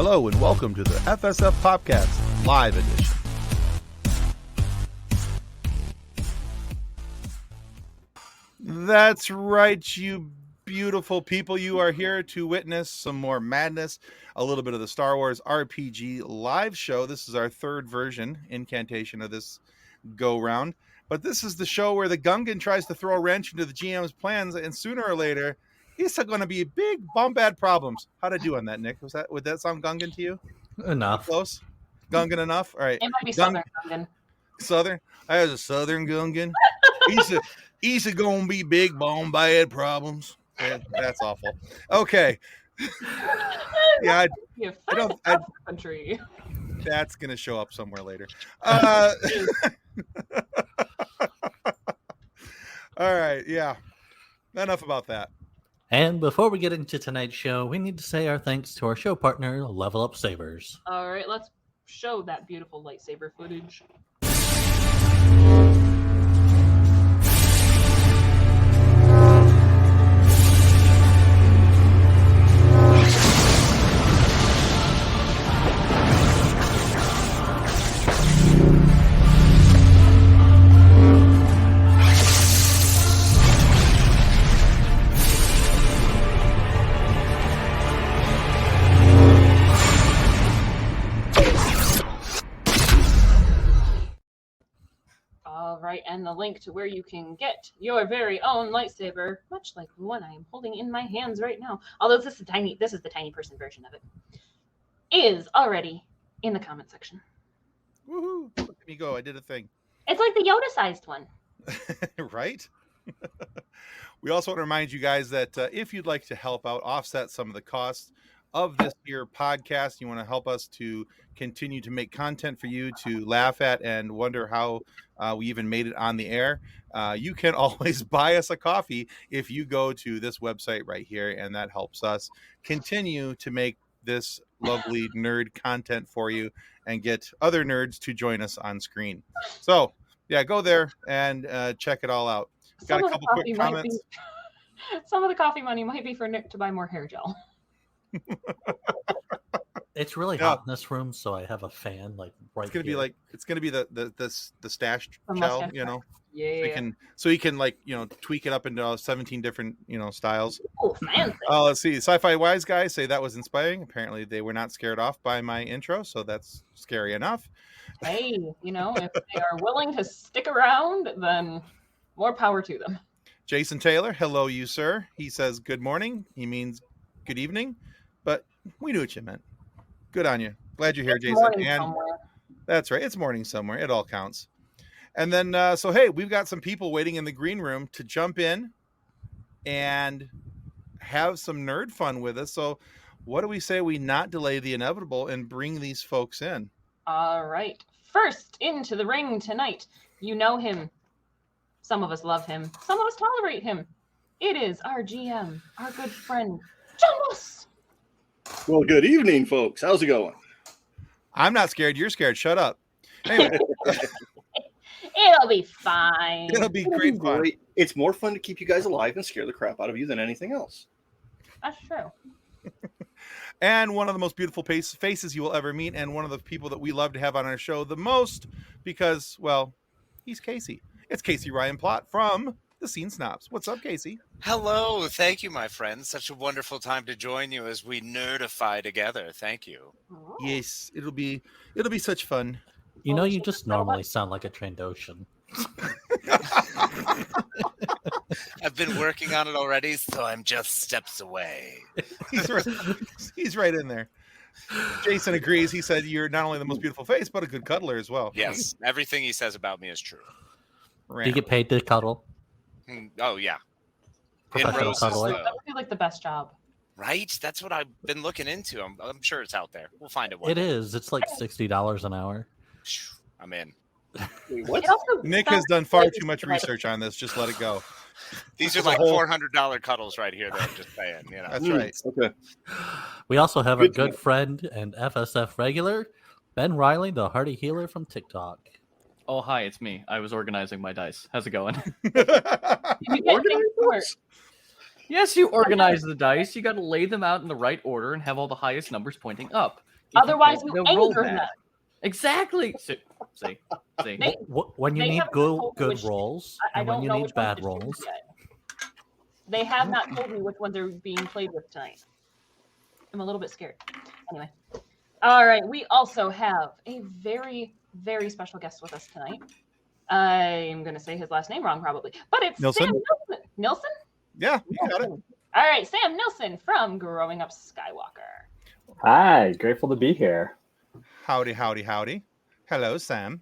Hello and welcome to the FSF PopCast Live Edition. That's right, you beautiful people. You are here to witness some more madness, a little bit of the Star Wars RPG live show. This is our third version, incantation of this go-round. But this is the show where the Gungan tries to throw a wrench into the GM's plans, and sooner or later, he's going to be big, bombad problems. How'd I do on that, Nick? Would that sound Gungan to you? Enough. Close? Gungan enough? All right. It might be Southern Gungan. Southern? I was a Southern Gungan. He's going to be big, bombad problems. Yeah, that's awful. Okay. Yeah, I don't. Country. That's going to show up somewhere later. All right. Yeah. Enough about that. And before we get into tonight's show, we need to say our thanks to our show partner, Level Up Sabers. All right, let's show that beautiful lightsaber footage. Right, and the link to where you can get your very own lightsaber, much like the one I am holding in my hands right now, although this is the tiny person version of it, is already in the comment section. Woohoo! Look at me go! I did a thing. It's like the Yoda-sized one, right? We also want to remind you guys that if you'd like to help out, offset some of the costs of this here podcast, you want to help us to continue to make content for you to laugh at and wonder how we even made it on the air, you can always buy us a coffee if you go to this website right here, and that helps us continue to make this lovely nerd content for you and get other nerds to join us on screen. So yeah, go there and check it all out. Got a couple quick comments. Some of the coffee money might be for Nick to buy more hair gel. It's really hot in this room, so I have a fan right it's gonna here. It's gonna be the stash The gel, mustache. you know. Yeah. So you can tweak it up into 17 different styles. Oh, fancy. Let's see. Sci-Fi Wise guys say that was inspiring. Apparently they were not scared off by my intro, so that's scary enough. Hey, if they are willing to stick around, then more power to them. Jason Taylor, hello you sir. He says good morning. He means good evening, but we knew what you meant. Good on you. Glad you're here, Jason. And somewhere. that's right. It's morning somewhere. It all counts. And then, so hey, we've got some people waiting in the green room to jump in and have some nerd fun with us. So what do we say we not delay the inevitable and bring these folks in? All right. First into the ring tonight. You know him. Some of us love him. Some of us tolerate him. It is our GM, our good friend, Jonas. Well, good evening, folks. How's it going? I'm not scared. You're scared. Shut up. Anyway. It'll be fine. It'll be great fun. It's more fun to keep you guys alive and scare the crap out of you than anything else. That's true. And one of the most beautiful faces you will ever meet, and one of the people that we love to have on our show the most because, well, he's Casey. It's Casey Ryan Plott from the Scene Snobs. What's up, Casey? Hello. Thank you, my friends. Such a wonderful time to join you as we nerdify together. Thank you. Oh. Yes, it'll be such fun. You just normally sound like a Trandoshan. I've been working on it already, so I'm just steps away. He's right in there. Jason agrees. He said you're not only the most beautiful face, but a good cuddler as well. Yes, everything he says about me is true. Do you get paid to cuddle? Oh, yeah. Professional cuddler. That would be like the best job. Right? That's what I've been looking into. I'm sure it's out there. We'll find it one It day. is. It's like $60 an hour. I'm in. Wait, what? Nick has done far too much research on this. Just let it go. These are like $400 cuddles right here, though. I'm just saying. That's right. Okay. We also have a good friend and FSF regular, Ben Riley, the Hardy Healer from TikTok. Oh, hi, it's me. I was organizing my dice. How's it going? Yes, you organize the dice. You got to lay them out in the right order and have all the highest numbers pointing up. Otherwise, we they'll roll anger bad. them. Exactly. See. They- When you They need haven't told me good which- rolls I and when don't you know need which ones bad to choose rolls. yet. They have not told me which ones are being played with tonight. I'm a little bit scared. Anyway. All right. We also have a very, very special guest with us tonight. I'm going to say his last name wrong probably, but it's Nilsson? Sam Nilsson. Nilsson? Yeah, you got it. Nilsson. All right. Sam Nilsson from Growing Up Skywalker. Hi, grateful to be here. Howdy, howdy, howdy. Hello, Sam.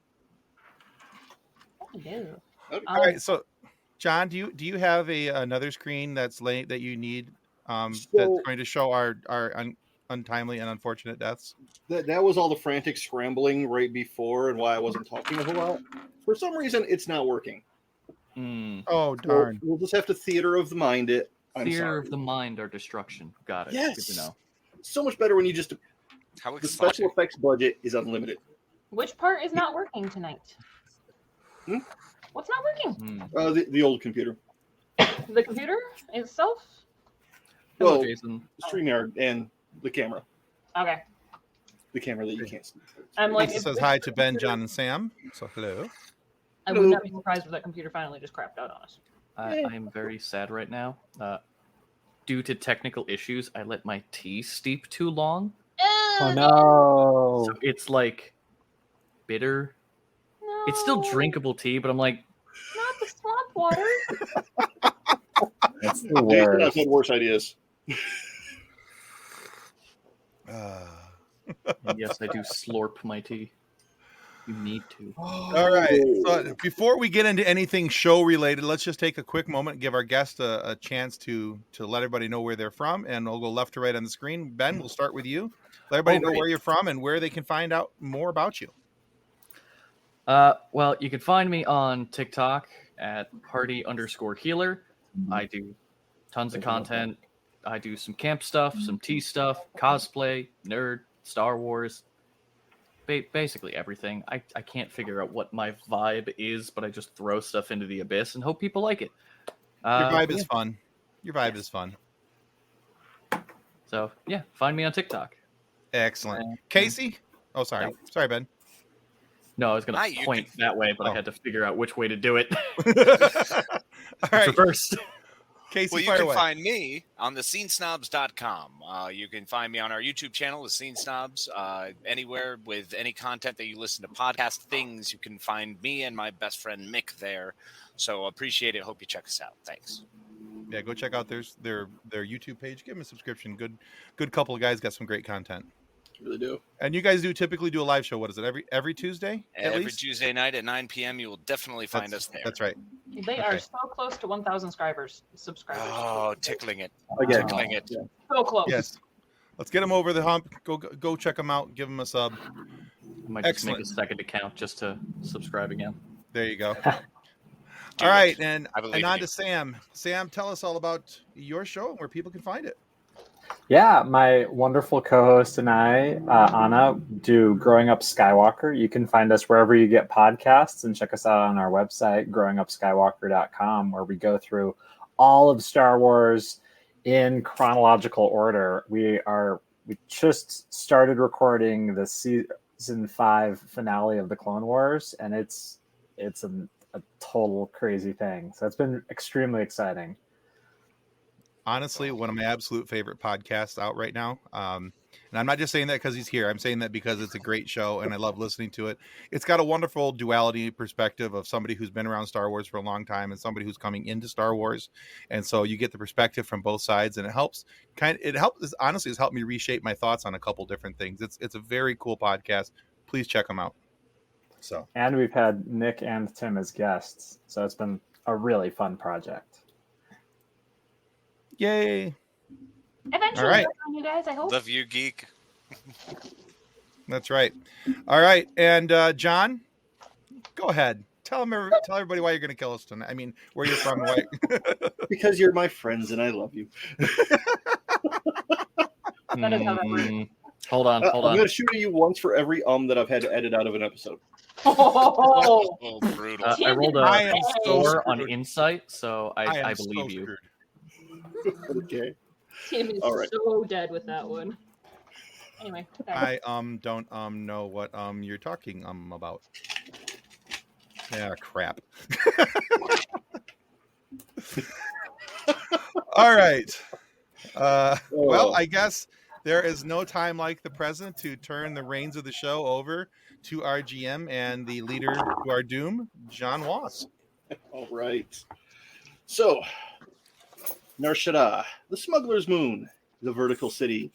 Hello. All right, so John, do you have another screen that's late that you need that's going to show our untimely and unfortunate deaths? That was all the frantic scrambling right before and why I wasn't talking a whole lot. For some reason, it's not working. Oh, darn. We'll just have to theater of the mind it. I'm Fear sorry. of the mind or destruction. Got it. Yes. Good to know. So much better when you just How the special exciting. effects budget is unlimited. Which part is not working tonight? Hmm? What's not working? The old computer. The computer itself? Hello, Well, Jason. StreamYard and the camera. Okay. The camera that you can't see. I'm like, Lisa if says the hi to Ben, computer- John, and Sam. So hello. I would not be surprised if that computer finally just crapped out on us. I'm very sad right now. Due to technical issues, I let my tea steep too long. Oh no. So it's like bitter. No, It's still drinkable tea, but I'm like, Not the swamp water. That's the Jason, I've worst. had worse ideas. yes, I do slurp my tea. You need to. All right. So before we get into anything show related, let's just take a quick moment and give our guest a chance to let everybody know where they're from, and we'll go left to right on the screen. Ben, we'll start with you. Let everybody know where you're from and where they can find out more about you. Well, you can find me on TikTok at party_healer. I do tons of content. I do some camp stuff, some tea stuff, cosplay, nerd, Star Wars, basically everything. I can't figure out what my vibe is, but I just throw stuff into the abyss and hope people like it. Your vibe is fun. Your vibe is fun. So, yeah, find me on TikTok. Excellent. Casey? Oh, sorry. Yeah. Sorry, Ben. No, I was going Hi, to you point that way, but I had to figure out which way to do it. All right. Reversed. Casey, Well, you fire can away. find me on the scenesnobs.com. You can find me on our YouTube channel, the Scene Snobs. Anywhere with any content that you listen to podcast things, you can find me and my best friend Mick there. So appreciate it. Hope you check us out. Thanks. Yeah, go check out their YouTube page. Give them a subscription. Good couple of guys got some great content. Really do. And you guys do typically do a live show. What is it? Every Tuesday? At Every least? Tuesday night at 9 p.m., you will definitely find us there. That's right. They Okay. are so close to 1,000 subscribers. Oh, tickling it. Again, Tickling it. So close. Yes. Let's get them over the hump. Go check them out. Give them a sub. I might just make a Excellent. second account just to subscribe again. There you go. Do All right, it. and I believe in on you. to Sam. Sam, tell us all about your show and where people can find it. Yeah, my wonderful co-host and I, Anna, do Growing Up Skywalker. You can find us wherever you get podcasts and check us out on our website, growingupskywalker.com, where we go through all of Star Wars in chronological order. We just started recording the season 5 finale of the Clone Wars, and it's a total crazy thing. So it's been extremely exciting. Honestly, one of my absolute favorite podcasts out right now. And I'm not just saying that because he's here. I'm saying that because it's a great show and I love listening to it. It's got a wonderful duality perspective of somebody who's been around Star Wars for a long time and somebody who's coming into Star Wars. And so you get the perspective from both sides, and it helps honestly, it's helped me reshape my thoughts on a couple different things. It's a very cool podcast. Please check them out. So, And we've had Nick and Tim as guests. So it's been a really fun project. yay. Eventually, All right. you guys, I hope. Love you, geek. That's right. All right. And John, go ahead. Tell everybody why you're going to kill us tonight. I mean, where you're from. Why... Because you're my friends and I love you. That is how that works. Hold on. I'm going to shoot at you once for every that I've had to edit out of an episode. Oh, Oh, brutal. I rolled I a am so 4 on screwed. Insight, so I am believe so you. screwed. Okay. Tim is All right. so dead with that one. Anyway, sorry. I don't know what you're talking about. Yeah, crap. All right. Well, I guess there is no time like the present to turn the reins of the show over to our GM and the leader to our doom, John Wass. All right. So, Nar Shaddaa, the Smuggler's Moon, the vertical city.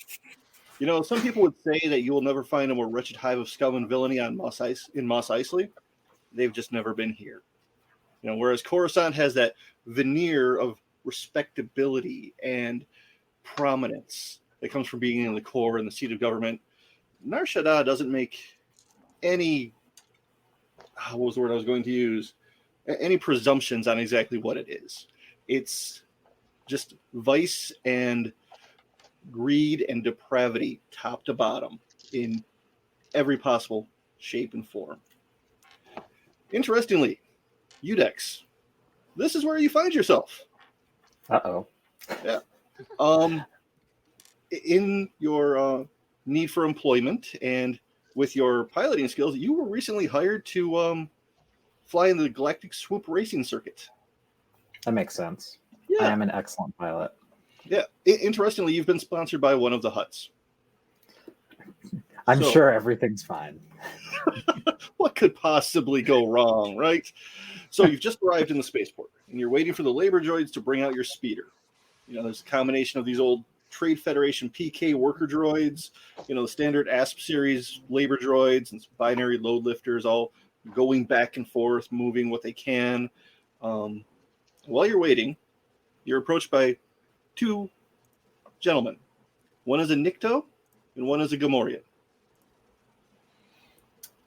You know, some people would say that you will never find a more wretched hive of scum and villainy in Mos Eisley. They've just never been here. You know, whereas Coruscant has that veneer of respectability and prominence that comes from being in the core and the seat of government, Nar Shaddaa doesn't make any, what was the word I was going to use, any presumptions on exactly what it is. It's just vice and greed and depravity, top to bottom, in every possible shape and form. Interestingly, Udex, this is where you find yourself. Uh-oh. Yeah. In your need for employment and with your piloting skills, you were recently hired to fly in the Galactic Swoop Racing Circuit. That makes sense. Yeah. I am an excellent pilot. Yeah. Interestingly, you've been sponsored by one of the Hutts. I'm sure everything's fine. What could possibly go wrong, right? So you've just arrived in the spaceport, and you're waiting for the labor droids to bring out your speeder. You know, there's a combination of these old Trade Federation PK worker droids, you know, the standard ASP series labor droids and binary load lifters, all going back and forth, moving what they can. While you're waiting, you're approached by two gentlemen. One is a Nikto, and one is a Gamorrean.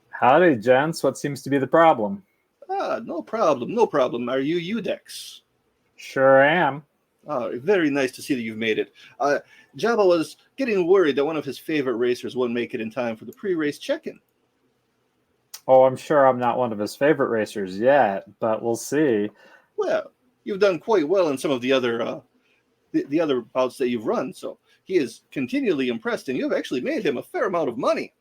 Howdy, gents. What seems to be the problem? No problem, no problem. Are you Udex? Sure am. Very nice to see that you've made it. Jabba was getting worried that one of his favorite racers wouldn't make it in time for the pre-race check-in. Oh, I'm sure I'm not one of his favorite racers yet, but we'll see. Well, you've done quite well in some of the other the other bouts that you've run, so he is continually impressed, and you've actually made him a fair amount of money.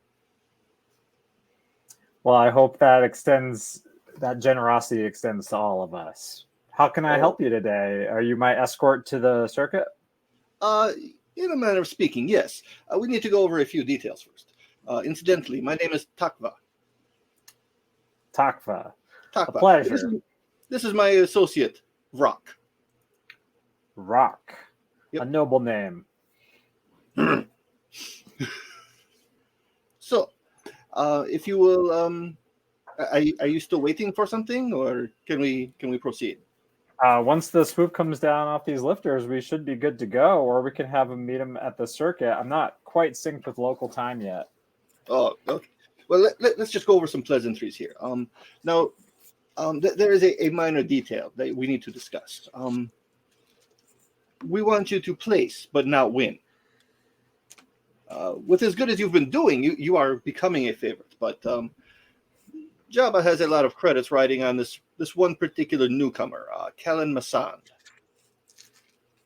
Well, I hope that generosity extends to all of us. How can I help you today? Are you my escort to the circuit? In a manner of speaking, yes. We need to go over a few details first. Incidentally, my name is Takva. Takva. Takva. A pleasure. This is my associate, Rock. Rock. Yep. A noble name. So, if you will, are you still waiting for something, or can we proceed? Once the swoop comes down off these lifters, we should be good to go, or we can have him meet him at the circuit. I'm not quite synced with local time yet. Oh, okay. Well, let's just go over some pleasantries here. Now, there is a minor detail that we need to discuss. We want you to place, but not win. With as good as you've been doing, you are becoming a favorite. But Jabba has a lot of credits riding on this one particular newcomer, Kellen Massand.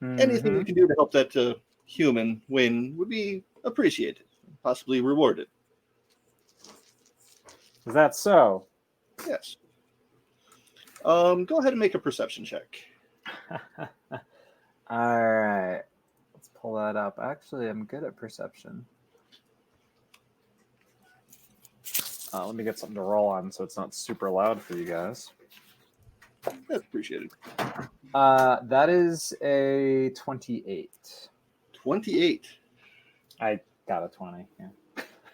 Mm-hmm. Anything you can do to help that human win would be appreciated, possibly rewarded. Is that so? Yes. Go ahead and make a perception check. All right. Let's pull that up. Actually, I'm good at perception. Let me get something to roll on so it's not super loud for you guys. That's appreciated. That is a 28. 28. I got a 20. Yeah.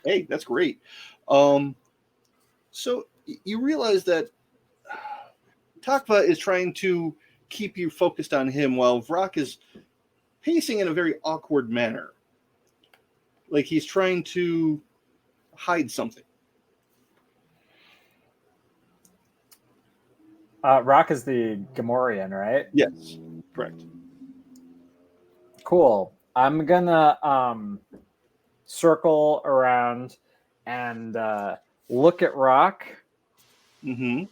Hey, that's great. So you realize that Takva is trying to keep you focused on him while Vrak is pacing in a very awkward manner. Like he's trying to hide something. Rock is the Gamorrean, right? Yes, correct. Cool. I'm gonna circle around and look at Rock. Mm-hmm.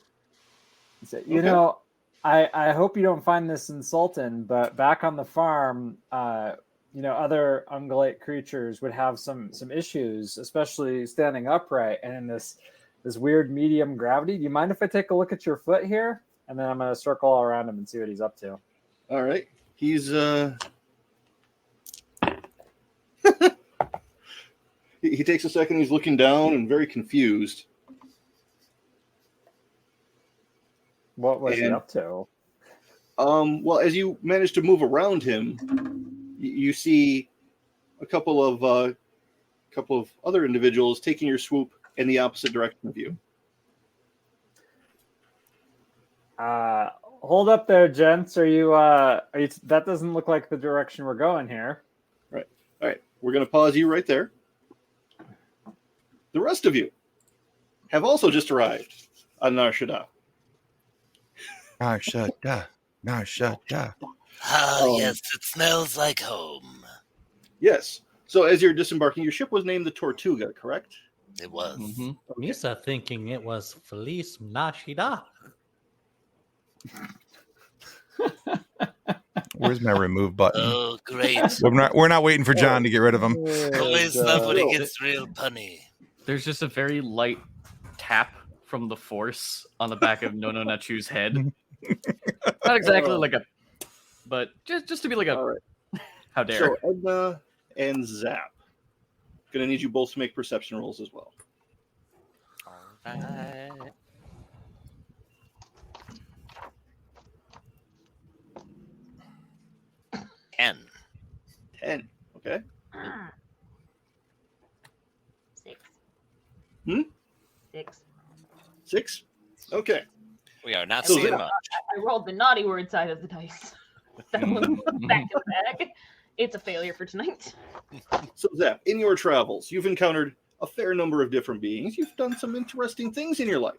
Say, you know, I hope you don't find this insulting, but back on the farm, other ungulate creatures would have some issues, especially standing upright and in this weird medium gravity. Do you mind if I take a look at your foot here? And then I'm going to circle all around him and see what he's up to. All right. He's he takes a second. He's looking down and very confused. What was he up to? Well, as you manage to move around him, you see a couple of other individuals taking your swoop in the opposite direction of you. Hold up there, gents. Are you? That doesn't look like the direction we're going here. Right. All right. We're going to pause you right there. The rest of you have also just arrived on Nar Shaddaa. Narshada. Yes, it smells like home. Yes. So as you're disembarking, your ship was named the Tortuga, correct? It was. Misa thinking it was Feliz Nashida. Where's my remove button? Oh, great. We're not waiting for John to get rid of him. Always love when it gets real punny. There's just a very light tap from the Force on the back of No Nachu's head. Not exactly like a, but just to be like a. All right. How dare? So Edna and Zap, gonna need you both to make perception rolls as well. All right. Ten. 10. Okay. 6. Hmm? 6. 6. Okay. We are not So seeing Zap- much. I rolled the naughty word side of the dice. That one back in the bag. It's a failure for tonight. So Zap, in your travels, you've encountered a fair number of different beings. You've done some interesting things in your life.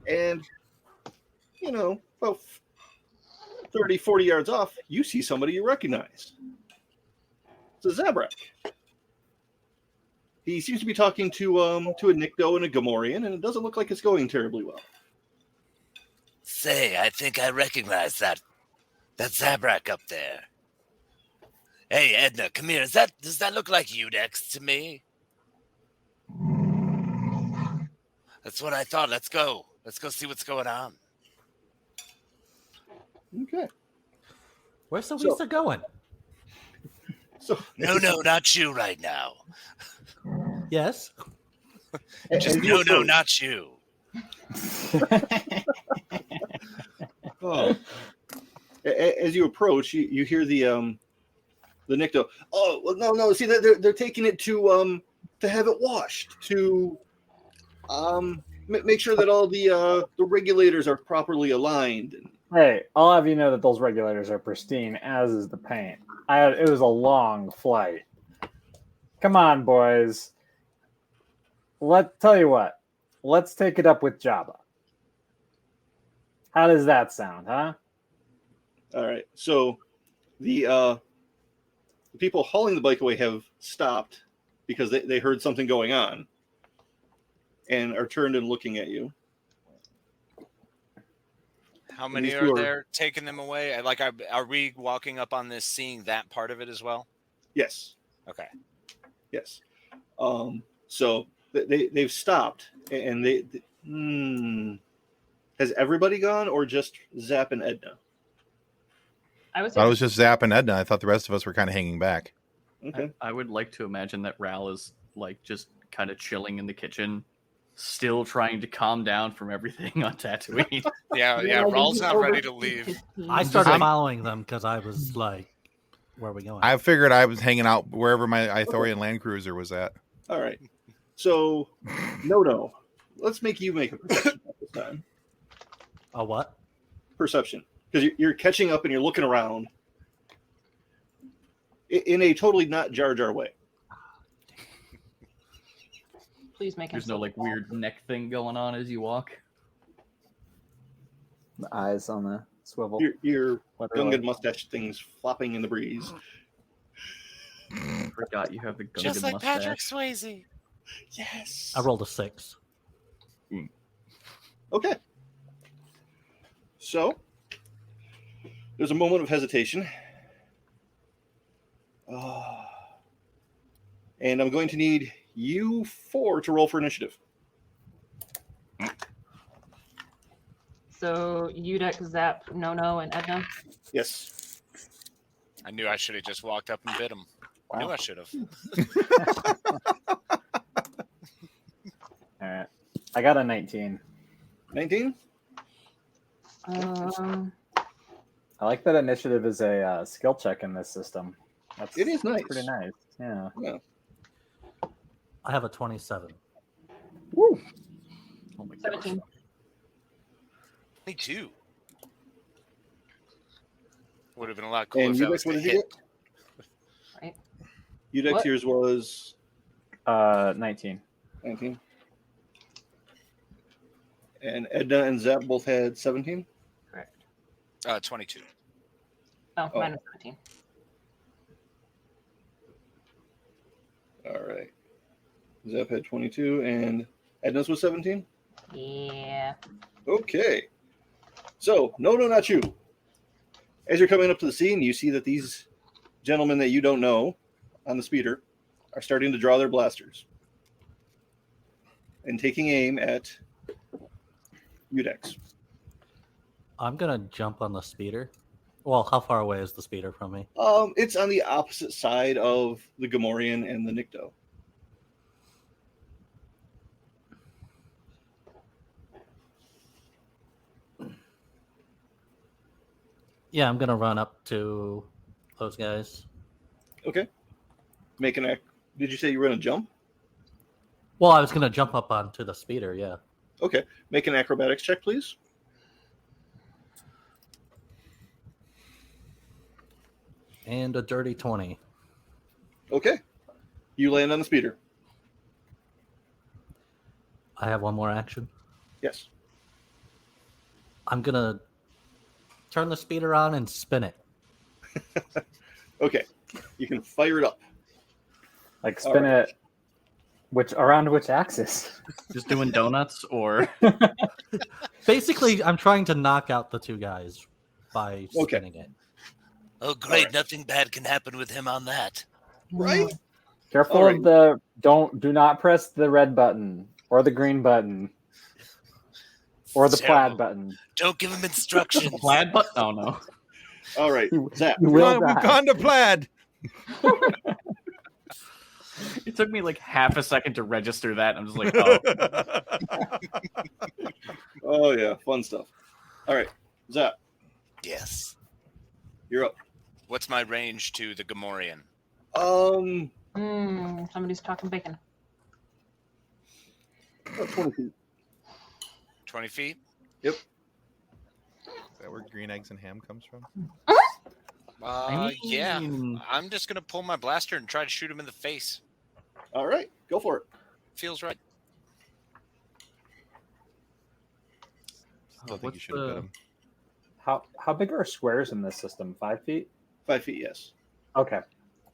And, about 30, 40 yards off, you see somebody you recognize. It's a Zabrak. He seems to be talking to a Nikto and a Gamorrean, and it doesn't look like it's going terribly well. Say, I think I recognize that Zabrak up there. Hey, Edna, come here. Does that look like Udex to me? That's what I thought. Let's go. Let's go see what's going on. Okay. Where's the Lisa going? So No, not you right now. Yes. Just as you approach- not you. Oh. As you approach, you hear the Nikto. Oh, well, no. See, they're taking it to have it washed, to make sure that all the regulators are properly aligned. Hey, I'll have you know that those regulators are pristine, as is the paint. It was a long flight. Come on, boys. Tell you what. Let's take it up with Jabba. How does that sound, huh? All right. So the people hauling the bike away have stopped because they heard something going on and are turned and looking at you. How many These are two are- there taking them away? Like, are we walking up on this, seeing that part of it as well? Yes. Okay. Yes. So they've stopped, and has everybody gone, or just Zap and Edna? I was. I was just Zap and Edna. I thought the rest of us were kind of hanging back. Okay. I would like to imagine that Ral is like just kind of chilling in the kitchen, still trying to calm down from everything on Tatooine. Yeah. Raul's not ready to leave. I started following them because I was like, where are we going? I figured I was hanging out wherever my Ithorian Land Cruiser was at. All right. So, no. Let's make you make a perception check this time. A what? Perception. Because you're catching up and you're looking around in a totally not Jar Jar way. Please make him. There's no like weird neck thing going on as you walk. The eyes on the swivel. Your Literally. Gungan mustache things flopping in the breeze. Forgot you have the Gungan Just like mustache. Patrick Swayze. Yes. I rolled a 6. Okay. So, there's a moment of hesitation. And I'm going to need you 4 to roll for initiative. So Udex, Zap, No, and Edna. Yes. I knew I should have just walked up and bit him. Wow. Knew I should have. All right. I got a 19. 19? Um, I like that initiative is a skill check in this system. It is nice. Pretty nice. Yeah. I have a 27. Woo. Oh my gosh. 17. Me too. Would have been a lot cooler And if that Udex, was what the did you hit. get? Right. Udex, What? yours was 19. 19. And Edna and Zap both had 17. Correct. 22. Oh, Oh. mine was 17. All right. Zap had 22, and Edna's was 17. Yeah. Okay. So, no, not you. As you're coming up to the scene, you see that these gentlemen that you don't know on the speeder are starting to draw their blasters and taking aim at Udex. I'm gonna jump on the speeder. Well, how far away is the speeder from me? It's on the opposite side of the Gamorrean and the Nikto. Yeah, I'm gonna run up to those guys. Okay. Make an act. Did you say you were going to jump? Well, I was gonna jump up onto the speeder. Yeah. Okay. Make an acrobatics check, please. And a dirty 20. Okay. You land on the speeder. I have one more action. Yes. I'm gonna turn the speeder on and spin it. Okay. You can fire it up. Like spin All right. it around which axis? Just doing donuts or Basically, I'm trying to knock out the two guys by Okay. spinning it. Oh, great. Alright. Nothing bad can happen with him on that. Right? Careful All right. of the do not press the red button or the green button or the plaid button. Don't give him instructions. plaid button. Oh no. All right. Zap. You will We've die. gone to plaid. It took me like half a second to register that. I'm just like, oh, Oh, yeah. Fun stuff. All right. Zap. Yes. You're up. What's my range to the Gamorrean? Somebody's talking bacon. About 20 feet. 20 feet? Yep. Is that where green eggs and ham comes from? Yeah. I'm just going to pull my blaster and try to shoot him in the face. All right. Go for it. Feels right. Still think what's you should have bit the- him. How big are squares in this system? 5 feet? 5 feet, yes. Okay.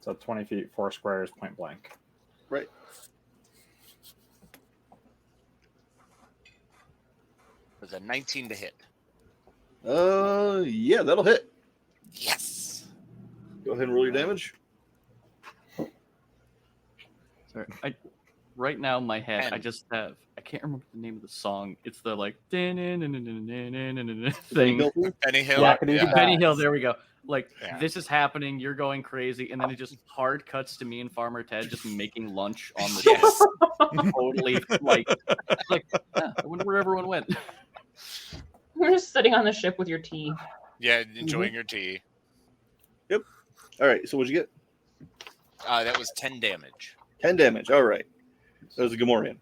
So 20 feet, 4 squares, point blank. Right. With a 19 to hit. Yeah, that'll hit. Yes. Go ahead and roll your damage. sorry. Right now in my head, I And- just have I can't remember the name of the song. It's the like thing. Benny Hill. Yeah, could you do Benny that? Hill, there we go. Like Yeah. this is happening, you're going crazy, and then it just hard cuts to me and Farmer Ted just making lunch on the Yes. ship. Totally like yeah, I wonder where everyone went. You're just sitting on the ship with your tea. Yeah, enjoying your tea. All right. So what'd you get? That was 10 damage. 10 damage. All right. That was a Gamorrean.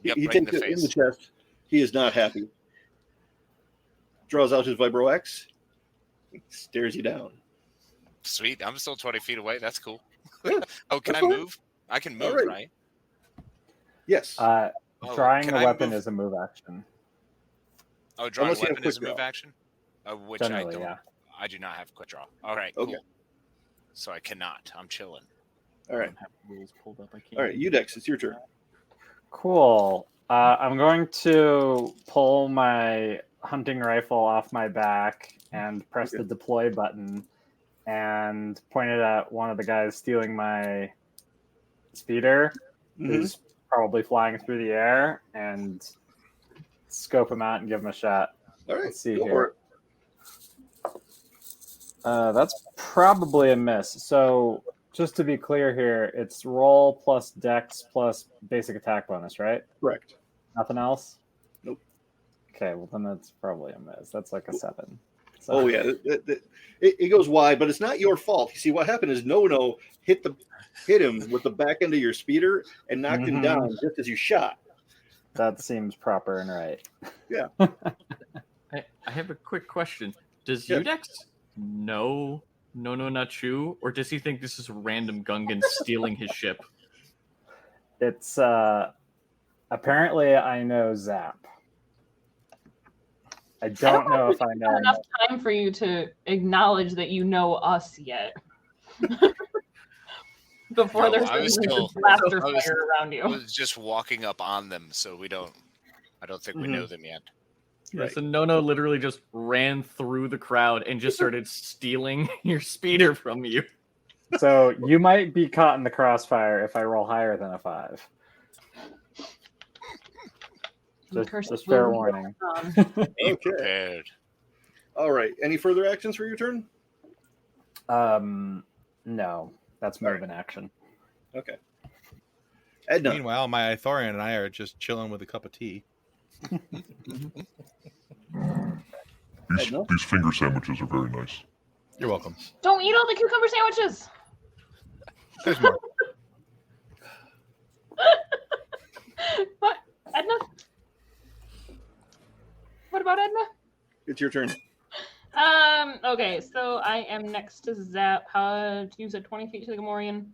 Yep, he right in takes the it in face. the chest. He is not happy. Draws out his vibro axe. Stares you down. Sweet. I'm still 20 feet away. That's cool. Oh, can That's I fine. move? I can move, All right. right? Yes. Oh, Drawing can a I weapon move- is a move action. Oh, drawing a Unless you have weapon is a quick move draw. action? Which I Generally, don't. yeah. I do not have quick draw. All right, Okay. cool. So I cannot. I'm chilling. All right. I don't have rules pulled up. I can't. All right. Udex, it's your turn. Cool. I'm going to pull my hunting rifle off my back and press the deploy button and pointed at one of the guys stealing my speeder, who's probably flying through the air, and scope him out and give him a shot. All right, Let's see go here. for it. That's probably a miss. So just to be clear here, it's roll plus dex plus basic attack bonus, right? Correct. Nothing else? Nope. Okay, well then that's probably a miss. That's like a 7. So, Oh yeah, it goes wide, but it's not your fault. You see, what happened is No hit him with the back end of your speeder and knocked him down just as you shot. that seems proper and right. Yeah. I have a quick question. Does Yeah. Udex know not you, or does he think this is a random Gungan stealing his ship? It's apparently I know Zap. I don't know if I know enough time for you to acknowledge that you know us yet. Before No, there's I was still- blaster I was- fire around I you. was just walking up on them, so I don't think we know them yet. Yeah, Right. so Nono literally just ran through the crowd and just started stealing your speeder from you. So you might be caught in the crossfire if I roll higher than a 5. Just fair warning. Be Okay. prepared. All right. Any further actions for your turn? No, that's more of an action. Okay. Edna. Meanwhile, my Ithorian and I are just chilling with a cup of tea. Edna? These finger sandwiches are very nice. You're welcome. Don't eat all the cucumber sandwiches. There's more. What, Edna? What about Edna? It's your turn. Okay, so I am next to Zap. You said 20 feet to the Gamorrean.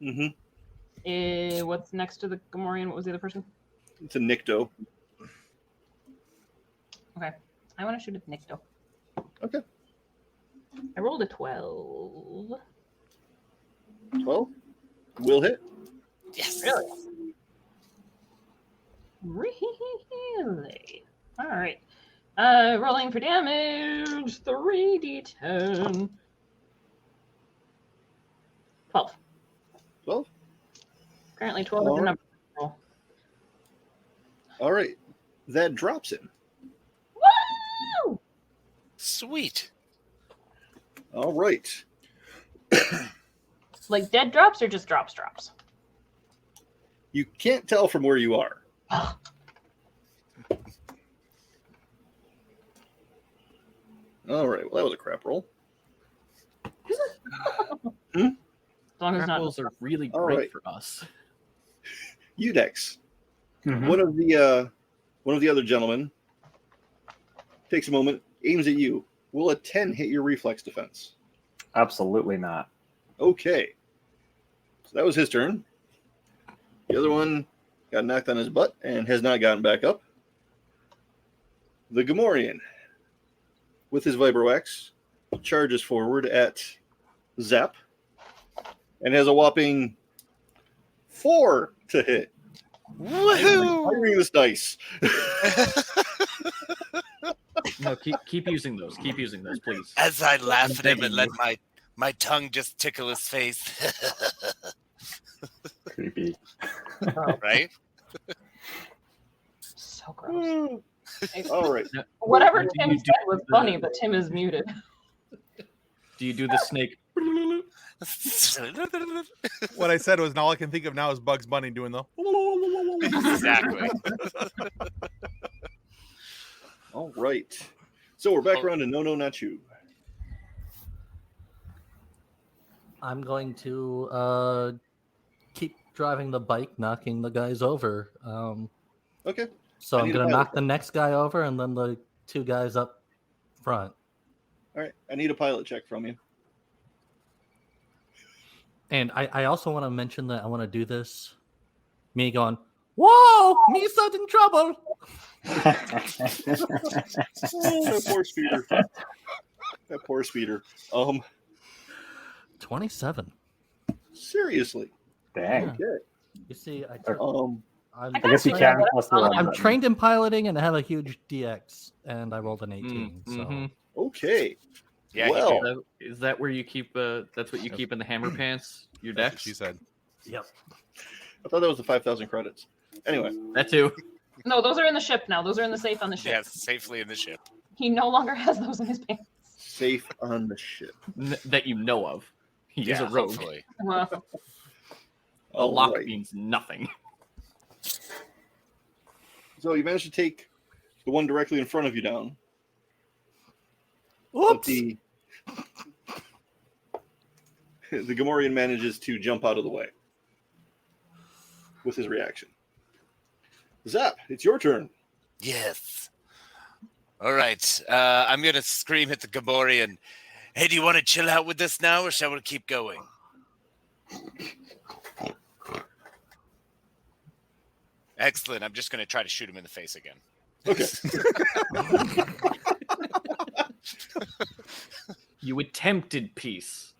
Mm-hmm. What's next to the Gamorrean? What was the other person? It's a Nikto. Okay, I want to shoot at Nikto. Okay. I rolled a 12. 12. Will hit. Yes. Really? All right. Rolling for damage. 3d10. 12. 12. Apparently 12 is the Alright. number. Roll. All right. That drops him. Woo! Sweet. All right. Like dead drops or just drops? You can't tell from where you are. All right. Well, that was a crap roll. As long as not. Grapples are really All great right. for us. Udex. Mhm. One of the other gentlemen takes a moment, aims at you. Will a 10 hit your reflex defense? Absolutely not. Okay. So that was his turn. The other one got knocked on his butt and has not gotten back up. The Gamorrean, with his Vibroaxe, charges forward at Zap and has a whopping 4 to hit. Woohoo! Firing this dice. No, keep using those. Keep using those, please. As I laugh at him and let my tongue just tickle his face. Creepy. Right? So gross. All right. Whatever Do Tim you said do was the- funny, but Tim is muted. Do you do the snake? What I said was, all I can think of now is Bugs Bunny doing the. Exactly. All right. So we're back around to No, Not You. I'm going to keep driving the bike, knocking the guys over. Okay. So I I'm need a going to pilot knock the next guy over and then the 2 guys up front. All right. I need a pilot check from you. And I also want to mention that I want to do this. Me going, whoa, Misa's in trouble. That poor speeder. That poor speeder. 27. Seriously. Dang. Okay. You see, Um, I'm, I I guess you got can you. plus the I'm one I'm button. trained in piloting and I have a huge DX, and I rolled an 18. So Mhm. okay. Yeah, Well, Is that where you keep? That's what you keep in the hammer pants. Your That's what decks. she said. Yep. I thought that was the 5,000 credits. Anyway, That too. No, those are in the ship now. Those are in the safe on the ship. yes, safely in the ship. He no longer has those in his pants. safe on the ship. That you know of. He is a rogue. Hopefully. Well, A lock Alright. means nothing. So you managed to take the one directly in front of you down. But Whoops. the Gamorrean manages to jump out of the way with his reaction. Zap, it's your turn. Yes. All right. I'm going to scream at the Gamorrean. Hey, do you want to chill out with this now, or shall we keep going? Excellent. I'm just going to try to shoot him in the face again. Okay. You attempted peace.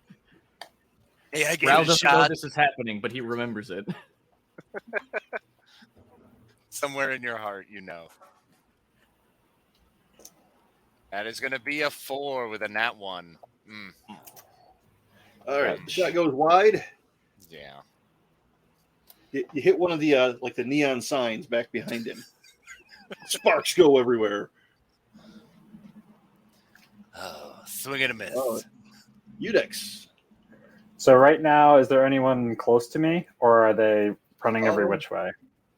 Hey, I gave Ral it a doesn't know shot. this is happening, but he remembers it. Somewhere in your heart, you know. That is going to be a 4 with a nat 1. All right. The shot goes wide. Yeah. You hit one of the like the neon signs back behind him. Sparks go everywhere. Oh, swing and a miss. Oh. Udex. So right now, is there anyone close to me, or are they running every Oh. which way?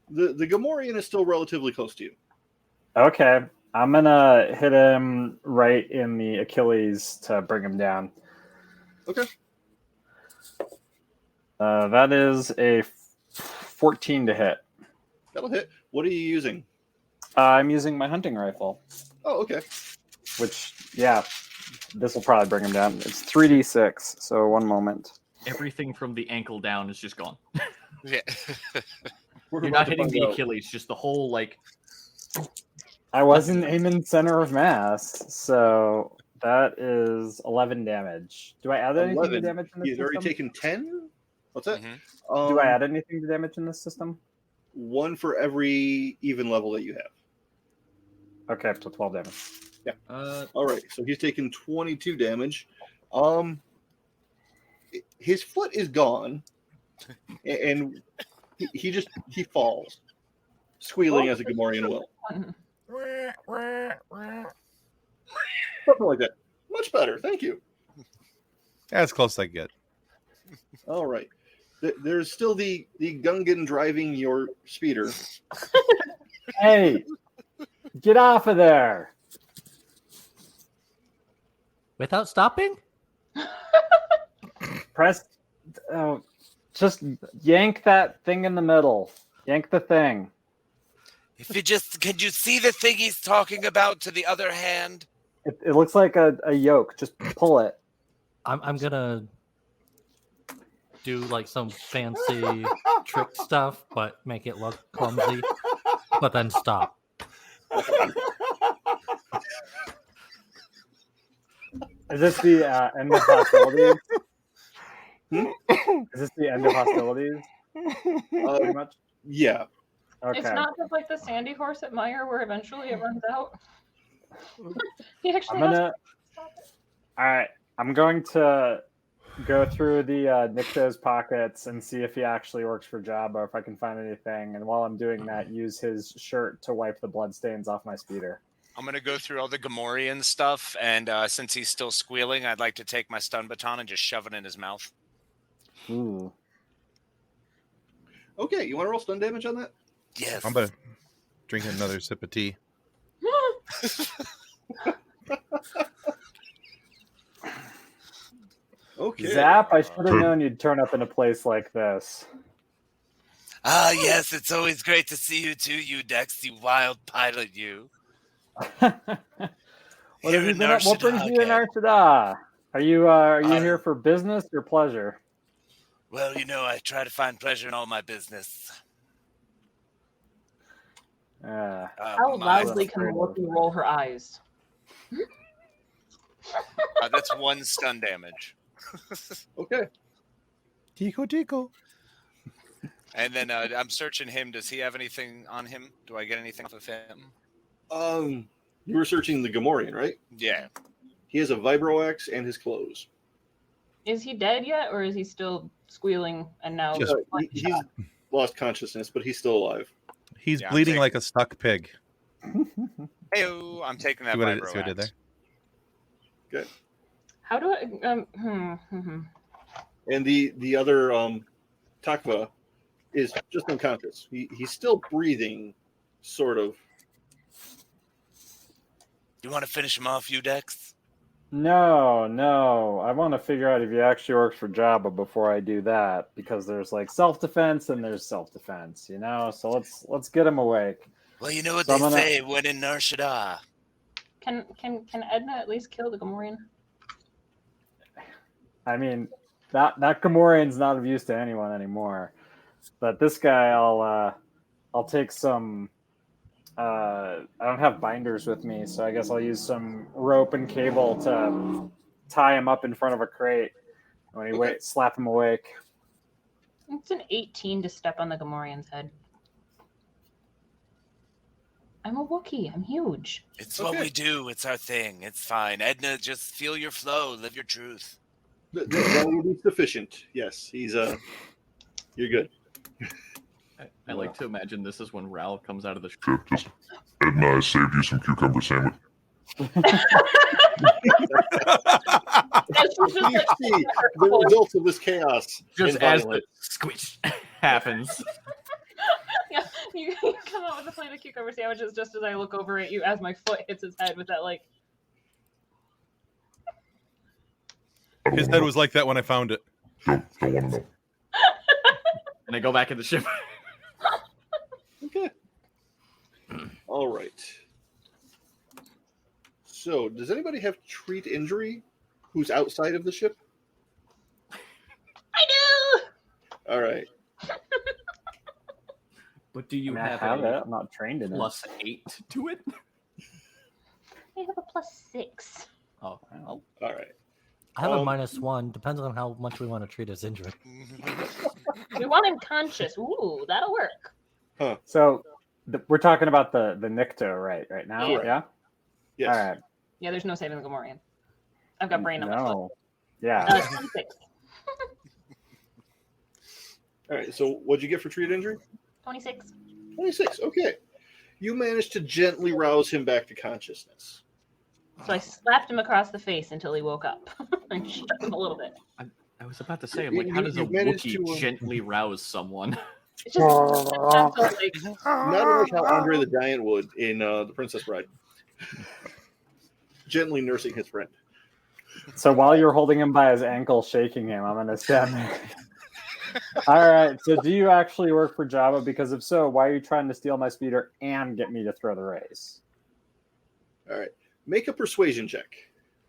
The Gamorrean is still relatively close to you. Okay, I'm gonna hit him right in the Achilles to bring him down. Okay. That is a 14 to hit. That'll hit. What are you using? I'm using my hunting rifle, Oh, okay. which, yeah, this will probably bring him down. It's 3d6, so one moment. Everything from the ankle down is just gone. Yeah. We're You're about not to hitting find the out. Achilles, just the whole, like, I wasn't aiming center of mass, so that is 11 damage. Do I add anything to 11. damage in this He's already system? taken 10? What's that? Mhm. Do I add anything to damage in this system? One for every even level that you have. Okay, up to 12 damage. All right, so he's taken 22 damage. His foot is gone, and he falls, squealing as a Gamorrean will. Something like that. Much better, thank you. As close as I get. All right, there's still the Gungan driving your speeder. Hey, get off of there! Without stopping? Press. Oh, just yank that thing in the middle. Yank the thing. If you just, can you see the thing he's talking about to the other hand? It looks like a yoke. Just pull it. I'm gonna do like some fancy trick stuff, but make it look clumsy, but then stop. Is this the end of hostilities? Is this the end of hostilities? Pretty much. Yeah, Okay. it's not just like the Sandy horse at Meyer where eventually it runs out. He actually I'm has gonna. All right. I'm going to go through the Nycto's pockets and see if he actually works for Jabba, if I can find anything. And while I'm doing that, use his shirt to wipe the bloodstains off my speeder. I'm going to go through all the Gamorrean stuff, and since he's still squealing, I'd like to take my stun baton and just shove it in his mouth. Ooh. okay. You want to roll stun damage on that? Yes. I'm gonna drink another sip of tea. Okay. Zap, I should have known you'd turn up in a place like this. Ah, yes, it's always great to see you too, you Dex, you wild pilot, you. What Here have you in been up? What brings you to Narshada. Narshada? Are you here for business or pleasure? Well, you know, I try to find pleasure in all my business. How My- loudly can Loki roll her eyes? that's 1 stun damage. Okay. Tico Tico. And then I'm searching him. Does he have anything on him? Do I get anything off of him? You were searching the Gamorrean, right? Yeah. He has a vibro axe and his clothes. Is he dead yet, or is he still squealing and now? Just- He's lost consciousness, but he's still alive. He's Yeah, I'm bleeding taking- like a stuck pig. Hey, I'm taking that See what I vibro did there? Good. How do I? And the other Takva is just unconscious. He's still breathing, sort of. You want to finish him off, you Dex? No. I want to figure out if he actually works for Jabba before I do that, because there's like self-defense and there's self-defense, you know. So let's get him awake. Well, you know what So they I'm gonna- say when in Nar Shaddaa. Can Edna at least kill the Gamorrean? I mean, that Gamorrean's not of use to anyone anymore. But this guy, I'll take some. I don't have binders with me, so I guess I'll use some rope and cable to tie him up in front of a crate. When he slap him awake. It's an 18 to step on the Gamorrean's head. I'm a Wookiee. I'm huge. It's what we do. It's our thing. It's fine. Edna, just feel your flow. Live your truth. That will be sufficient. Yes, he's you're good. I like to imagine this is when Ral comes out of the Shit, just Edna, I saved you some cucumber sandwich. You see the results of this chaos. just and as violence. the squish happens. Yeah, you come out with a plate of cucumber sandwiches just as I look over at you as my foot hits his head with that like. His head was like that when I found it. Don't want to know. And I go back in the ship. Okay. All right. So, does anybody have treat injury who's outside of the ship? I do. All right. But do you I have have it. a I'm not trained in it. +8 to it? I have a +6. Oh, well. All right. I have a -1. Depends on how much we want to treat his injury. We want him conscious. Ooh, that'll work. So we're talking about the Nikto right now, Yeah. yeah? Yes. All right. Yeah, there's no saving the Gamorrean. I've got brain on my foot. No. Yeah. 26. All right. So, what'd you get for treat injury? 26. 26. Okay. You managed to gently rouse him back to consciousness. So I slapped him across the face until he woke up. I shook him a little bit. I was about to say, I'm You- like, how you- does a you've managed Wookiee to, gently rouse someone? It's just gentle, like, Not unlike how Andre the Giant would in The Princess Bride. Gently nursing his friend. So while you're holding him by his ankle, shaking him, I'm gonna stand there. All right. So do you actually work for Jabba? Because if so, why are you trying to steal my speeder and get me to throw the race? All right. Make a persuasion check.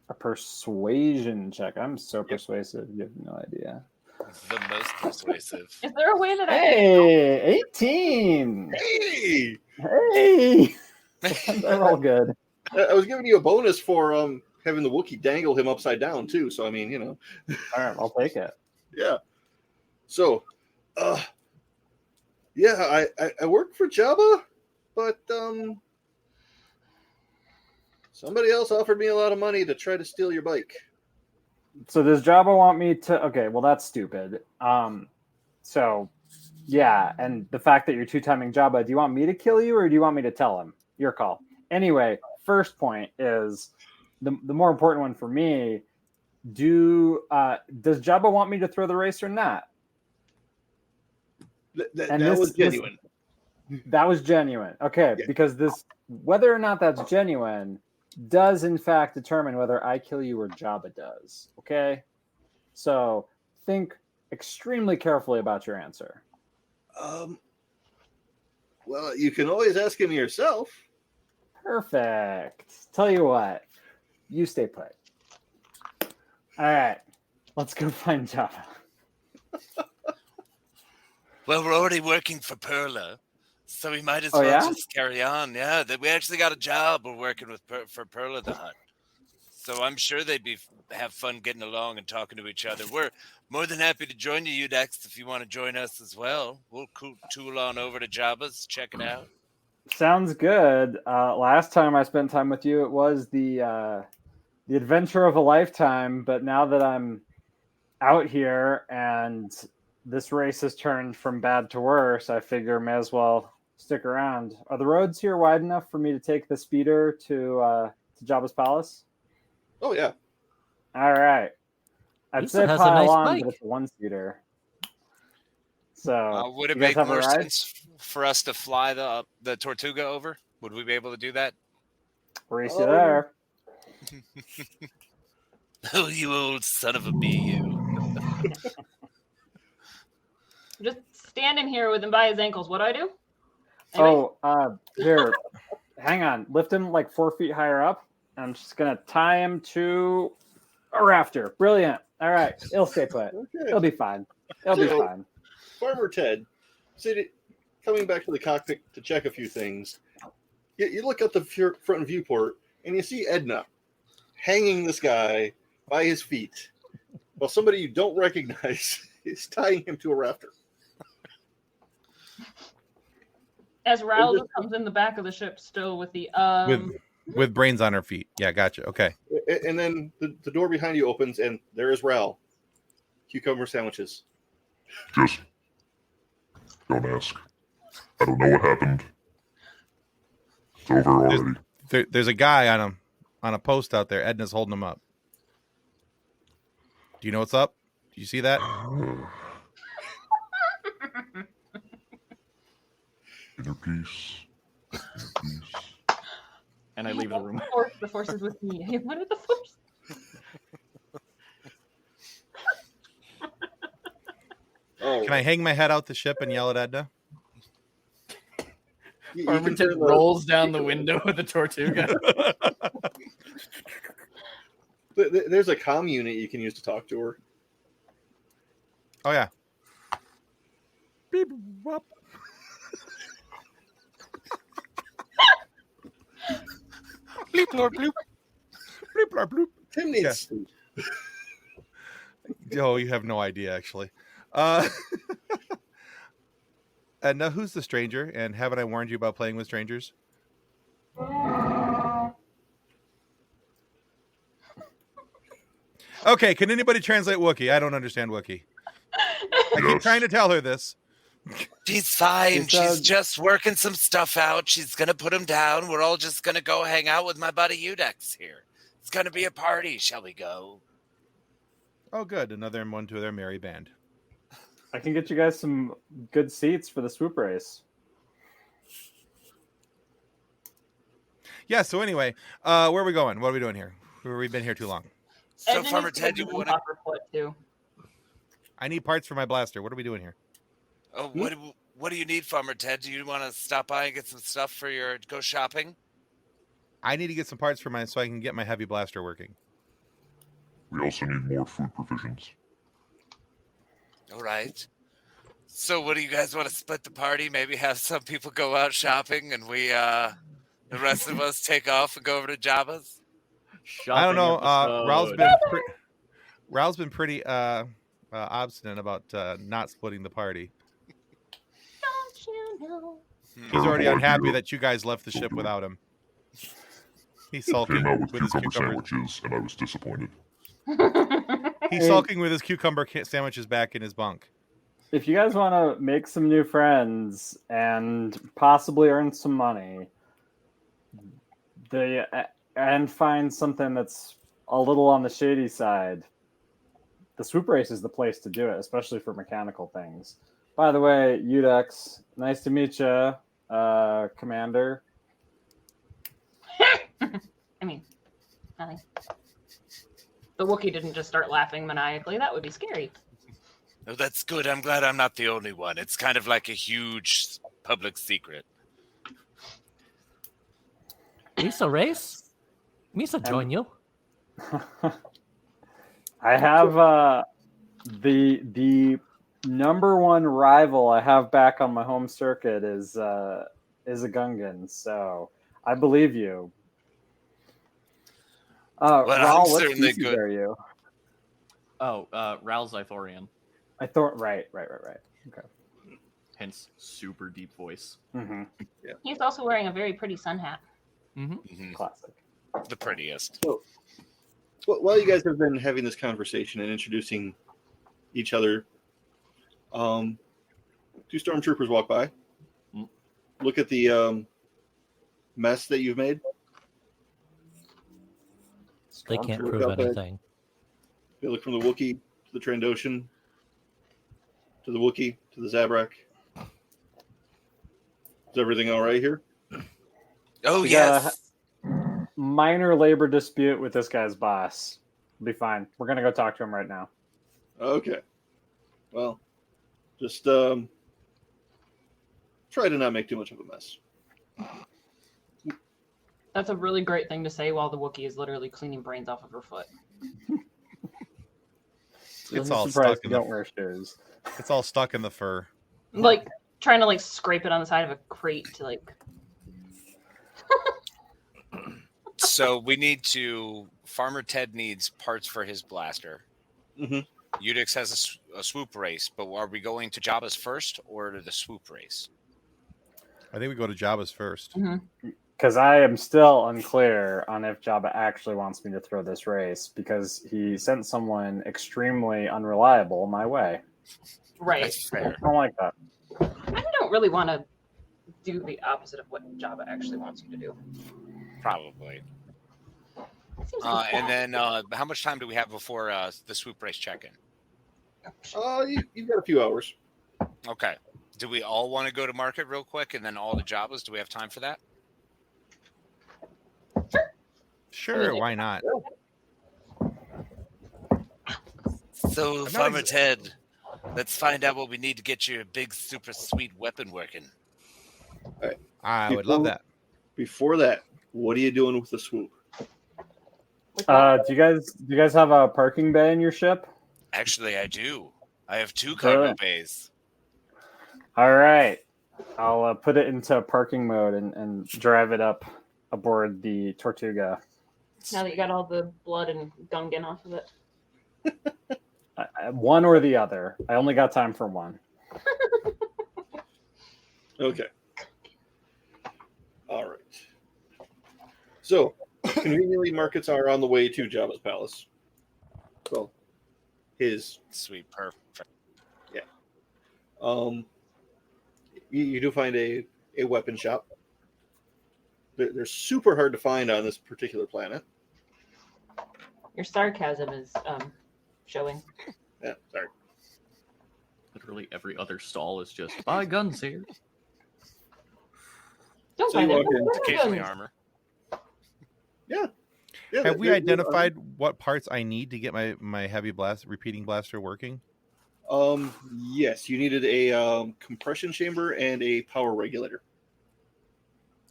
A persuasion check. I'm so persuasive. You have no idea. The most persuasive. is there a way that Hey, 18. Hey! Hey. They're all good. I was giving you a bonus for having the Wookiee dangle him upside down, too. So, I mean, you know. All right, I'll take it. Yeah. So, yeah, I work for Jabba, but somebody else offered me a lot of money to try to steal your bike. So does Jabba want me to? Okay, well that's stupid. So yeah, and the fact that you're two-timing Jabba, do you want me to kill you or do you want me to tell him? Your call. Anyway, first point is the more important one for me. Does Jabba want me to throw the race or not? That was genuine. That was genuine. Okay, Yeah. because this, whether or not that's genuine, does in fact determine whether I kill you or Jabba does. Okay, so think extremely carefully about your answer. Well, you can always ask him yourself. Perfect. Tell you what, you stay put. All right, let's go find Jabba. Well, we're already working for Perla, so we might as Oh, well yeah? just carry on. Yeah, that we actually got a job. We're working with for Perla the Hutt, so I'm sure they'd have fun getting along and talking to each other. We're more than happy to join you, Udex, if you want to join us as well. We'll tool on over to Jabba's, check it out. Sounds good. Last time I spent time with you, it was the the adventure of a lifetime, but now that I'm out here and this race has turned from bad to worse, I figure may as well stick around. Are the roads here wide enough for me to take the speeder to Jabba's palace? Oh yeah. All right. I'd Lisa say has a pile nice on, bike. but it's a one-seater. So Would it you guys make have a more ride? sense for us to fly the Tortuga over? Would we be able to do that? Race you there. Oh, you old son of a bee, you. Just standing here with him by his ankles. What do I do? Anybody? Here. Hang on. Lift him like 4 feet higher up. I'm just going to tie him to a rafter. Brilliant. All right. He'll stay put. Okay. He'll be fine. He'll be fine. Farmer Ted, coming back to the cockpit to check a few things. You look out the front viewport and you see Edna hanging this guy by his feet while somebody you don't recognize is tying him to a rafter. As Raul comes in the back of the ship, still with the with brains on her feet. Yeah, gotcha. Okay. And then the door behind you opens and there is Raul. Cucumber sandwiches. Just don't ask. I don't know what happened. It's over already. There's a guy on a post out there. Edna's holding him up. Do you know what's up? Do you see that? Inner peace. And I leave the room. The force is with me. What is the force? Oh, Can I hang my head out the ship and yell at Edna? you Farmer can Ted turn the- rolls down the window with the Tortuga. There's a comm unit you can use to talk to her. Oh yeah. Beep, wop. Bleep, lord, bloop. Bloop, blop, bloop. Tim needs Yeah. sleep. Oh, you have no idea, actually. And now, who's the stranger? And haven't I warned you about playing with strangers? Okay, can anybody translate Wookiee? I don't understand Wookiee. I keep Yes. trying to tell her this. She's fine. It's, She's just working some stuff out. She's going to put him down. We're all just going to go hang out with my buddy Udex here. It's going to be a party. Shall we go? Oh, good. Another one to their merry band. I can get you guys some good seats for the swoop race. Yeah, so anyway, where are we going? What are we doing here? We've been here too long. So, Edna Farmer needs to Ted, do you the want to... hopper foot too. I need parts for my blaster. What are we doing here? Oh, what do you need, Farmer Ted? Do you want to stop by and get some stuff for your go shopping? I need to get some parts for so I can get my heavy blaster working. We also need more food provisions. All right. So what do you guys want to split the party? Maybe have some people go out shopping and we, the rest of us take off and go over to Jabba's? I don't know. Shopping Raul's been pretty obstinate about not splitting the party. Don't you know? He's already Terrible unhappy idea. that you guys left the ship without him. He's Came sulking out with with his cucumber cucumber. sandwiches, and I was disappointed. He's sulking with his cucumber sandwiches back in his bunk. If you guys want to make some new friends and possibly earn some money, and find something that's a little on the shady side, the swoop race is the place to do it, especially for mechanical things. By the way, Udex, nice to meet you, Commander. I mean, nothing. The Wookiee didn't just start laughing maniacally. That would be scary. Oh, that's good. I'm glad I'm not the only one. It's kind of like a huge public secret. Misa race? Misa join you. I have the number one rival I have back on my home circuit is a Gungan, so I believe you. Well, I'm Raul, what certainly species good. are you? Oh, Raul's Ithorian. I thought right. Okay. Hence, super deep voice. Mm-hmm. He's also wearing a very pretty sun hat. Mm-hmm. Mhm. Classic. The prettiest. while you guys have been having this conversation and introducing each other, two stormtroopers walk by. Look at the mess that you've made. They can't Look prove up at- anything. They look from the Wookiee to the Trandoshan to the Wookiee to the Zabrak. Is everything all right here? Oh, We got yes. a minor labor dispute with this guy's boss. We'll be fine. We're gonna go talk to him right now. Okay. Well, just try to not make too much of a mess. That's a really great thing to say while the Wookiee is literally cleaning brains off of her foot. It's I'm all surprised stuck in you the don't wear shoes. It's all stuck in the fur. Like trying to like scrape it on the side of a crate to like. So we need to. Farmer Ted needs parts for his blaster. Mhm. Udix has a swoop race, but are we going to Jabba's first or to the swoop race? I think we go to Jabba's first. Because I am still unclear on if Jabba actually wants me to throw this race because he sent someone extremely unreliable my way. Right. That's fair. I don't like that. I don't really want to do the opposite of what Jabba actually wants you to do. Probably. Seems And then, how much time do we have before the swoop race check-in? You've got a few hours. Okay. Do we all want to go to market real quick, and then all the Jabbas? Do we have time for that? Sure, why not? So, not Farmer ex- Ted, let's find out what we need to get your big, super sweet weapon working. I would love that. Before that, what are you doing with the swoop? Do you guys have a parking bay in your ship? Actually, I do. I have 2 cargo Good. bays. All right. I'll put it into parking mode and drive it up aboard the Tortuga. Now that you got all the blood and gungan off of it. One or the other. I only got time for one. Okay. All right. So, conveniently, markets are on the way to Jabba's palace. Well, his. Sweet, perfect. You do find a weapon shop. They're super hard to find on this particular planet. Your sarcasm is showing. Yeah, sorry. Literally every other stall is just buy guns here. Don't So you find it. walk in, Occasionally armor. Yeah, Have we they're- identified what parts I need to get my heavy blast repeating blaster working? Yes, you needed a compression chamber and a power regulator.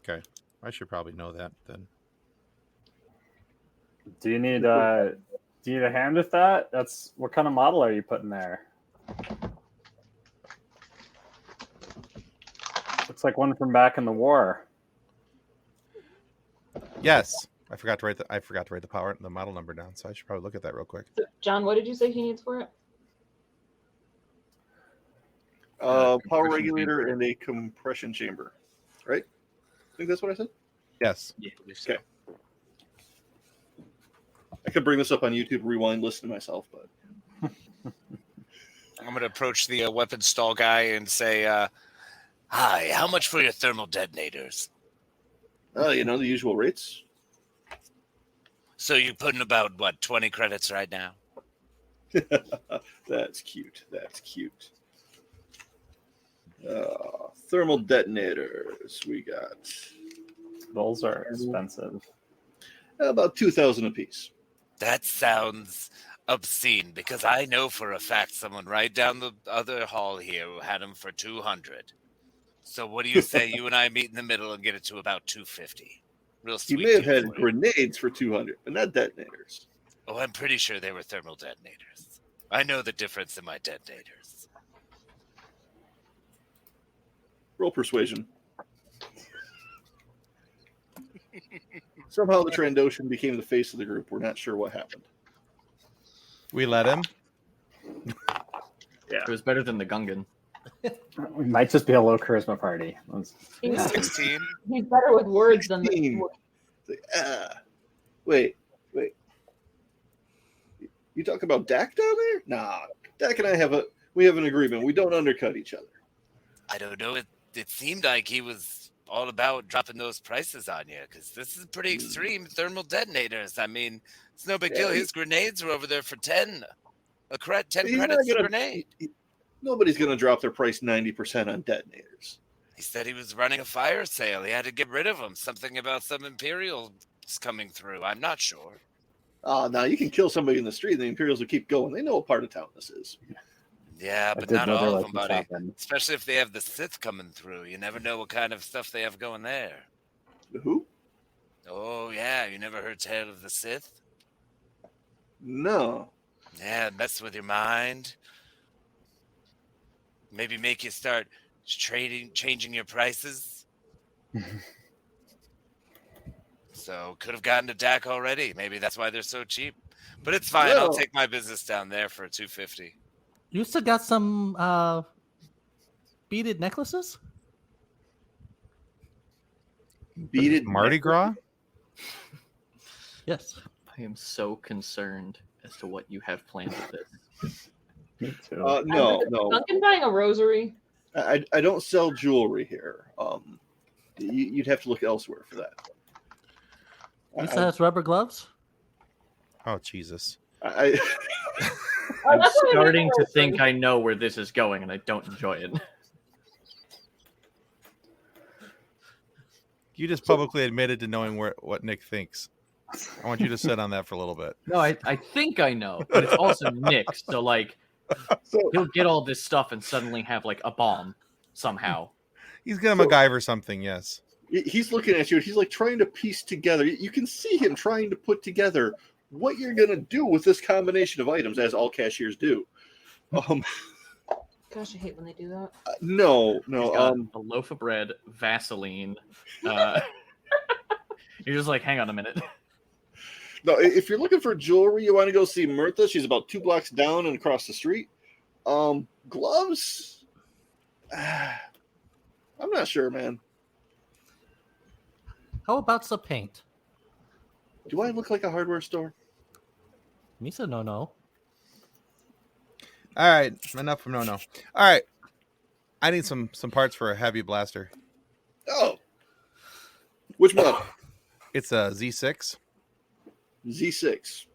Okay, I should probably know that then. Do you need a hand with that? That's what kind of model are you putting there? Looks like one from back in the war. Yes, I forgot to write the model number down, so I should probably look at that real quick. So, John, what did you say he needs for it? Power Compression regulator chamber. and a compression chamber. Right? I think that's what I said. Yes. Yeah. Okay. I could bring this up on YouTube, rewind, listen to myself, but I'm going to approach the weapons stall guy and say, hi, how much for your thermal detonators? the usual rates. So you're putting about, 20 credits right now? That's cute. Thermal detonators. We got Those are expensive. about 2,000 apiece. That sounds obscene because I know for a fact someone right down the other hall here who had them for 200. So what do you say you and I meet in the middle and get it to about 250? Real He sweet. may have deal had for you. grenades for 200, but not detonators. Oh, I'm pretty sure they were thermal detonators. I know the difference in my detonators. Roll persuasion. Somehow the Trandoshan became the face of the group. We're not sure what happened. We let him. It was better than the Gungan. We might just be a low charisma party. He's, 16. he's better with words than 16. the. Wait. You talk about Dak down there? Nah, Dak and I have an agreement. We don't undercut each other. I don't know. It seemed like he was all about dropping those prices on you because this is pretty extreme thermal detonators. I mean, it's no big deal. His grenades were over there for 10. 10 credits a grenade. Nobody's going to drop their price 90% on detonators. He said he was running a fire sale. He had to get rid of them. Something about some Imperials coming through. I'm not sure. Now you can kill somebody in the street and the Imperials will keep going. They know what part of town this is. Yeah, but not all of them, buddy. Especially if they have the Sith coming through. You never know what kind of stuff they have going there. The who? Oh, yeah. You never heard tale of the Sith? No. Yeah, mess with your mind. Maybe make you start changing your prices. So could have gotten to Dak already. Maybe that's why they're so cheap. But it's fine. I'll take my business down there for $250. You still got some beaded necklaces? Beaded Mardi Gras? Yes. I am so concerned as to what you have planned with this. Me too. No. Duncan buying a rosary. I don't sell jewelry here. You'd have to look elsewhere for that. You still has rubber gloves? Oh, Jesus. I I'm starting to think I know where this is going, and I don't enjoy it. You just publicly admitted to knowing what Nick thinks. I want you to sit on that for a little bit. No, I think I know, but it's also Nick, so like he'll get all this stuff and suddenly have like a bomb somehow. He's gonna MacGyver something, yes. He's looking at you. He's like trying to piece together. You can see him trying to put together what you're going to do with this combination of items, as all cashiers do. Gosh, I hate when they do that. No. He's got a loaf of bread, Vaseline. You're just like, hang on a minute. No, if you're looking for jewelry, you want to go see Mirtha. She's about 2 blocks down and across the street. Gloves? I'm not sure, man. How about some paint? Do I look like a hardware store? Misa, no. All right, enough from no. All right, I need some parts for a heavy blaster. Oh, which one? It's a Z6. Z6.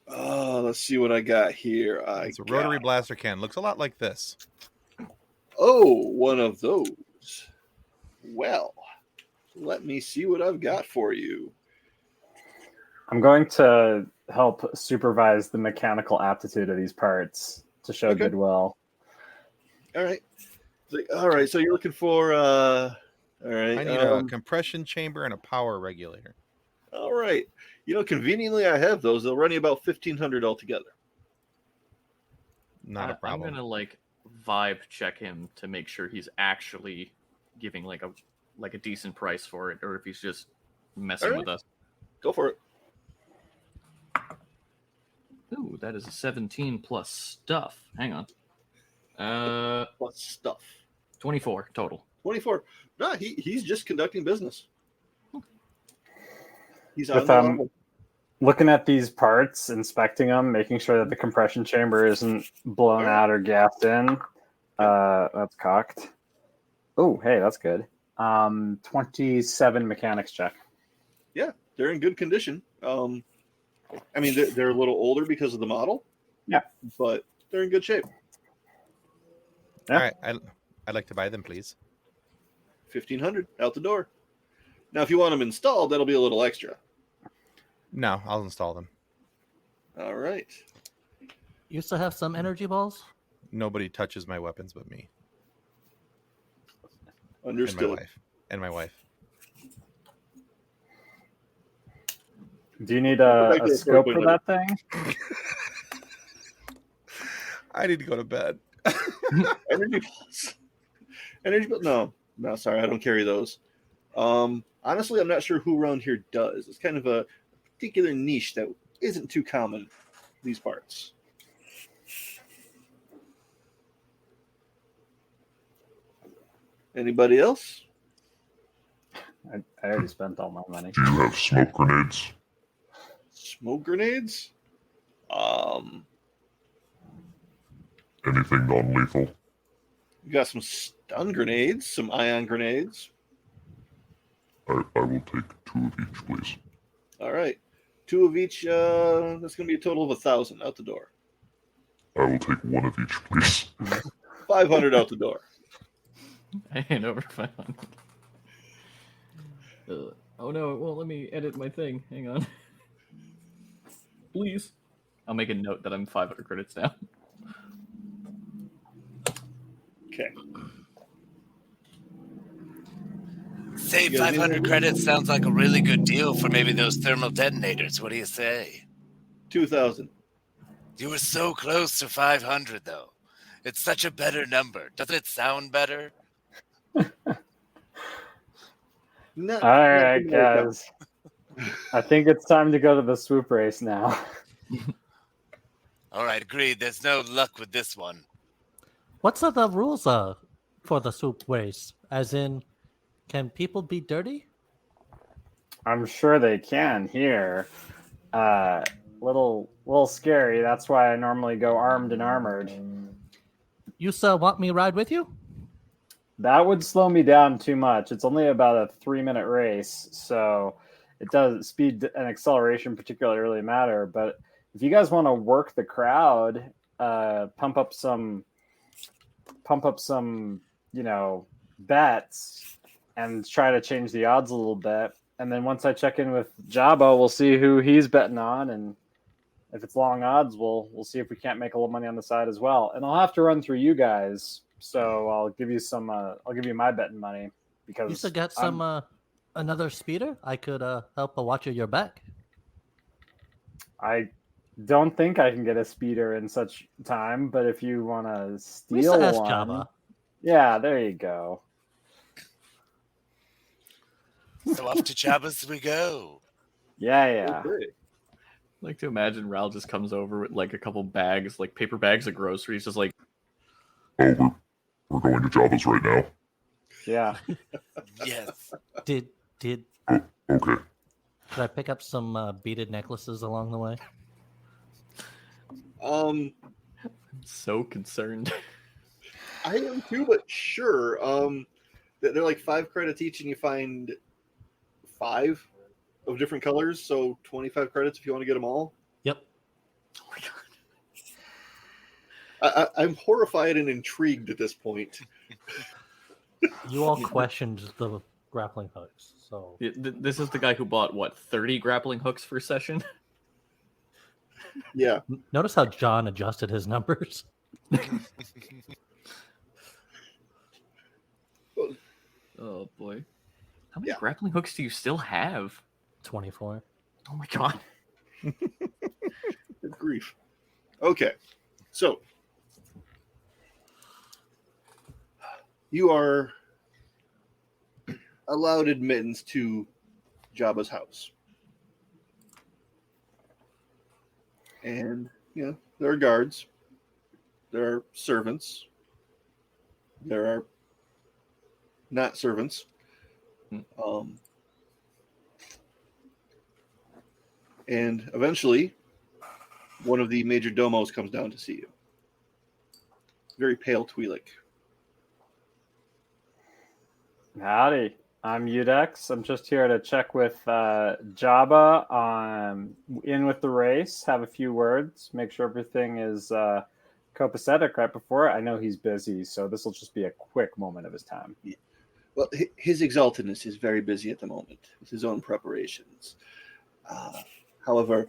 Let's see what I got here. It's a rotary blaster cannon. Looks a lot like this. Oh, one of those. Well, let me see what I've got for you. I'm going to help supervise the mechanical aptitude of these parts to show goodwill. All right. So you're looking for all right. I need a compression chamber and a power regulator. All right. Conveniently I have those. They'll run you about $1,500 altogether. Not a problem. I'm gonna like vibe check him to make sure he's actually giving like a decent price for it, or if he's just messing with us. Go for it. Ooh, that is a 17 plus stuff. Hang on. Plus stuff. 24 total. 24. No, he's just conducting business. He's With, looking at these parts, inspecting them, making sure that the compression chamber isn't blown out or gapped in. That's cocked. Oh, hey, that's good. 27 mechanics check. Yeah, they're in good condition. I mean, they're a little older because of the model. Yeah, but they're in good shape. Yeah. All right, I'd like to buy them, please. $1,500 out the door. Now, if you want them installed, that'll be a little extra. No, I'll install them. All right. You still have some energy balls? Nobody touches my weapons but me. Understood. And my wife. Do you need a scope for that thing? I need to go to bed. Energy balls. No, sorry, I don't carry those. Honestly, I'm not sure who around here does. It's kind of a particular niche that isn't too common, these parts. Anybody else? I already spent all my money. Do you have smoke grenades? Smoke grenades? Anything non-lethal? You got some stun grenades, some ion grenades. I will take 2 of each, please. All right. 2 of each. That's going to be a total of 1,000 out the door. I will take 1 of each, please. 500 out the door. I hand over 500. Oh no, it won't let me edit my thing. Hang on. Please. I'll make a note that I'm 500 credits now. Okay. Save You guys need 500 to- credits sounds like a really good deal for maybe those thermal detonators. What do you say? 2,000. You were so close to 500, though. It's such a better number. Doesn't it sound better? Not, All right, not gonna work out. guys. I think it's time to go to the swoop race now. All right, agreed. There's no luck with this one. What's the rules for the soup race? As in, can people be dirty? I'm sure they can here. Little scary. That's why I normally go armed and armored. You sir want me ride with you? That would slow me down too much. It's only about a 3-minute race, so it does speed and acceleration particularly really matter. But if you guys want to work the crowd, pump up some, bets and try to change the odds a little bit. And then once I check in with Jabba, we'll see who he's betting on, and if it's long odds, we'll see if we can't make a little money on the side as well. And I'll have to run through you guys, so I'll give you some. I'll give you my betting money because You should get some another speeder. I could help watch your back. I don't think I can get a speeder in such time, but if you want to We steal should ask one, Jabba. yeah, there you go. So off to Jabba's we go. Yeah. Okay. I like to imagine Ral just comes over with like a couple bags, like paper bags of groceries, just like, Oh, we're going to Java's right now. Yeah. Yes. Did Okay. could I pick up some beaded necklaces along the way? I'm so concerned. I am too, but sure. They're like 5 credits each, and you find 5 of different colors, so 25 credits if you want to get them all. Yep. Oh my god. I'm horrified and intrigued at this point. You all questioned the grappling hooks, so This is the guy who bought, what, 30 grappling hooks for a session? Yeah. notice how John adjusted his numbers. Oh boy. How many Yeah. grappling hooks do you still have? 24. Oh my god. Good grief. Okay. So you are allowed admittance to Jabba's house. And, there are guards. There are servants. There are not servants. And eventually, one of the major domos comes down to see you. Very pale Twi'lek. Howdy. I'm Udex. I'm just here to check with Jabba on in with the race, have a few words, make sure everything is copacetic right before it. I know he's busy, so this will just be a quick moment of his time. Well, his exaltedness is very busy at the moment with his own preparations. However,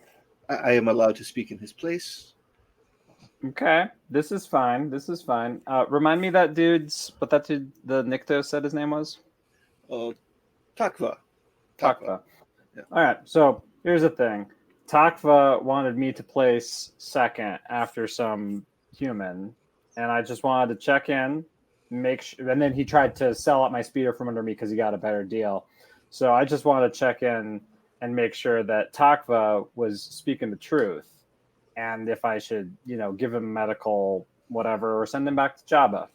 I am allowed to speak in his place. Okay, this is fine. Remind me what that dude, the Nikto said his name was? Takva. Takva. Yeah. All right, so here's the thing. Takva wanted me to place second after some human, and I just wanted to check in, make sure, and then he tried to sell out my speeder from under me because he got a better deal. So I just wanted to check in and make sure that Takva was speaking the truth, and if I should, give him medical whatever or send him back to Jabba.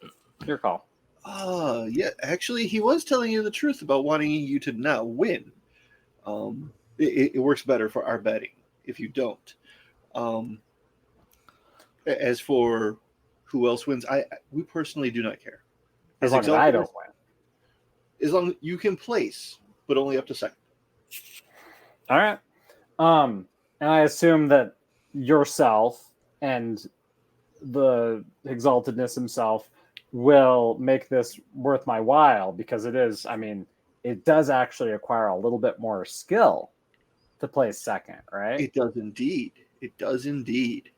Your call. Yeah, actually, he was telling you the truth about wanting you to not win. It works better for our betting. if you don't. As for who else wins, we personally do not care. As long as I don't win. As long as you can place, but only up to second. All right. And I assume that yourself and the Exaltedness himself will make this worth my while, because it is, I mean, it does actually acquire a little bit more skill to place second, right? It does indeed. It does indeed.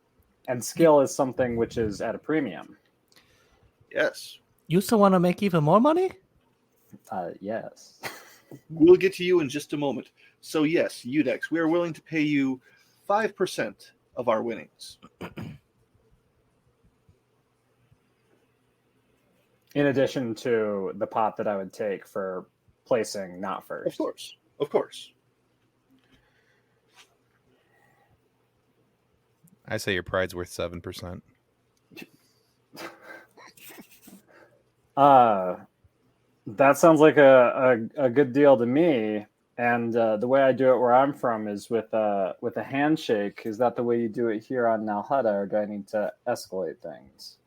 And skill is something which is at a premium. Yes. You still want to make even more money? Yes. We'll get to you in just a moment. So yes, Udex, we are willing to pay you 5% of our winnings. In addition to the pot that I would take for placing not first. Of course. Of course. I say your pride's worth 7%. That sounds like a good deal to me. And the way I do it where I'm from is with a handshake. Is that the way you do it here on Nalhutta, or do I need to escalate things?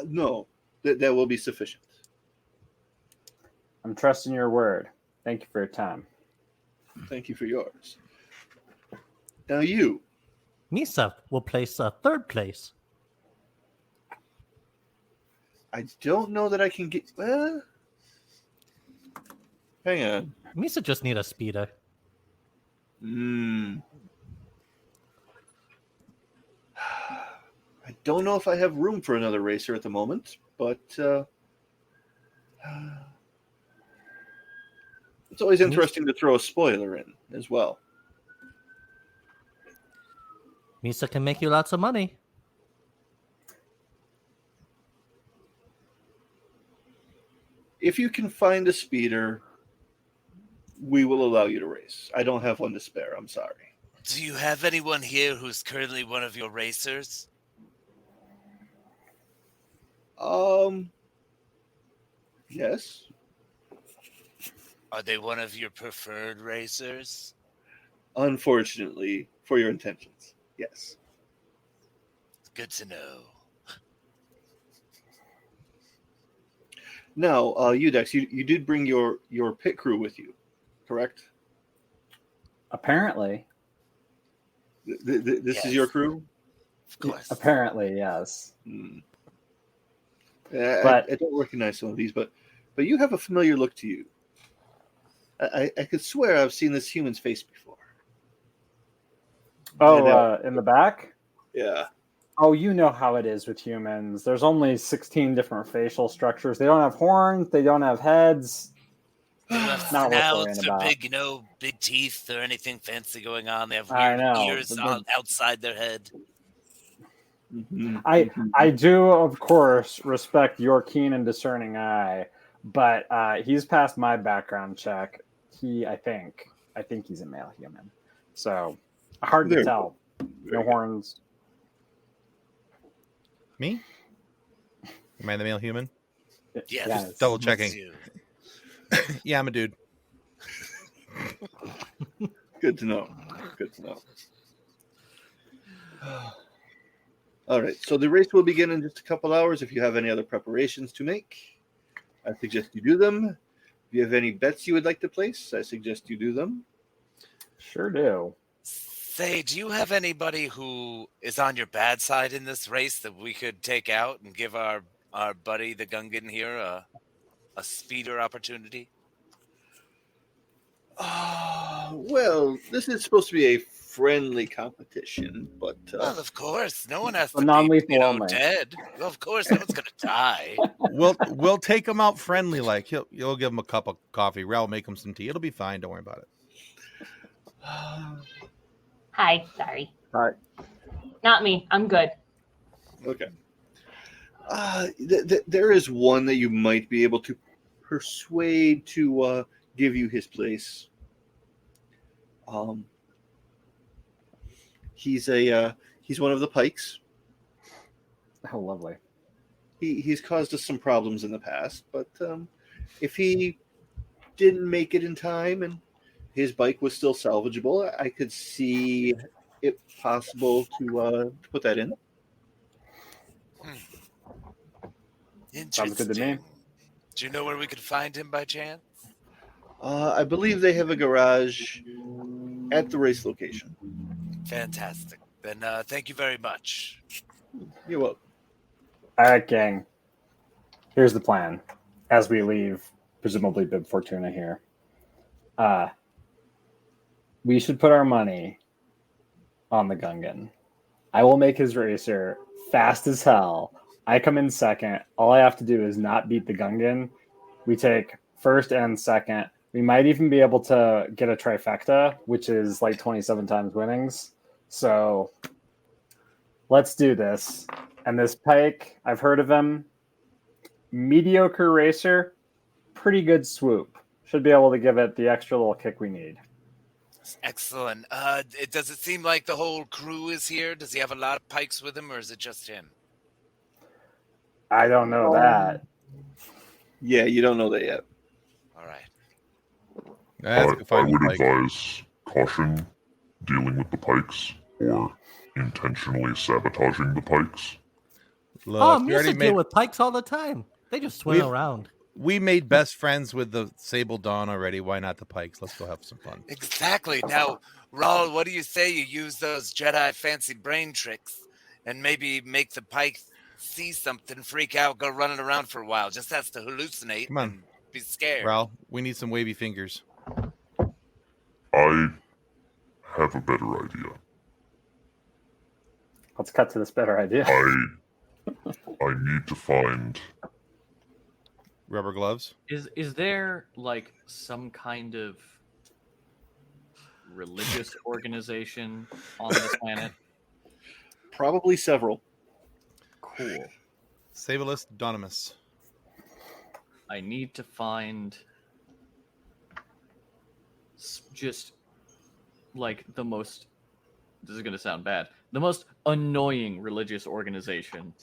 No, that will be sufficient. I'm trusting your word. Thank you for your time. Thank you for yours. Now you. Misa will place third place. I don't know that I can get... hang on. Misa just need a speeder. I don't know if I have room for another racer at the moment, but it's always interesting to throw a spoiler in as well. Misa can make you lots of money. If you can find a speeder, we will allow you to race. I don't have one to spare. I'm sorry. Do you have anyone here who's currently one of your racers? Yes. Are they one of your preferred racers? Unfortunately, for your intentions, yes. Good to know. Now, Udex, you did bring your pit crew with you, correct? Apparently. This is your crew? Of course. Apparently, yes. I don't recognize some of these, but you have a familiar look to you. I could swear I've seen this human's face before. Oh, in the back? Yeah. Oh, you know how it is with humans. There's only 16 different facial structures. They don't have horns. They don't have heads. They don't have Not worth worrying snouts or about. big, big teeth or anything fancy going on. They have I weird know. ears outside their head. I do, of course, respect your keen and discerning eye, but he's passed my background check. I think he's a male human. So hard to tell. No horns. Me? Am I the male human? Yes. Yes. Double It's checking. you. Yeah, I'm a dude. Good to know. Good to know. All right, so the race will begin in just a couple hours. If you have any other preparations to make, I suggest you do them. If you have any bets you would like to place, I suggest you do them. Sure do. Say, do you have anybody who is on your bad side in this race that we could take out and give our buddy, the Gungan here, a speeder opportunity? Well, this is supposed to be a friendly competition, but Well, of course, no one has to non-lethal be, only. dead. Well, of course, no one's gonna die. We'll take him out friendly, like you'll give him a cup of coffee. Rel make him some tea. It'll be fine. Don't worry about it. Hi, sorry. Hi. Not me. I'm good. okay. There is one that you might be able to persuade to give you his place. He's one of the Pikes. Oh, lovely. He's caused us some problems in the past, but if he didn't make it in time and his bike was still salvageable, I could see it possible to put that in? Sounds good to me. Do you know where we could find him by chance? I believe they have a garage at the race location. Fantastic. Then thank you very much. You're welcome. All right, gang. Here's the plan. As we leave, presumably Bib Fortuna here, we should put our money on the Gungan. I will make his racer fast as hell. I come in second. All I have to do is not beat the Gungan. We take first and second. We might even be able to get a trifecta, which is like 27 times winnings. So let's do this. And this Pike, I've heard of him. Mediocre racer, pretty good swoop. Should be able to give it the extra little kick we need. Excellent. Does it seem like the whole crew is here? Does he have a lot of pikes with him, or is it just him? I don't know that. Yeah, you don't know that yet. All right. I would advise caution dealing with the pikes or intentionally sabotaging the pikes. Look, Oh, we already music deal with pikes all the time. They just swing around. We made best friends with the Sable Dawn already. Why not the pikes? Let's go have some fun. Exactly. Now, Raul, what do you say you use those Jedi fancy brain tricks and maybe make the pike see something, freak out, go running around for a while? Just has to hallucinate. Come on. And be scared. Raul, we need some wavy fingers. I have a better idea. Let's cut to this better idea. I need to find Rubber gloves. Is there like some kind of religious organization on this planet? Probably several. Cool. Sableist Donimus. I need to find just like the most, this is going to sound bad, the most annoying religious organization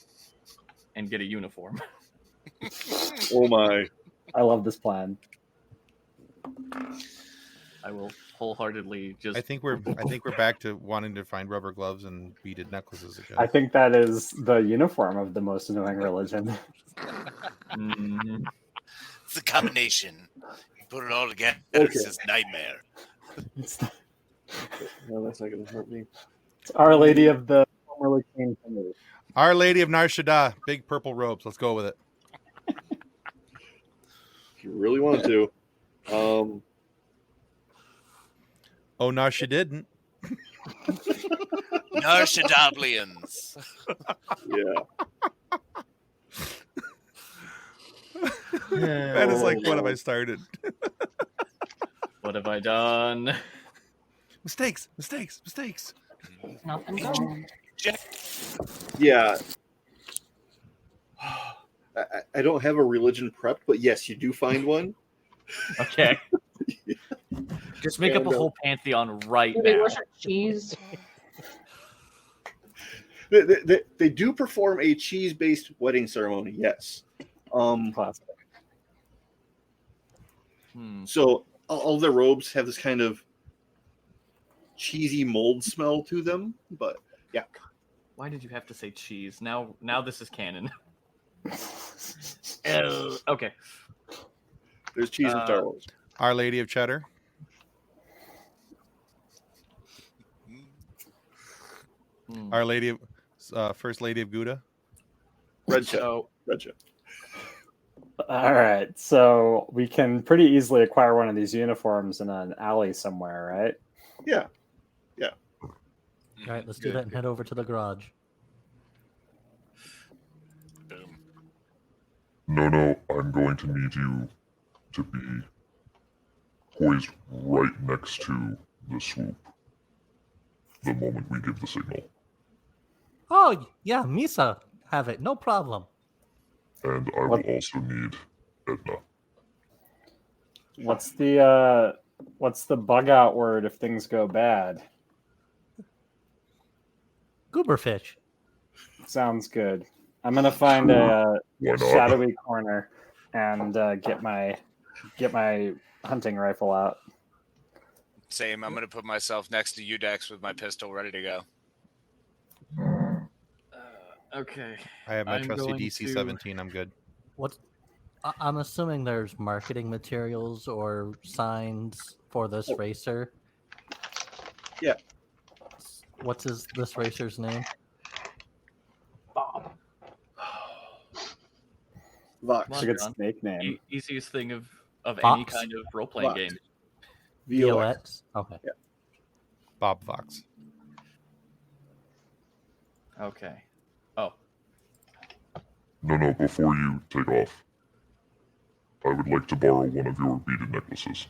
and get a uniform. Oh my. I love this plan. I will wholeheartedly just. I think we're back to wanting to find rubber gloves and beaded necklaces again. I think that is the uniform of the most annoying religion. Mhm. It's a combination. You put it all together, Okay. it's just nightmare. No, that's not going to hurt me. It's Our Lady of the formerly Queen Kennedy. Our Lady of Nar Shaddaa, big purple robes. Let's go with it. If you really want to. Oh, Nar Shaddaa didn't. Narshadablians. Yeah. That is like, what have I started? What have I done? Mistakes. Nothing going. Yeah. I don't have a religion prepped, but yes, you do find one. Okay. Just make up a whole pantheon right Do they now. worship cheese? They do perform a cheese-based wedding ceremony, yes. Classic. So all their robes have this kind of cheesy mold smell to them, but yeah. Why did you have to say cheese? Now this is canon. Okay. There's cheese in Star Wars. Our Lady of Cheddar. Our Lady of First Lady of Gouda. Red cheddar. So Red cheddar. All right, so we can pretty easily acquire one of these uniforms in an alley somewhere, right? Yeah. All right, let's do that and head over to the garage. Boom. No, I'm going to need you to be poised right next to the swoop the moment we give the signal. Oh, yeah, Misa, have it. No problem. And I will also need Edna. What's the bug out word if things go bad? Gooberfish. Sounds good. I'm gonna find a Why not? shadowy corner and get my hunting rifle out. Same. I'm going to put myself next to Udex with my pistol ready to go. Okay. I have my I'm trusty going DC to- 17. I'm good. I'm assuming there's marketing materials or signs for this racer. Yeah. What's this racer's name? Bob. Vox. Come It's on, a good John. snake name. Easiest thing of any Fox? kind of role playing Fox. game. VOX. Okay. Bob Fox. Okay. Oh, No, before you take off, I would like to borrow one of your beaded necklaces.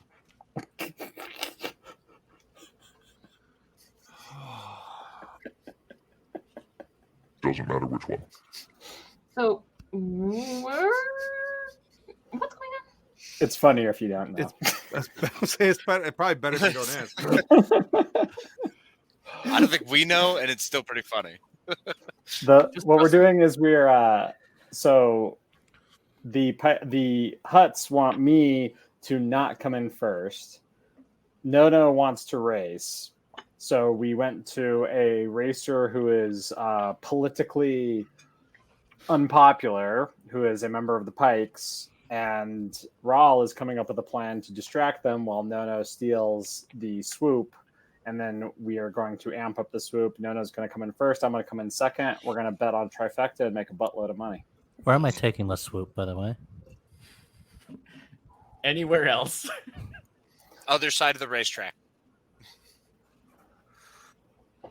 Doesn't matter which one. So, what's going on? It's funnier if you don't know. It's probably better if you don't ask. I don't think we know, and it's still pretty funny. What we're doing is so the huts want me to not come in first. Nono wants to race, so we went to a racer who is politically unpopular, who is a member of the Pikes, and Rawl is coming up with a plan to distract them while Nono steals the swoop. And then we are going to amp up the swoop. Nono's going to come in first. I'm going to come in second. We're going to bet on trifecta and make a buttload of money. Where am I taking the swoop, by the way? anywhere else. Other side of the racetrack.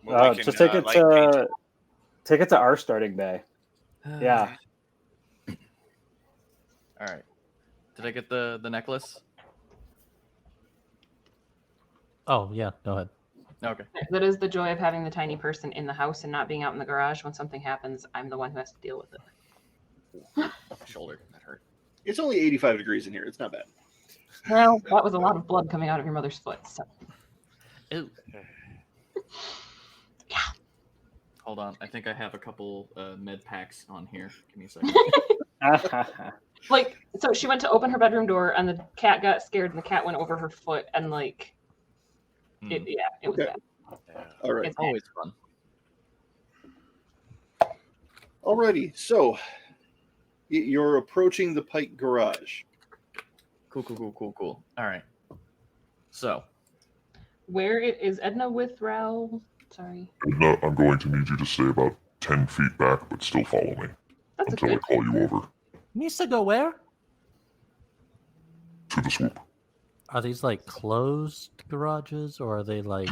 Where we can, Just take it light to our starting bay. Yeah. All right. Did I get the necklace? Oh, yeah, go ahead. Okay. That is the joy of having the tiny person in the house and not being out in the garage. When something happens, I'm the one who has to deal with it. Shoulder. That hurt. It's only 85 degrees in here. It's not bad. Well, that was a lot of blood coming out of your mother's foot. So Ew. Hold on. I think I have a couple med packs on here. Give me a second. like, so she went to open her bedroom door, and the cat got scared, and the cat went over her foot, and like, it was Okay. bad. All right. It's bad. Always fun. Alrighty. So you're approaching the Pike garage. Cool. All right. So, Where is Edna with Raoul? Sorry, Edna, I'm going to need you to stay about 10 feet back, but still follow me that's a until I good. call you over Needs to go where? to the swoop. Are these like closed garages or are they like?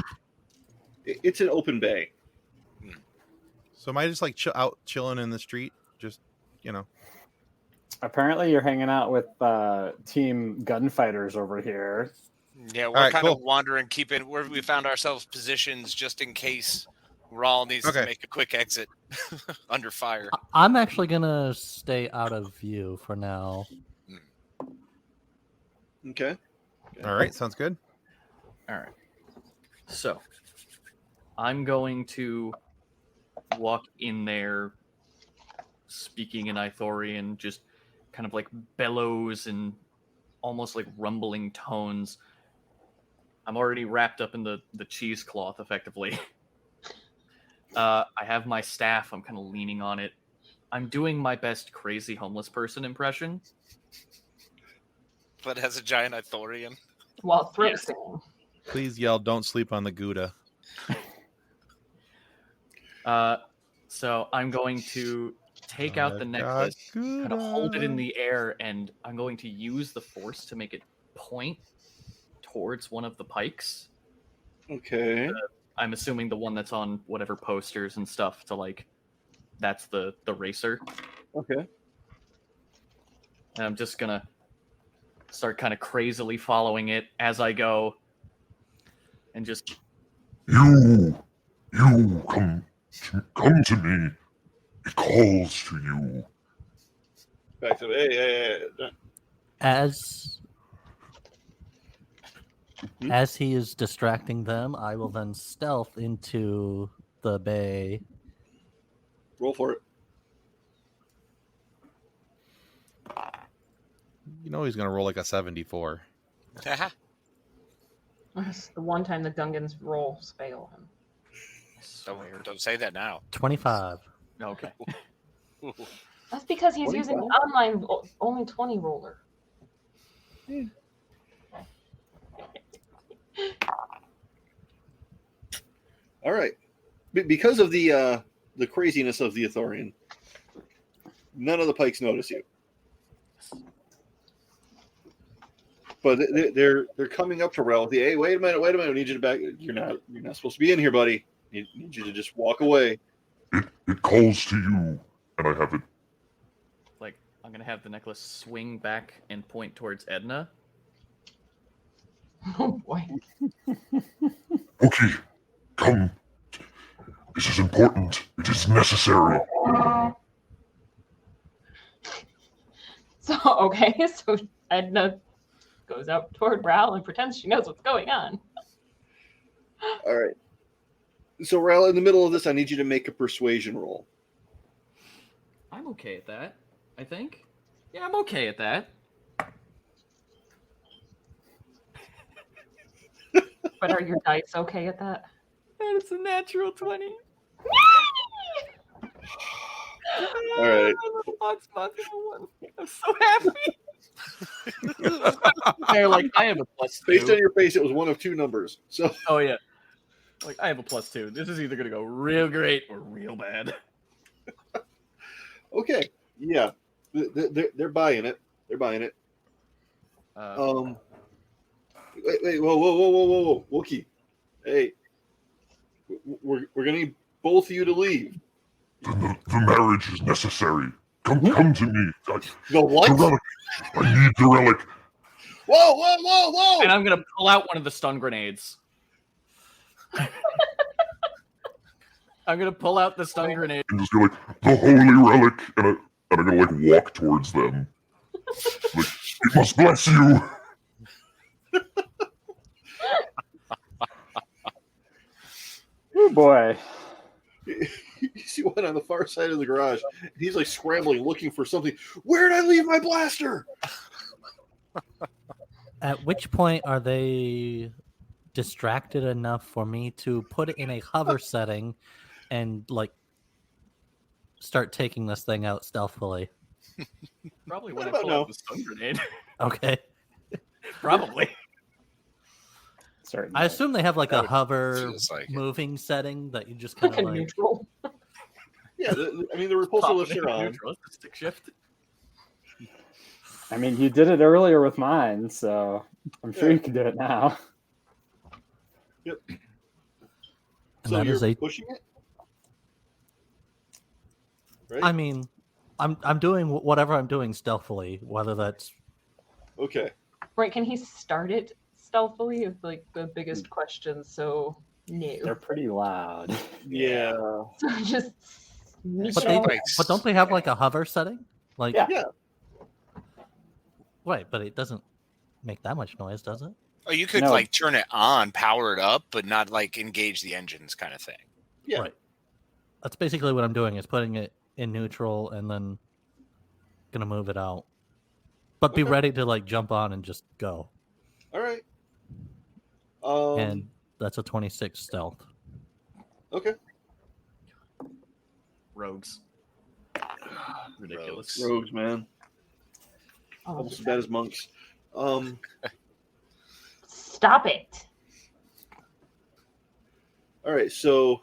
It's an open bay. So am I just like out chilling in the street? Just, Apparently, you're hanging out with team gunfighters over here. Yeah, we're All right, kind cool. of wandering, keeping where we found ourselves positions just in case Rawl needs to make a quick exit under fire. I'm actually gonna stay out of view for now. Okay. all right, sounds good. all right. So, I'm going to walk in there speaking in Ithorian, just kind of like bellows and almost like rumbling tones. I'm already wrapped up in the cheesecloth, effectively. I have my staff. I'm kind of leaning on it. I'm doing my best crazy homeless person impression. But as a giant Ithorian. While throat singing. Please yell, "Don't sleep on the Gouda." So I'm going to take out the necklace, kind of hold it in the air, and I'm going to use the force to make it point towards one of the pikes. Okay. I'm assuming the one that's on whatever posters and stuff to like, that's the racer. Okay. And I'm just gonna start kind of crazily following it as I go, and just You come to me. It calls to you. Back to hey. As he is distracting them, I will then stealth into the bay. Roll for it. You know he's gonna roll like a 74. It's the one time the Gungans rolls fail him. Don't say that now. 25. Okay. That's because he's using the 25? online only 20 roller. All right. Because of the craziness of the Ithorian, none of the pikes notice you. But they're coming up to Rel with the, hey, wait a minute, I need you to back. You're not supposed to be in here, buddy. I need you to just walk away. It calls to you, and I have it. Like, I'm gonna have the necklace swing back and point towards Edna. Oh boy. Okay, come. This is important. It is necessary. So so Edna goes out toward Ral and pretends she knows what's going on. All right. So, Rel, in the middle of this, I need you to make a persuasion roll. I'm okay at that, I think. Yeah, I'm okay at that. But are your dice okay at that? And it's a natural 20. All right. I'm so happy. They're like, I have a +2. Based on your face, it was one of two numbers. So, Oh, yeah. Like, I have a +2. This is either going to go real great or real bad. okay. Yeah. They're buying it. They're buying it. Wait, whoa, Wookie. Hey, we're gonna need both of you to leave. The marriage is necessary. Come to me. The what? The relic. I need the relic. Whoa! And I'm going to pull out one of the stun grenades. I'm going to pull out the stun grenade. And just go like, the holy relic. And I'm going to like walk towards them. Like, it must bless you. Oh boy. You see one on the far side of the garage. He's like scrambling, looking for something. Where did I leave my blaster? At which point are they distracted enough for me to put it in a hover setting and like start taking this thing out stealthily? Probably when I What pull about out the stun grenade. Okay. Probably. Certainly. I assume they have like a hover feels like it. moving setting that you just kind Like of a like. neutral. Yeah, the repulsor Pop lifts it are in on. neutral, it's a stick shift. I mean, you did it earlier with mine, so I'm sure you can do it now. Yep. And So that you're is a. pushing it? Right? I mean, I'm doing whatever I'm doing stealthily, whether that's. Okay. Right, can he start it stealthily is like the biggest question, so no. They're pretty loud. Yeah. So just But don't they have like a hover setting? Like Yeah. Yeah. Right, but it doesn't make that much noise, does it? Oh, you could No. like turn it on, power it up, but not like engage the engines kind of thing. Yeah. Right. That's basically what I'm doing is putting it in neutral and then gonna move it out. But be Okay. ready to like jump on and just go. All right. And that's a 26 stealth. Okay. Rogues. Ridiculous. Rogues, man. Oh, Almost as bad as monks. stop it. All right, so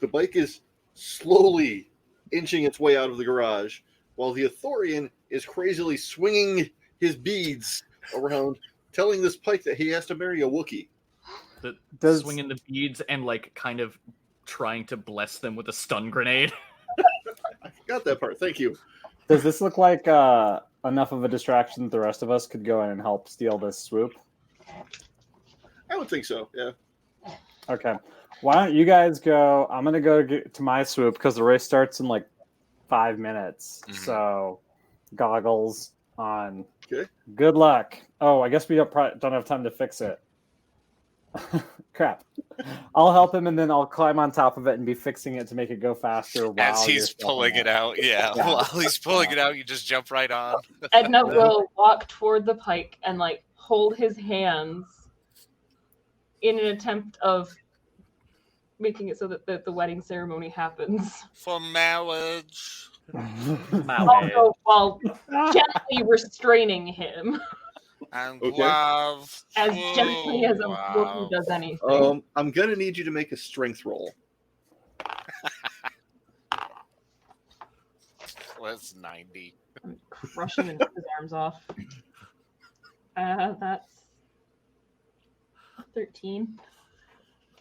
the bike is slowly inching its way out of the garage while the Ithorian is crazily swinging his beads around, telling this pike that he has to marry a Wookiee. Swinging the beads and like kind of trying to bless them with a stun grenade. I got that part. Thank you. Does this look like enough of a distraction that the rest of us could go in and help steal this swoop? I would think so. Yeah. Okay. Why don't you guys go? I'm going to go to my swoop because the race starts in like 5 minutes. Mhm. So, goggles on. Okay. Good luck. Oh, I guess we don't have time to fix it. Crap. I'll help him and then I'll climb on top of it and be fixing it to make it go faster while As he's you're pulling it out, yeah. Yeah. While he's pulling it out, you just jump right on. Edna will walk toward the pike and like hold his hands in an attempt of making it so that the wedding ceremony happens. For marriage. Also, while gently restraining him. And Okay. love. As gently as a Wow. Wookiee does anything. I'm gonna need you to make a strength roll. That's 90. I'm crushing his arms off. That's 13.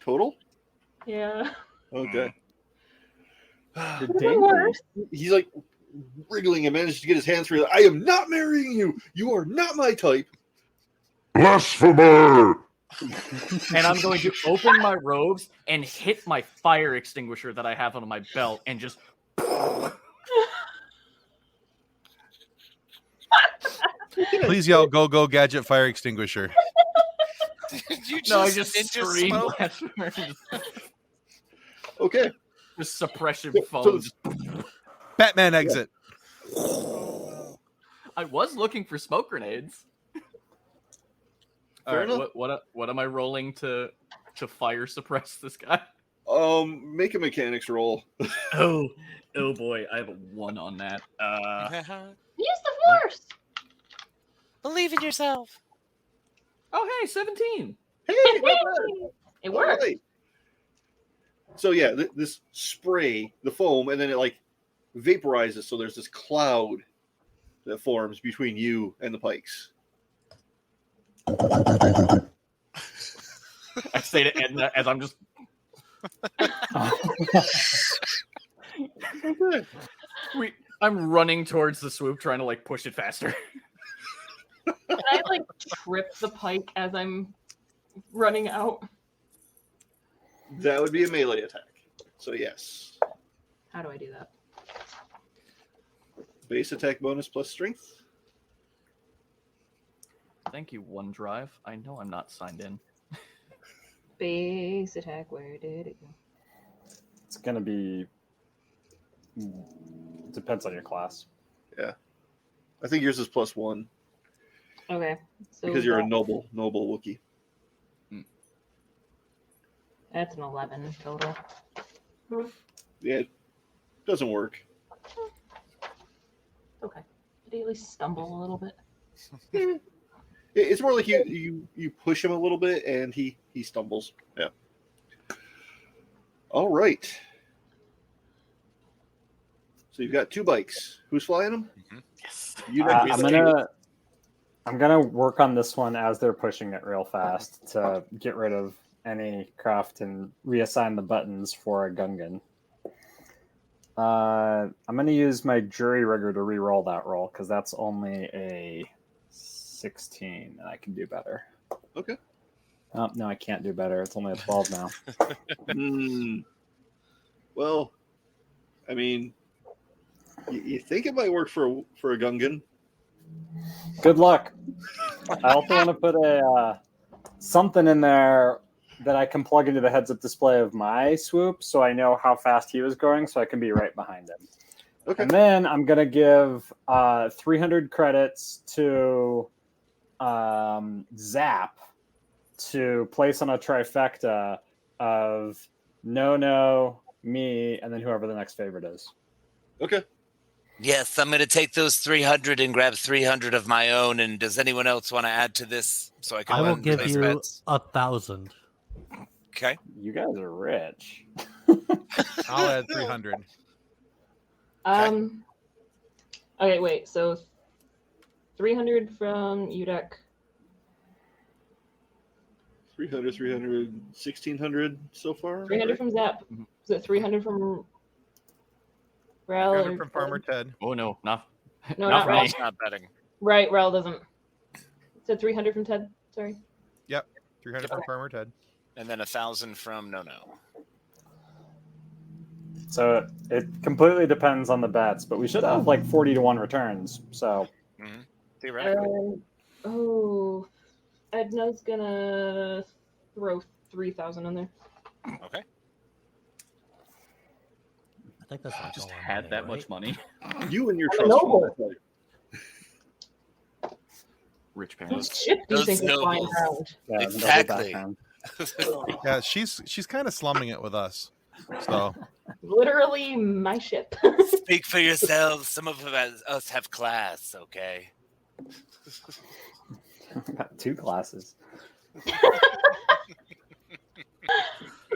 Total? Yeah. Okay. The Could've been dainty. worse. He's like wriggling and manages to get his hands free. I am not marrying you. You are not my type. Blasphemer! And I'm going to open my robes and hit my fire extinguisher that I have on my belt and just. Please yell, go, go, gadget, fire extinguisher. Did you No, I just ninja scream smoke? blasphemer. Okay. Just suppression So- foam. Batman exit. I was looking for smoke grenades. Fair enough. What am I rolling to fire suppress this guy? Make a mechanics roll. Oh boy, I have a 1 on that. Use the force. Believe in yourself. Oh hey, 17. Hey, not bad. It worked. Alright. So yeah, this spray, the foam, and then it like vaporizes. So there's this cloud that forms between you and the pikes. I say to Edna as I'm just. I'm running towards the swoop, trying to like push it faster. Can I like trip the pike as I'm running out? That would be a melee attack. So yes, How do I do that? base attack bonus plus strength. Thank you, OneDrive. I know I'm not signed in. Base attack. Where did it go? It's gonna be. Depends on your class. I think yours is +1 Okay. So because you're a noble Wookiee. that's an 11 total. Yeah, it doesn't work. Okay. Did he at least stumble a little bit? It's more like you push him a little bit and he stumbles. Yeah. All right. So you've got 2 bikes. Who's flying them? Yes. You I'm gonna work on this one as they're pushing it real fast to get rid of any craft and reassign the buttons for a Gungan. I'm gonna use my jury rigger to re-roll that roll because that's only a 16, and I can do better. Okay. Oh, no, I can't do better. It's only a 12 now. Well, I mean, you think it might work for a Gungan? Good luck. I also want to put a something in there that I can plug into the heads-up display of my swoop, so I know how fast he was going, so I can be right behind him. Okay. And then I'm gonna give 300 credits to Zap to place on a trifecta of No, me, and then whoever the next favorite is. Okay. Yes, I'm going to take those 300 and grab 300 of my own. And does anyone else want to add to this so I can I will run give place you bets? 1,000. Okay. You guys are rich. I'll add 300. Okay, wait. So 300 from Udek. 300, 1600 so far. 300 from Zap. Is it 300 from Rel? 300 from Farmer Ted. Oh no, not No, not not for Rel. me. It's not betting. Right, Rel doesn't. So 300 from Ted. Sorry. 300 from Farmer Ted. And then 1,000 from No. So it completely depends on the bets, but we should have like 40-1 returns. So Theoretically. Oh, Edna's gonna throw 3,000 in there. Okay. I think that's I like just all our had money, that right? much money. You and your I'm a trust noble. fund. Rich Whose parents. ship do you those think is flying nobles. around? yeah, Exactly. double background. Yeah, she's kind of slumming it with us. So Literally my ship. Speak for yourselves. Some of us have class, okay? Got 2 classes.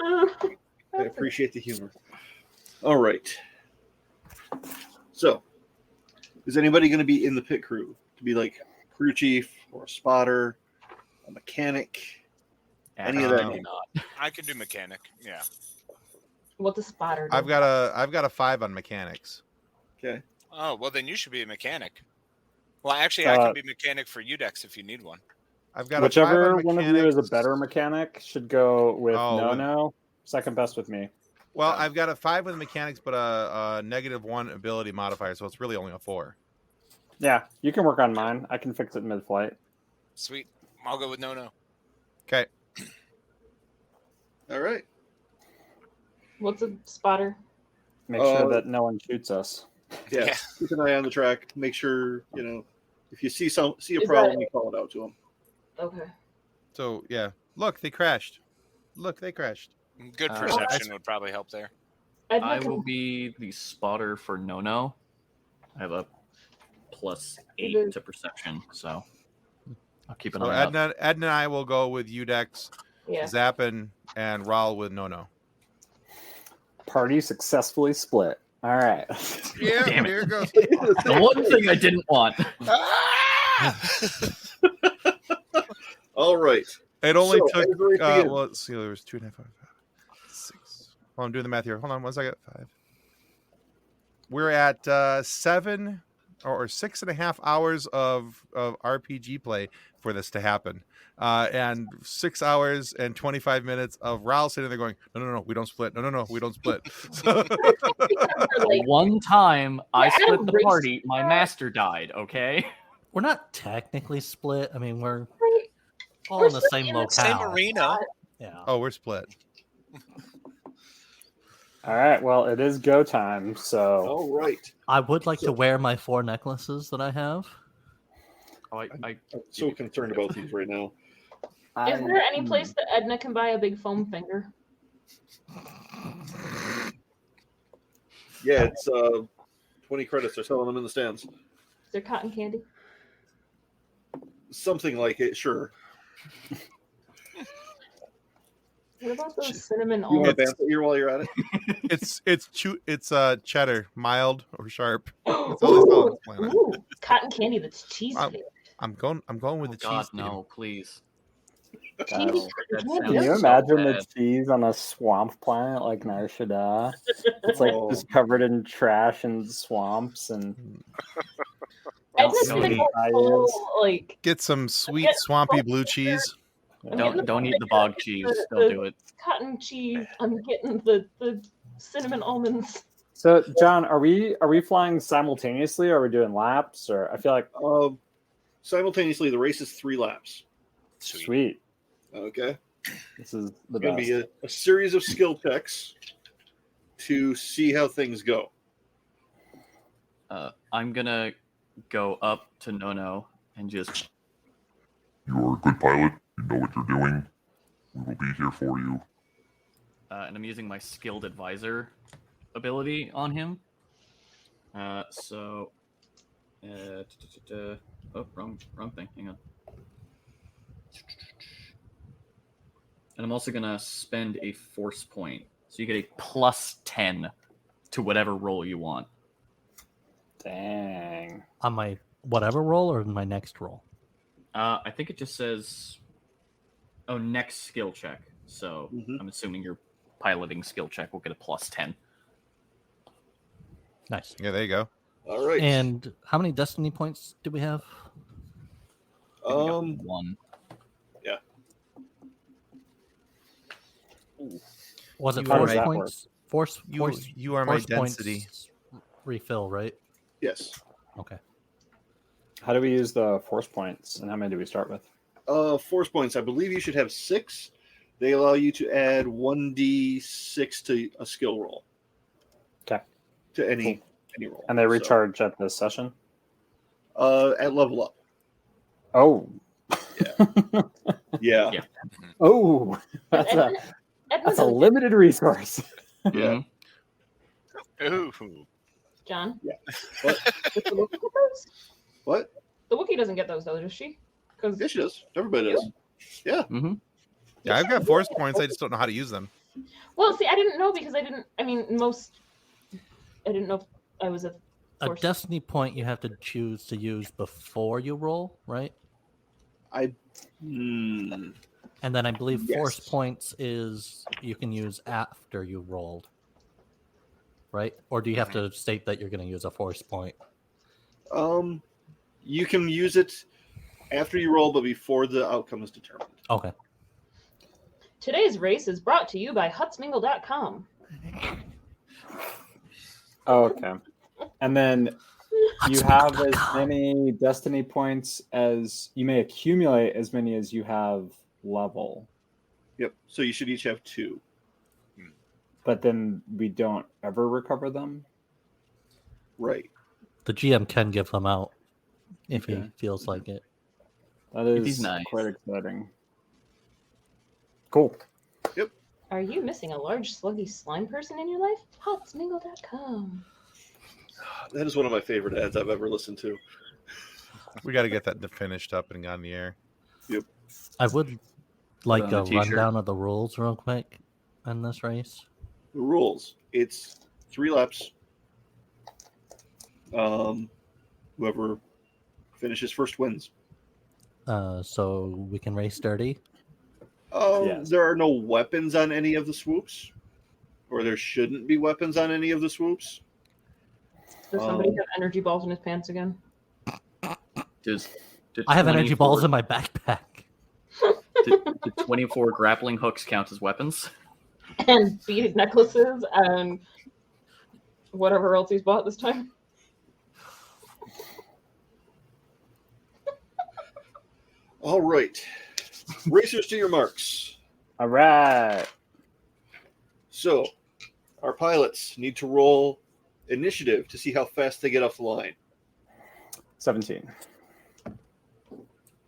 I appreciate the humor. All right. So, is anybody going to be in the pit crew to be like crew chief or a spotter, a mechanic? Any of that? Absolutely not. I can do mechanic. Yeah. What's a spotter? do? I've got a 5 on mechanics. Okay. Oh, well, then you should be a mechanic. Well, actually, I can be mechanic for Udex if you need one. I've got Whichever a 5 on one of you is a mechanics. better mechanic should go with Oh, No. Second best with me. Well, Yeah. I've got a 5 with mechanics, but a -1 ability modifier, so it's really only a 4. Yeah, you can work on mine. I can fix it mid-flight. Sweet. I'll go with no. Okay. All right. What's a spotter? Make sure that no one shoots us. Yeah. Yeah. Keep an eye on the track. Make sure if you see a Is problem, that- you call it out to them. Okay. So yeah, look, they crashed. Good perception would probably help there. I'd I like will to, be the spotter for No. I have a +8 Either- to perception, so I'll keep an So eye out. Edna and I will go with Udex, yeah. Zappin, and Raul with No. Party successfully split. All right. Yeah, Damn it. here it goes. The one thing I didn't want. All right. It only So, took. as the race begins- Well, let's see. There was 2.5, 5, 6. Well, I'm doing the math here. Hold on 1 second. 5. We're at 7 or 6.5 hours of RPG play for this to happen, and 6 hours and 25 minutes of Raul sitting there going, "No, we don't split. No, we don't split." So, The one time I Yeah, split the race- party, my master died, okay? We're not technically split. I mean, we're Right. all We're in the still same in the locale. Same arena. Yeah. oh, we're split. All right. Well, it is go time. So All right. I would like to wear my 4 necklaces that I have. Oh, I'm so concerned about these right now. Is there any place that Edna can buy a big foam finger? Yeah, it's 20 credits. They're selling them in the stands. Is there cotton candy? Something like it, sure. What about those cinnamon You want to almonds? bounce it here while you're at it? It's cheddar, mild or sharp. Ooh, That's all they sell on this planet. ooh, cotton candy that's cheese Wow. flavored. I'm going with Oh, the God, cheese. no, please. Cheese God. cotton That candy. Can you sounds so imagine the bad. cheese on a swamp planet like Nar Shaddaa? It's like Oh. just covered in trash and swamps and Edna's Don't gonna eat go full, like Get some sweet Get swampy both blue of cheese. Don't eat the bog cheese. Don't do it. cotton cheese. I'm getting the cinnamon almonds. So, John, are we flying simultaneously? Or are we doing laps? Or I feel like Simultaneously, the race is 3 laps. sweet. Okay. This is the It's going to best. be a series of skill checks to see how things go. I'm gonna go up to No and just You're a good pilot. You know what you're doing. We will be here for you. and I'm using my skilled advisor ability on him. So, oh, wrong thing. Hang on. And I'm also gonna spend a force point, so you get a +10 to whatever roll you want. Dang. On my whatever roll or my next roll? I think it just says, "Oh, next skill check." So Mhm. I'm assuming your piloting skill check will get a +10. Nice. Yeah, there you go. All right. And how many destiny points do we have? I think we got 1. one. Was it You are force right. points? Force You are my force density. points refill, right? Yes. Okay. How do we use the force points, and how many do we start with? Force points. I believe you should have 6. They allow you to add 1d6 to a skill roll. Okay. To any roll. And they So, recharge at this session. at level up. Oh, Yeah. Yeah. Oh, that's a Edmund that's a doesn't- limited resource. Yeah. Ooh. John. Yeah. Does the Wookiee get those? What? The Wookiee doesn't get those though, does she? Because Yeah, she does. Everybody does. Yeah. Mm-hmm. Yeah, I've got force points. I just don't know how to use them. well, see, I didn't know because I didn't. I mean, I didn't know if I was a. A Force. destiny point you have to choose to use before you roll, right? Hmm. And then I believe force Yes. points is you can use after you rolled, right? Or do you have to state that you're going to use a force point? You can use it after you roll, but before the outcome is determined. Okay. Today's race is brought to you by hutsmingle.com. Oh, okay. And then you have as many destiny points as you may accumulate as many as you have level. Yep. So you should each have 2. But then we don't ever recover them. Right. The GM can give them out if he Okay. feels like it. That If is he's nice. quite exciting. Cool. Are you missing a large, sluggy slime person in your life? Hutsmingle.com. That is one of my favorite ads I've ever listened to. We got to get that finished up and on the air. I would like on a a t-shirt. rundown of the rules real quick in this race. The rules. It's 3 laps. Whoever finishes first wins. So we can race dirty. Yes. There are no weapons on any of the swoops, or there shouldn't be weapons on any of the swoops. Does somebody have energy balls in his pants again? Did I have energy 24 balls in my backpack. Did 24 grappling hooks count as weapons? And beaded necklaces and whatever else he's bought this time. All right. Racers to your marks. All right. So, our pilots need to roll initiative to see how fast they get off the line. 17.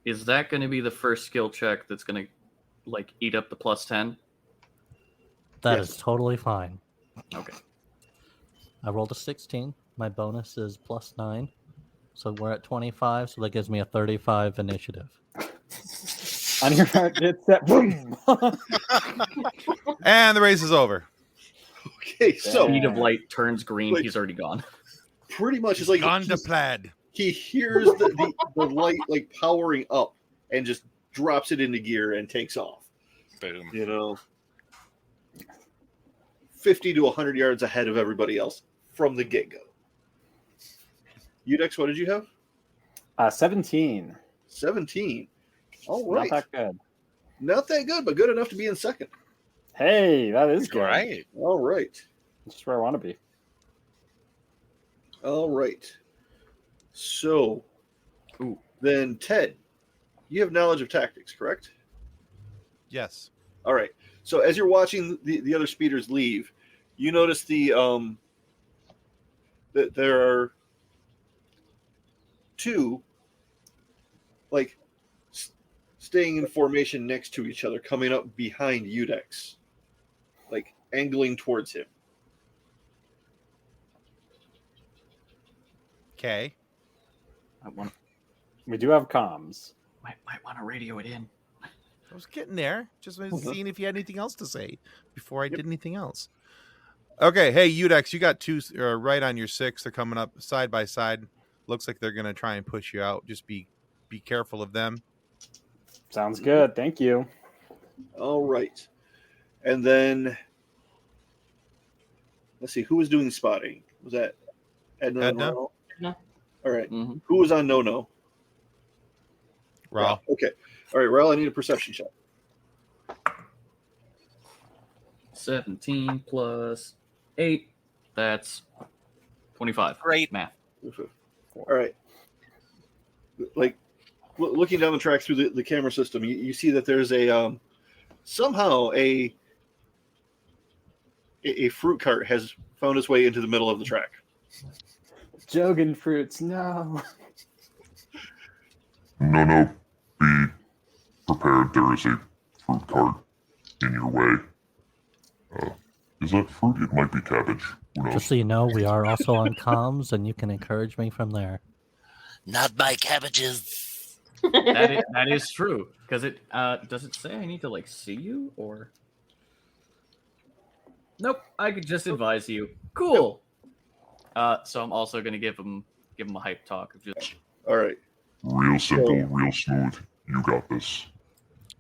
Is that going to be the first skill check that's going to like eat up the plus 10? That Yes. is totally fine. Okay. I rolled a 16. My bonus is plus 9. So we're at 25. So that gives me a 35 initiative. On your mark, get set. Boom. And the race is over. Okay, so Speed of light turns green. Like- He's already gone. pretty much it's like Gone to plaid. he hears the light like powering up and just drops it into gear and takes off. Boom. You know, 50 to 100 yards ahead of everybody else from the get-go. Udex, what did you have? 17. 17. All right. Not that good. Not that good, but good enough to be in second. Hey, that is good. All right. All right. That's where I want to be. All right. So, Ooh. then Ted, you have knowledge of tactics, correct? Yes. All right. So as you're watching the other speeders leave, you notice that there are 2 like staying in formation next to each other, coming up behind Udex, like angling towards him. Okay. We do have comms. Might want to radio it in. I was getting there. Just was seeing if you had anything else to say before I did anything else. Okay. Hey, Udex, you got 2 right on your 6. They're coming up side by side. Looks like they're going to try and push you out. Just be careful of them. Sounds good. Thank you. All right. And then let's see, who was doing spotting? Was that Edna? and Edna? Ronald? No. All right. Mm-hmm. Who was on no? Raw. Okay. All right, Raul, I need a perception check. 17 plus 8. That's 25. Great. Math. All right. Like looking down the track through the camera system, you see that there's a somehow a fruit cart has found its way into the middle of the track. Jogan fruits, no. No, B. prepared. There is a fruit cart in your way. Is that fruit? It might be cabbage. Who knows? Just so you know, we are also on comms, and you can encourage me from there. Not my cabbages. That is true. Because it does it say I need to like see you or? Nope. I could just advise you. Cool. So I'm also gonna give him a hype talk of just All right. Real simple, real smooth. You got this.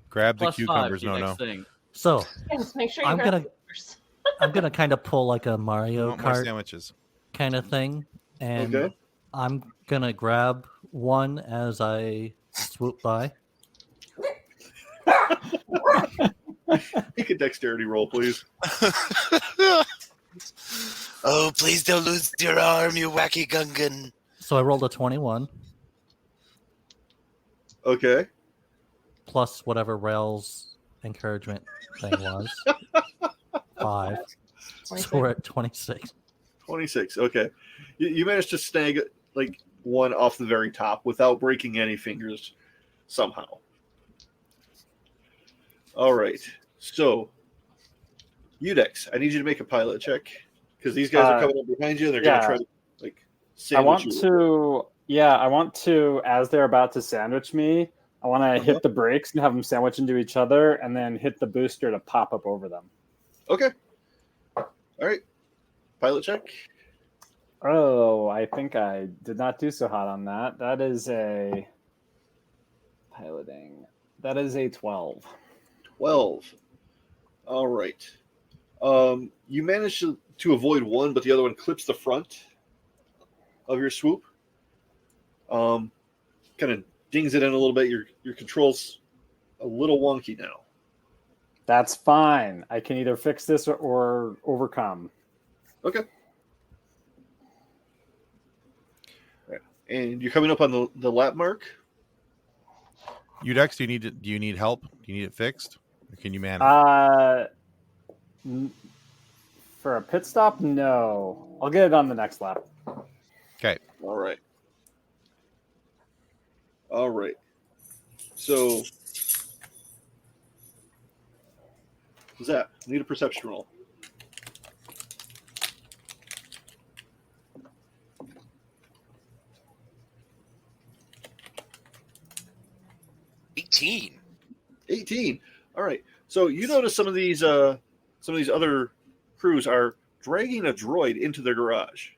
Grab the +5 cucumbers. to the No. next thing. So Just make sure you I'm grab gonna- the first. I'm gonna kind of pull like a I Mario want more Kart sandwiches. kind of thing, and Okay. I'm gonna grab one as I swoop by. Make a dexterity roll, please. Oh, please don't lose your arm, you wacky gungan. So I rolled a 21 Okay. plus whatever Rail's encouragement thing was. 5. So we're at 26. 26. Okay. You managed to snag like one off the very top without breaking any fingers somehow. All right. So, Udex, I need you to make a pilot check because these guys are coming up behind you and they're going to try to like sandwich you. I want to, as they're about to sandwich me, I want to hit the brakes and have them sandwich into each other and then hit the booster to pop up over them. Okay. All right. Pilot check. Oh, I think I did not do so hot on that. That is a piloting. That is a 12. 12. All right. You managed to avoid one, but the other one clips the front of your swoop. Kind of dings it in a little bit. Your control's a little wonky now. That's fine. I can either fix this or overcome. Okay. And you're coming up on the lap mark. Udex, do you need help? Do you need it fixed? Or can you manage? For a pit stop, no. I'll get it on the next lap. Okay. All right. All right. So, what's that? Need a perception roll. $18. 18. All right. So you notice some of these other crews are dragging a droid into their garage.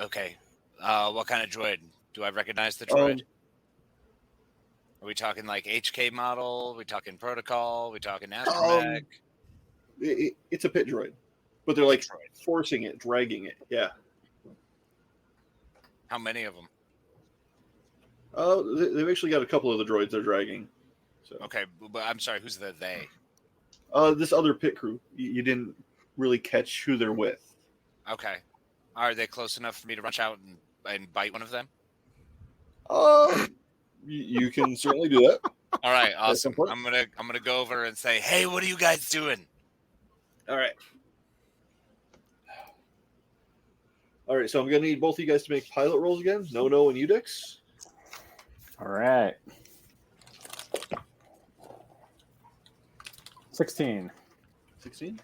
Okay. What kind of droid? Do I recognize the droid? Are we talking like HK model? Are we talking protocol? Are we talking astromech? It's a pit droid, but they're like forcing it, dragging it. Yeah. How many of them? They've actually got a couple of the droids they're dragging. So. Okay, but I'm sorry. Who's the they? This other pit crew. You didn't really catch who they're with. Okay. Are they close enough for me to rush out and bite one of them? You can certainly do that. All right, awesome. I'm gonna go over and say, "Hey, what are you guys doing?" All right. All right, so I'm gonna need both of you guys to make pilot rolls again. No, and Udex. All right. 16. 16.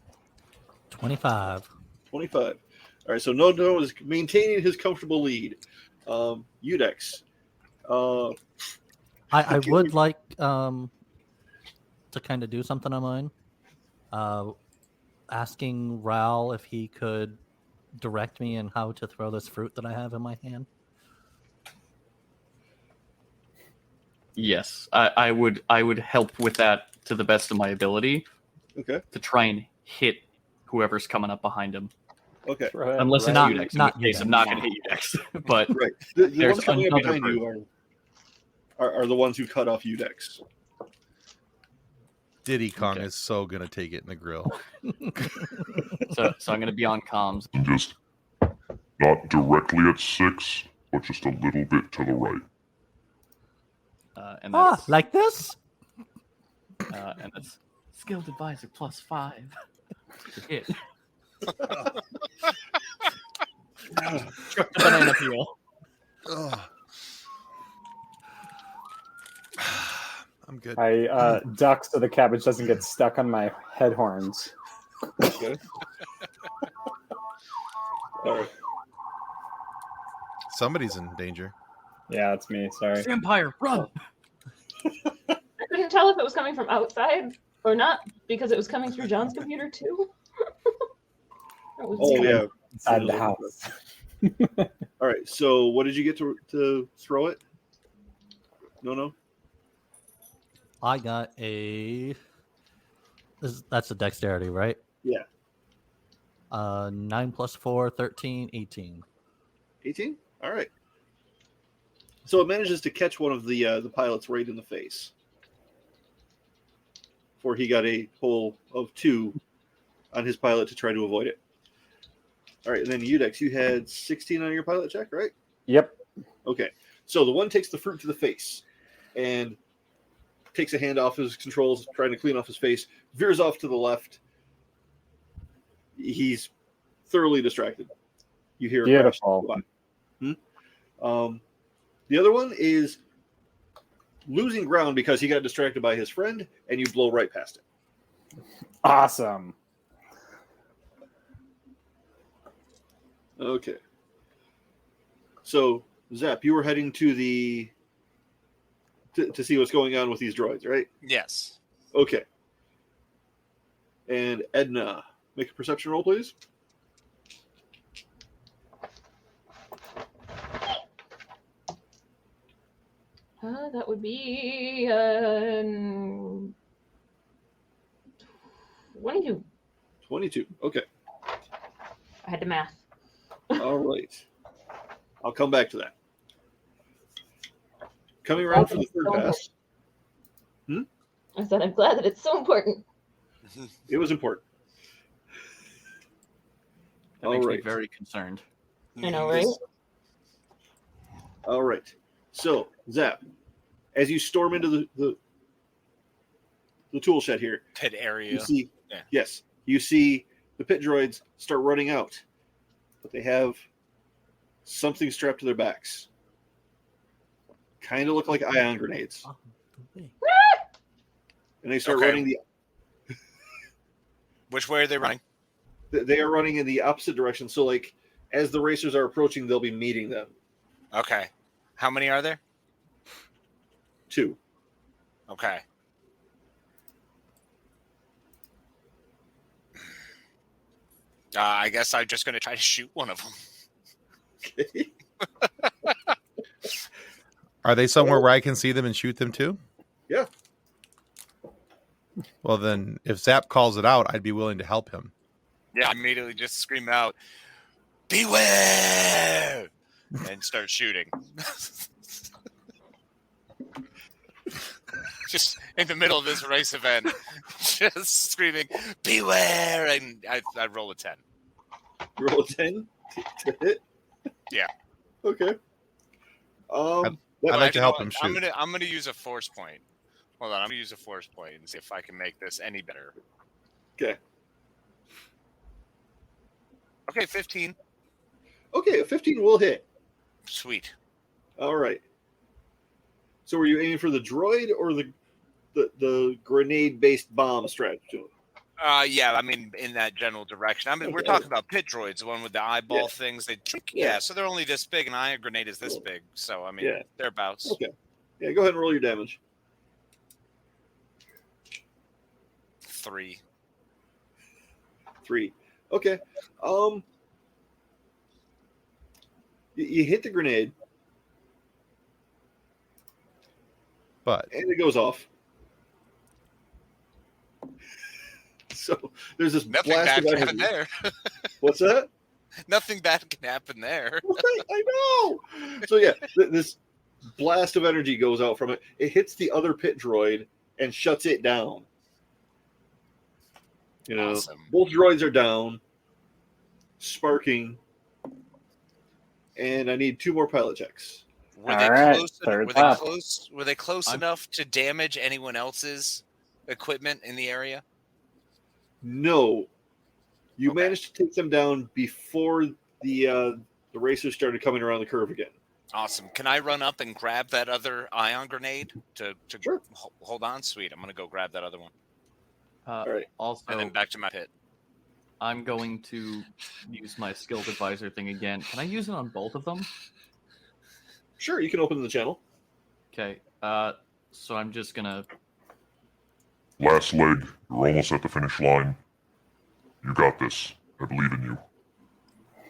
25. 25. All right, so no is maintaining his comfortable lead. Udex. I would like to kind of do something on mine. Asking Raul if he could direct me in how to throw this fruit that I have in my hand. Yes, I would help with that to the best of my ability. Okay. To try and hit whoever's coming up behind him. Okay. Unless it's Not- Udex. not In which case, I'm Udex. not going to hit Udex. But Right. The There's ones coming up another behind you are the ones who cut off Udex. Diddy Kong Okay. is so gonna take it in the grill. so I'm going to be on comms. And just not directly at 6, but just a little bit to the right. And that's, Like this? and that's skilled advisor +5 to hit. Chuck the banana peel. good. I duck so the cabbage doesn't get stuck on my head horns. Okay. All right. Somebody's in danger. Yeah, it's me. Sorry. Vampire, run! I couldn't tell if it was coming from outside or not because it was coming through John's computer too. That was Oh, weird. yeah. Inside the house. All right. So, what did you get to throw it? No. I got a. That's a dexterity, right? Yeah. 9 plus 4, 13, 18. 18? All right. So it manages to catch one of the pilots right in the face. Before he got a total of 2 on his pilot to try to avoid it. All right, and then Udex, you had 16 on your pilot check, right? Yep. Okay. So the one takes the fruit to the face and takes a hand off his controls, trying to clean off his face, veers off to the left. He's thoroughly distracted. You hear a crash. Beautiful. The other one is losing ground because he got distracted by his friend, and you blow right past it. Awesome. Okay. So, Zap, you were heading to to see what's going on with these droids, right? Yes. Okay. And Edna, make a perception roll, please. That would be 22. 22. Okay. I had to math. All right. I'll come back to that. Coming around for the third pass. I said, I'm glad that it's so important. It was important. That makes All me right. very concerned. I know, right? All right. So, Zap, as you storm into the tool shed here, Pit area. you see, Yeah. yes, you see the pit droids start running out, but they have something strapped to their backs. Kind of look like ion grenades, Oh, the way. and they start Okay. running Which way are they running? They are running in the opposite direction. So, like, as the racers are approaching, they'll be meeting them. Okay. How many are there? 2. Okay. I guess I'm just going to try to shoot one of them. Okay. Are they somewhere where I can see them and shoot them too? Yeah. Well, then, if Zap calls it out, I'd be willing to help him. Yeah, I immediately just scream out, "Beware!" and start shooting. Just in the middle of this race event, just screaming, "Beware!" and I roll a 10. Roll a 10 to hit? Yeah. Okay. I'd like to help him I'm shoot. gonna use a force point. Hold on, I'm gonna use a force point and see if I can make this any better. Okay. Okay, 15. Okay, a 15 will hit. Sweet. All right. So were you aiming for the droid or the grenade-based bomb strapped to him? Yeah, I mean, in that general direction. I mean, we're Okay. talking about pit droids, the one with the eyeball Yeah. things. They Yeah. yeah, so they're only this big, and an ion grenade is this big. So I mean, Yeah. thereabouts. Okay. Yeah, go ahead and roll your damage. 3. 3. Okay. You hit the grenade But and it goes off. So there's this Nothing blast bad of can energy. happen there. What's that? Nothing bad can happen there. Right, I know. So yeah, this blast of energy goes out from it. It hits the other pit droid and shuts it down. You know, Awesome. both droids are down, sparking, and I need 2 more pilot checks. Were All they right, close? third Were they left. close? Were they close I'm- enough to damage anyone else's equipment in the area? No, you Okay. managed to take them down before the racers started coming around the curve again. Awesome. Can I run up and grab that other ion grenade to Sure. hold on? Sweet. I'm gonna go grab that other one All right. Also, and then back to my pit. I'm going to use my skilled advisor thing again. Can I use it on both of them? Sure, you can open the channel. Okay. So I'm just gonna. Last leg. You're almost at the finish line. You got this. I believe in you.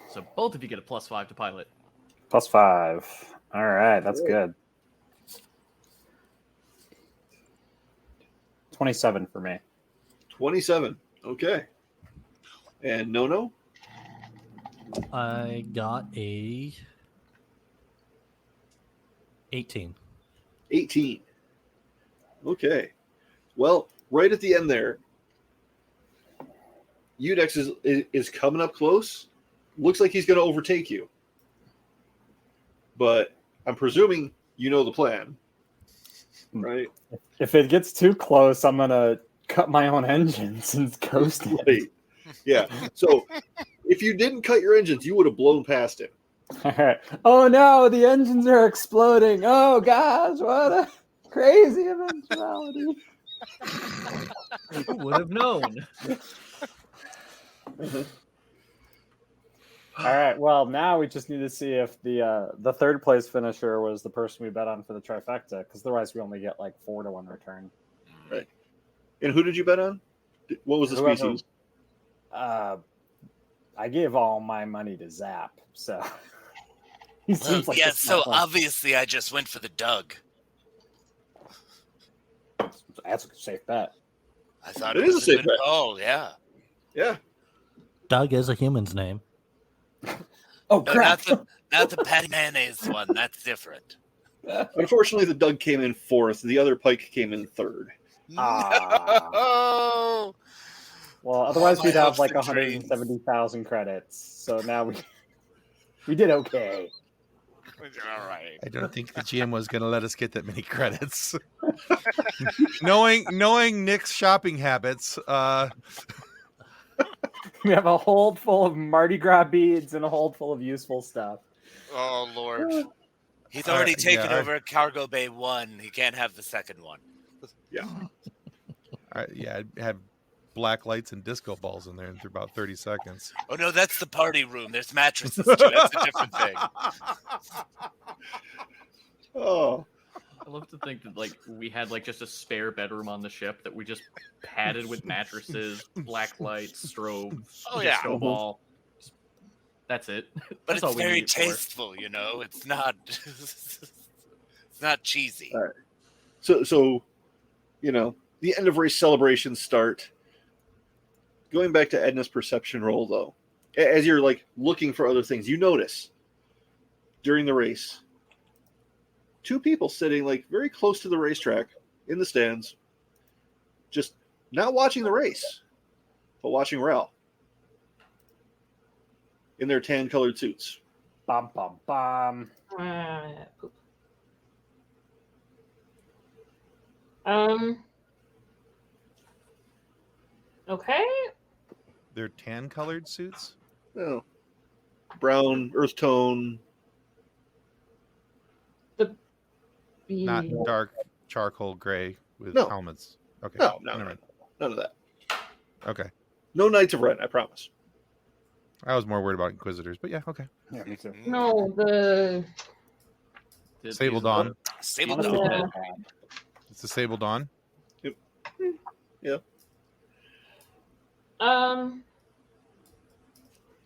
So both of you get a +5 to pilot. +5. All right, that's good. 27 for me. 27. Okay. And No. I got a 18. 18. Okay. Well, right at the end there, Udex is coming up close. Looks like he's going to overtake you. But I'm presuming you know the plan, right? If it gets too close, I'm going to cut my own engines and coast it. Right. Yeah. So if you didn't cut your engines, you would have blown past him. All right. Oh no, the engines are exploding. Oh gosh, what a crazy eventuality. Who would have known? All right. Well, now we just need to see if the third place finisher was the person we bet on for the trifecta, because otherwise we only get like 4-1 return. Right. And who did you bet on? What was the Whoever- species? I gave all my money to Zap, so he Well, seems like yeah, a so smart one. obviously I just went for the Doug. That's a safe bet. I thought It it is was a safe good bet. call, yeah. Yeah. Doug is a human's name. Oh No, crap! not the patty mayonnaise one. That's different. Unfortunately, the Doug came in fourth. The other Pike came in third. Ah. No! Well, otherwise All we'd my have hopes like and dreams. 170,000 credits. So now we did okay. All right. I don't think the GM was going to let us get that many credits. knowing Nick's shopping habits, We have a hold full of Mardi Gras beads and a hold full of useful stuff. Oh Lord. He's All already right, taken yeah, over Cargo Bay 1. He can't have the second one. I'd have black lights and disco balls in there in about 30 seconds. Oh no, that's the party room. There's mattresses too. That's a different thing. Oh, I love to think that like we had like just a spare bedroom on the ship that we just padded with mattresses, black lights, strobe, Oh, yeah. disco ball. That's it. But That's all it's we very need it for. tasteful, you know. It's not. It's not cheesy. All right. So, you know, the end of race celebrations start. Going back to Edna's perception roll, though, as you're like looking for other things, you notice during the race 2 people sitting like very close to the racetrack in the stands, just not watching the race, but watching Ralph in their tan-colored suits. Bum bum bum. Poop. Okay. They're tan-colored suits? Oh, brown, earth tone. Not dark charcoal gray with No. helmets. Okay. No, never mind. none of that. Okay. No Knights of Ren, I promise. I was more worried about Inquisitors, but yeah, okay. Yeah, me too. No, the Sable Dawn. Sable Honestly, Dawn. Yeah. not bad. It's the Sable Dawn.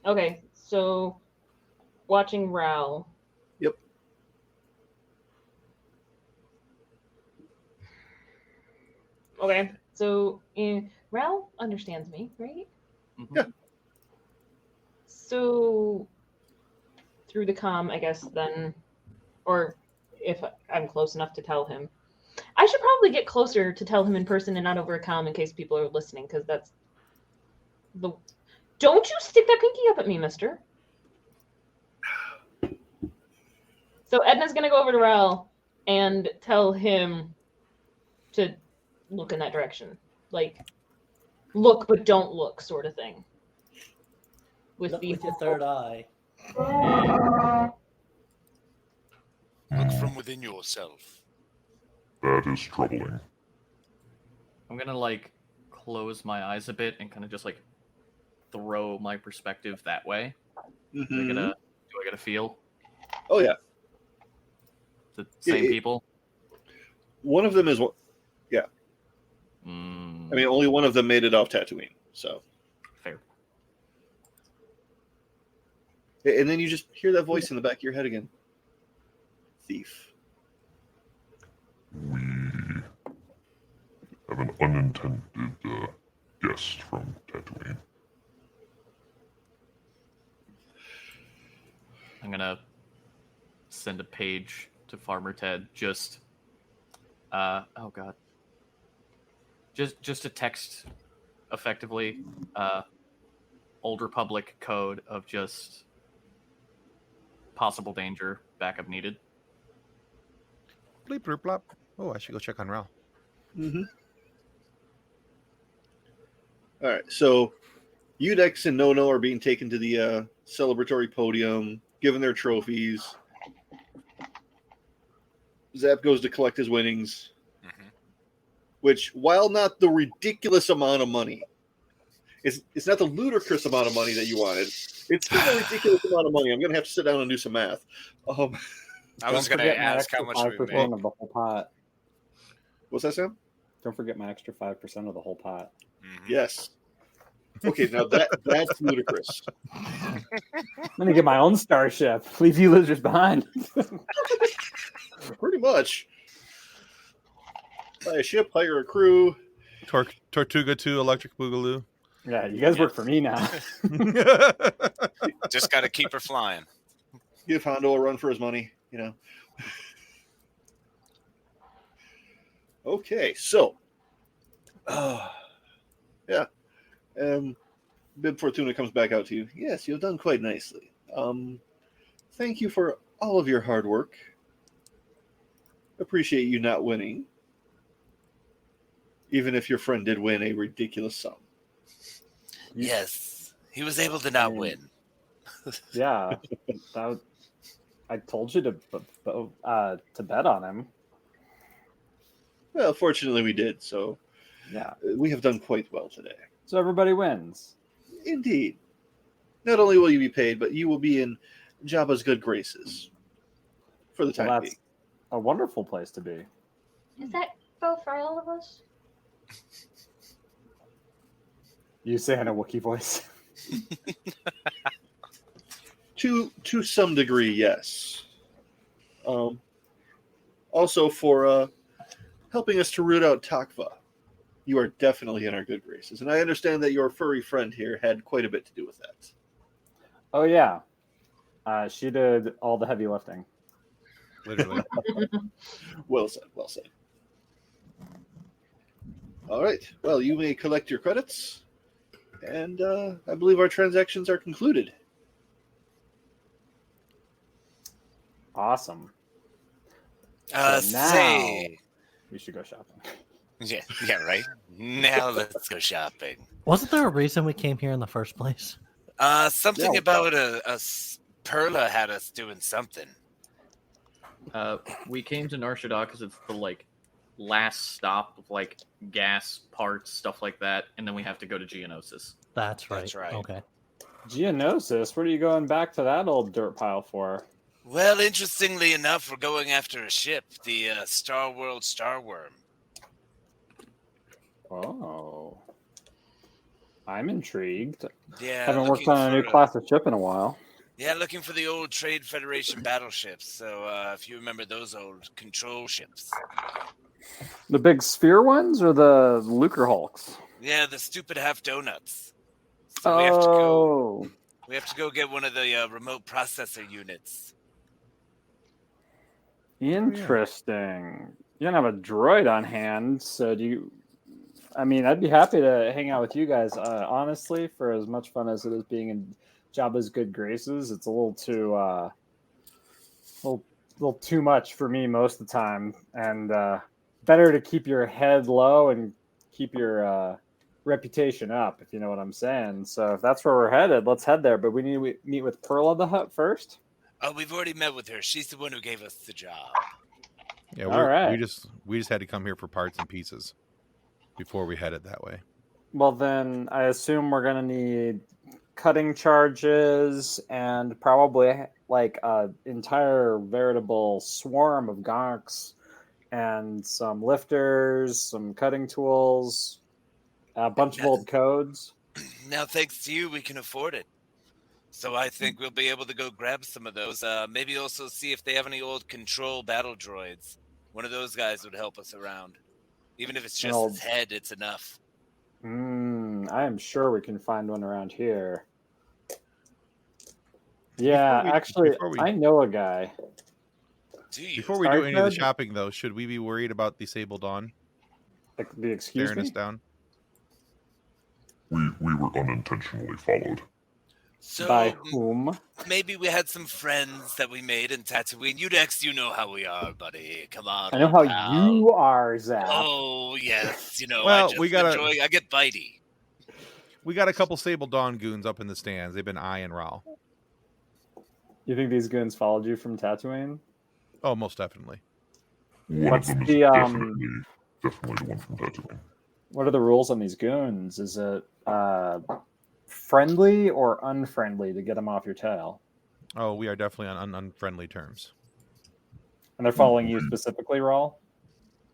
Okay, so watching Ral. Yep. Okay, so Ral understands me, right? Mhm. Yeah. So through the comm, I guess then, or if I'm close enough to tell him, I should probably get closer to tell him in person and not over a comm in case people are listening, because that's the. Don't you stick that pinky up at me, mister. So Edna's gonna go over to Ral and tell him to look in that direction. Like, look but don't look sort of thing. Look with your third eye. Look from within yourself. That is troubling. I'm gonna like close my eyes a bit and kind of just like throw my perspective that way. Do I get a feel? Oh yeah. The same people? One of them is yeah. Mm, I mean, only one of them made it off Tatooine. So fair. and then you just hear that voice in the back of your head again. Thief. We have an unintended guest from Tatooine. I'm gonna send a page to Farmer Ted. Just, oh god, just a text, effectively, Old Republic code of just possible danger, backup needed. Bleep, bloop, blop. Oh, I should go check on Ralph. Mm-hmm. All right, so Udex and Nono are being taken to the celebratory podium, given their trophies. Zap goes to collect his winnings, which, while not the ridiculous amount of money, it's not the ludicrous amount of money that you wanted. It's still a ridiculous amount of money. I'm going to have to sit down and do some math. I was going to ask how much we 5% made. of the whole pot. What's that, Sam? Don't forget my extra 5% of the whole pot. Yes. Okay, now that's ludicrous. I'm gonna get my own starship. Leave you losers behind. Pretty much. Buy a ship, hire a crew. Tortuga 2, Electric Boogaloo. Yeah, you guys work for me now. Just got to keep her flying. Give Hondo a run for his money, you know. Okay, so yeah. Bib Fortuna comes back out to you. Yes, you've done quite nicely. Thank you for all of your hard work. Appreciate you not winning. Even if your friend did win a ridiculous sum. Yes, he was able to not win. Yeah, I told you to bet on him. Well, fortunately we did, so Yeah, we have done quite well today. so everybody wins. Indeed. Not only will you be paid, but you will be in Jabba's good graces for the time Well, being. that's a wonderful place to be. Is that both for all of us? You say in a Wookiee voice. To some degree, yes. Also, for helping us to root out Takva, you are definitely in our good graces. And I understand that your furry friend here had quite a bit to do with that. Oh yeah, she did all the heavy lifting. Literally. Well said, well said. All right. Well, you may collect your credits. And I believe our transactions are concluded. Awesome. So now Say, we should go shopping. yeah, right. Now let's go shopping. Wasn't there a reason we came here in the first place? Something Yeah. about Perla had us doing something. We came to Nar Shaddaa because it's the like last stop of like gas parts, stuff like that, and then we have to go to Geonosis. That's right. That's right. Okay. Geonosis, what are you going back to that old dirt pile for? Well, interestingly enough, we're going after a ship, the Star World Starworm. Oh, I'm intrigued. Yeah, Haven't worked looking on a new for class of ship in a while. Yeah, looking for the old Trade Federation battleships. So if you remember those old control ships. The big sphere ones or the Lucre Hulks? Yeah, the stupid half donuts. So Oh, we have to go get one of the remote processor units. interesting. You don't have a droid on hand, so do you? I mean, I'd be happy to hang out with you guys. Honestly, for as much fun as it is being in Jabba's good graces, it's a little too, little too much for me most of the time. And better to keep your head low and keep your reputation up, if you know what I'm saying. So if that's where we're headed, let's head there. But we need to meet with Pearl of the Hut first. Oh, we've already met with her. She's the one who gave us the job. Yeah, All right. we just had to come here for parts and pieces before we headed that way. Well, then I assume we're gonna need cutting charges and probably like an entire veritable swarm of gonks and some lifters, some cutting tools, a bunch of old codes. Now, thanks to you, we can afford it. So I think we'll be able to go grab some of those. Maybe also see if they have any old control battle droids. One of those guys would help us around. Even if it's just his head, it's enough. I am sure we can find one around here. Yeah, I know a guy. Do you? Before we do any of the shopping, though, should we be worried about the Sable Dawn? Excuse me? Us down? We were unintentionally followed. So, by whom? Maybe we had some friends that we made in Tatooine. You know how we are, buddy. Come on. I know how you are, Zach. Oh, yes. Well, I get bitey. We got a couple Sable Dawn goons up in the stands. They've been eyeing Raul. You think these goons followed you from Tatooine? Oh, most definitely. What's the definitely the one from Tatooine. What are the rules on these goons? Is it friendly or unfriendly to get them off your tail? Oh, we are definitely on unfriendly terms. And they're following you specifically, Raul?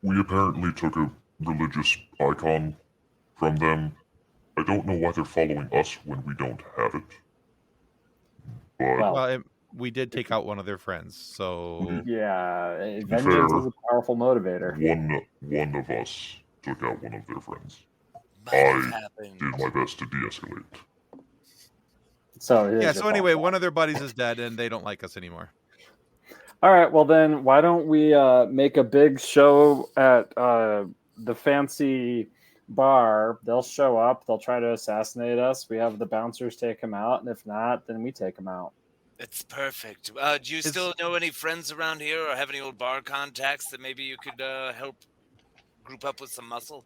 We apparently took a religious icon from them. I don't know why they're following us when we don't have it. But we did take out one of their friends, so... Yeah, vengeance is a powerful motivator. One of us took out one of their friends. I did my best to de-escalate. So anyway, one of their buddies is dead, and they don't like us anymore. All right, well then, why don't we make a big show at the fancy bar? They'll show up. They'll try to assassinate us. We have the bouncers take them out, and if not, then we take them out. It's perfect. Do you still know any friends around here, or have any old bar contacts that maybe you could help group up with some muscle?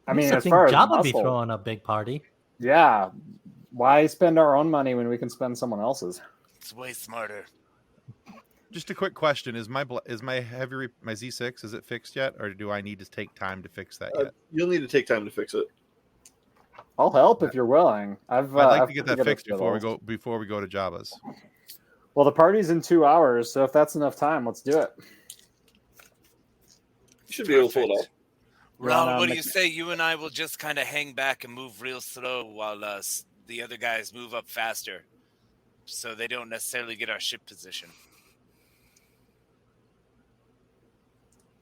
I mean, as far as Job would muscle, be throwing a big party. Yeah, why spend our own money when we can spend someone else's? It's way smarter. Just a quick question: Is my Z6 is it fixed yet, or do I need to take time to fix that yet? You'll need to take time to fix it. I'll help if you're willing. I'd like to get that fixed before we go to Jabba's. Well, the party's in 2 hours, so if that's enough time, let's do it. You should be able to pull it off. Ron, what do you say? You and I will just kind of hang back and move real slow while the other guys move up faster, so they don't necessarily get our ship position.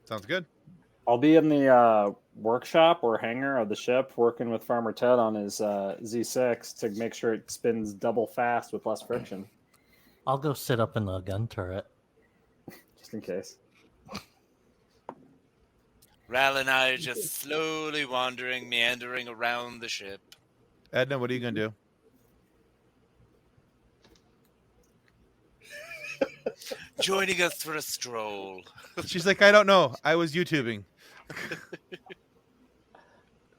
Sounds good. I'll be in the workshop or hangar of the ship working with Farmer Ted on his Z6 to make sure it spins double fast with less friction. I'll go sit up in the gun turret. Just in case. Ral and I are just slowly meandering around the ship. Edna, what are you going to do? Joining us for a stroll. She's like, I don't know. I was YouTubing.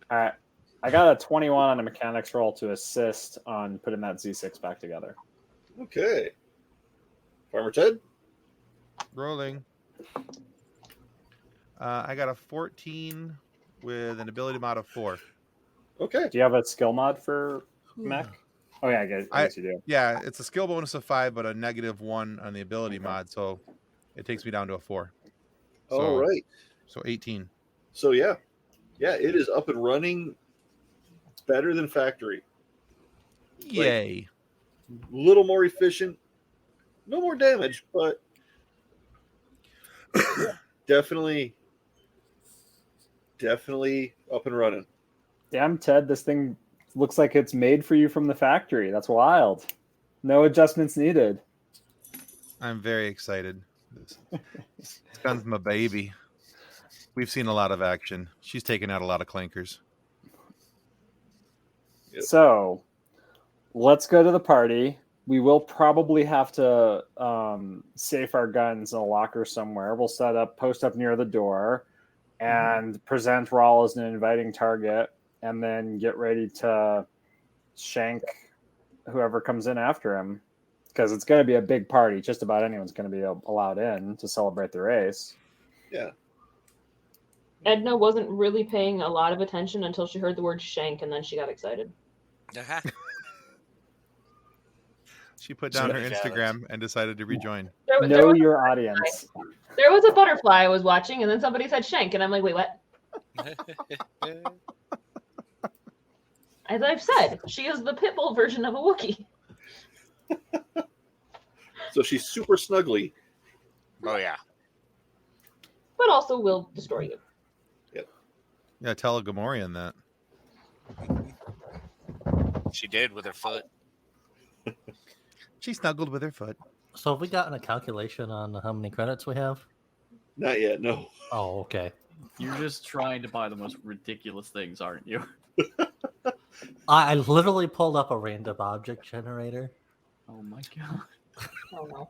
All right. I got a 21 on a mechanics roll to assist on putting that Z6 back together. Okay. Farmer Ted? Rolling. I got a 14 with an ability mod of 4. Okay. Do you have a skill mod for mech? Oh, yeah, I guess you do. Yeah, it's a skill bonus of 5, but a -1 on the ability mod, so it takes me down to a 4. All right. So 18. So, yeah, it is up and running better than factory. Yay. A little more efficient. No more damage, but definitely up and running. Damn, Ted, this thing looks like it's made for you from the factory. That's wild. No adjustments needed. I'm very excited. This gun's my baby. We've seen a lot of action. She's taken out a lot of clankers. Yep. So, let's go to the party. We will probably have to safe our guns in a locker somewhere. We'll post up near the door, and present Raul as an inviting target, and then get ready to shank whoever comes in after him. because it's going to be a big party. Just about anyone's going to be allowed in to celebrate the race. Yeah. Edna wasn't really paying a lot of attention until she heard the word shank, and then she got excited. She put down her Very valid. Instagram and decided to rejoin. Know your audience. There was a butterfly I was watching, and then somebody said shank, and I'm like, wait, what? As I've said, she is the Pitbull version of a Wookiee. So she's super snuggly. Oh yeah. But also will destroy you. Yeah, tell a Gamorrean that. She did with her foot. She snuggled with her foot. So have we gotten a calculation on how many credits we have? Not yet, no. Oh, okay. You're just trying to buy the most ridiculous things, aren't you? I literally pulled up a random object generator. Oh my god. Oh, no.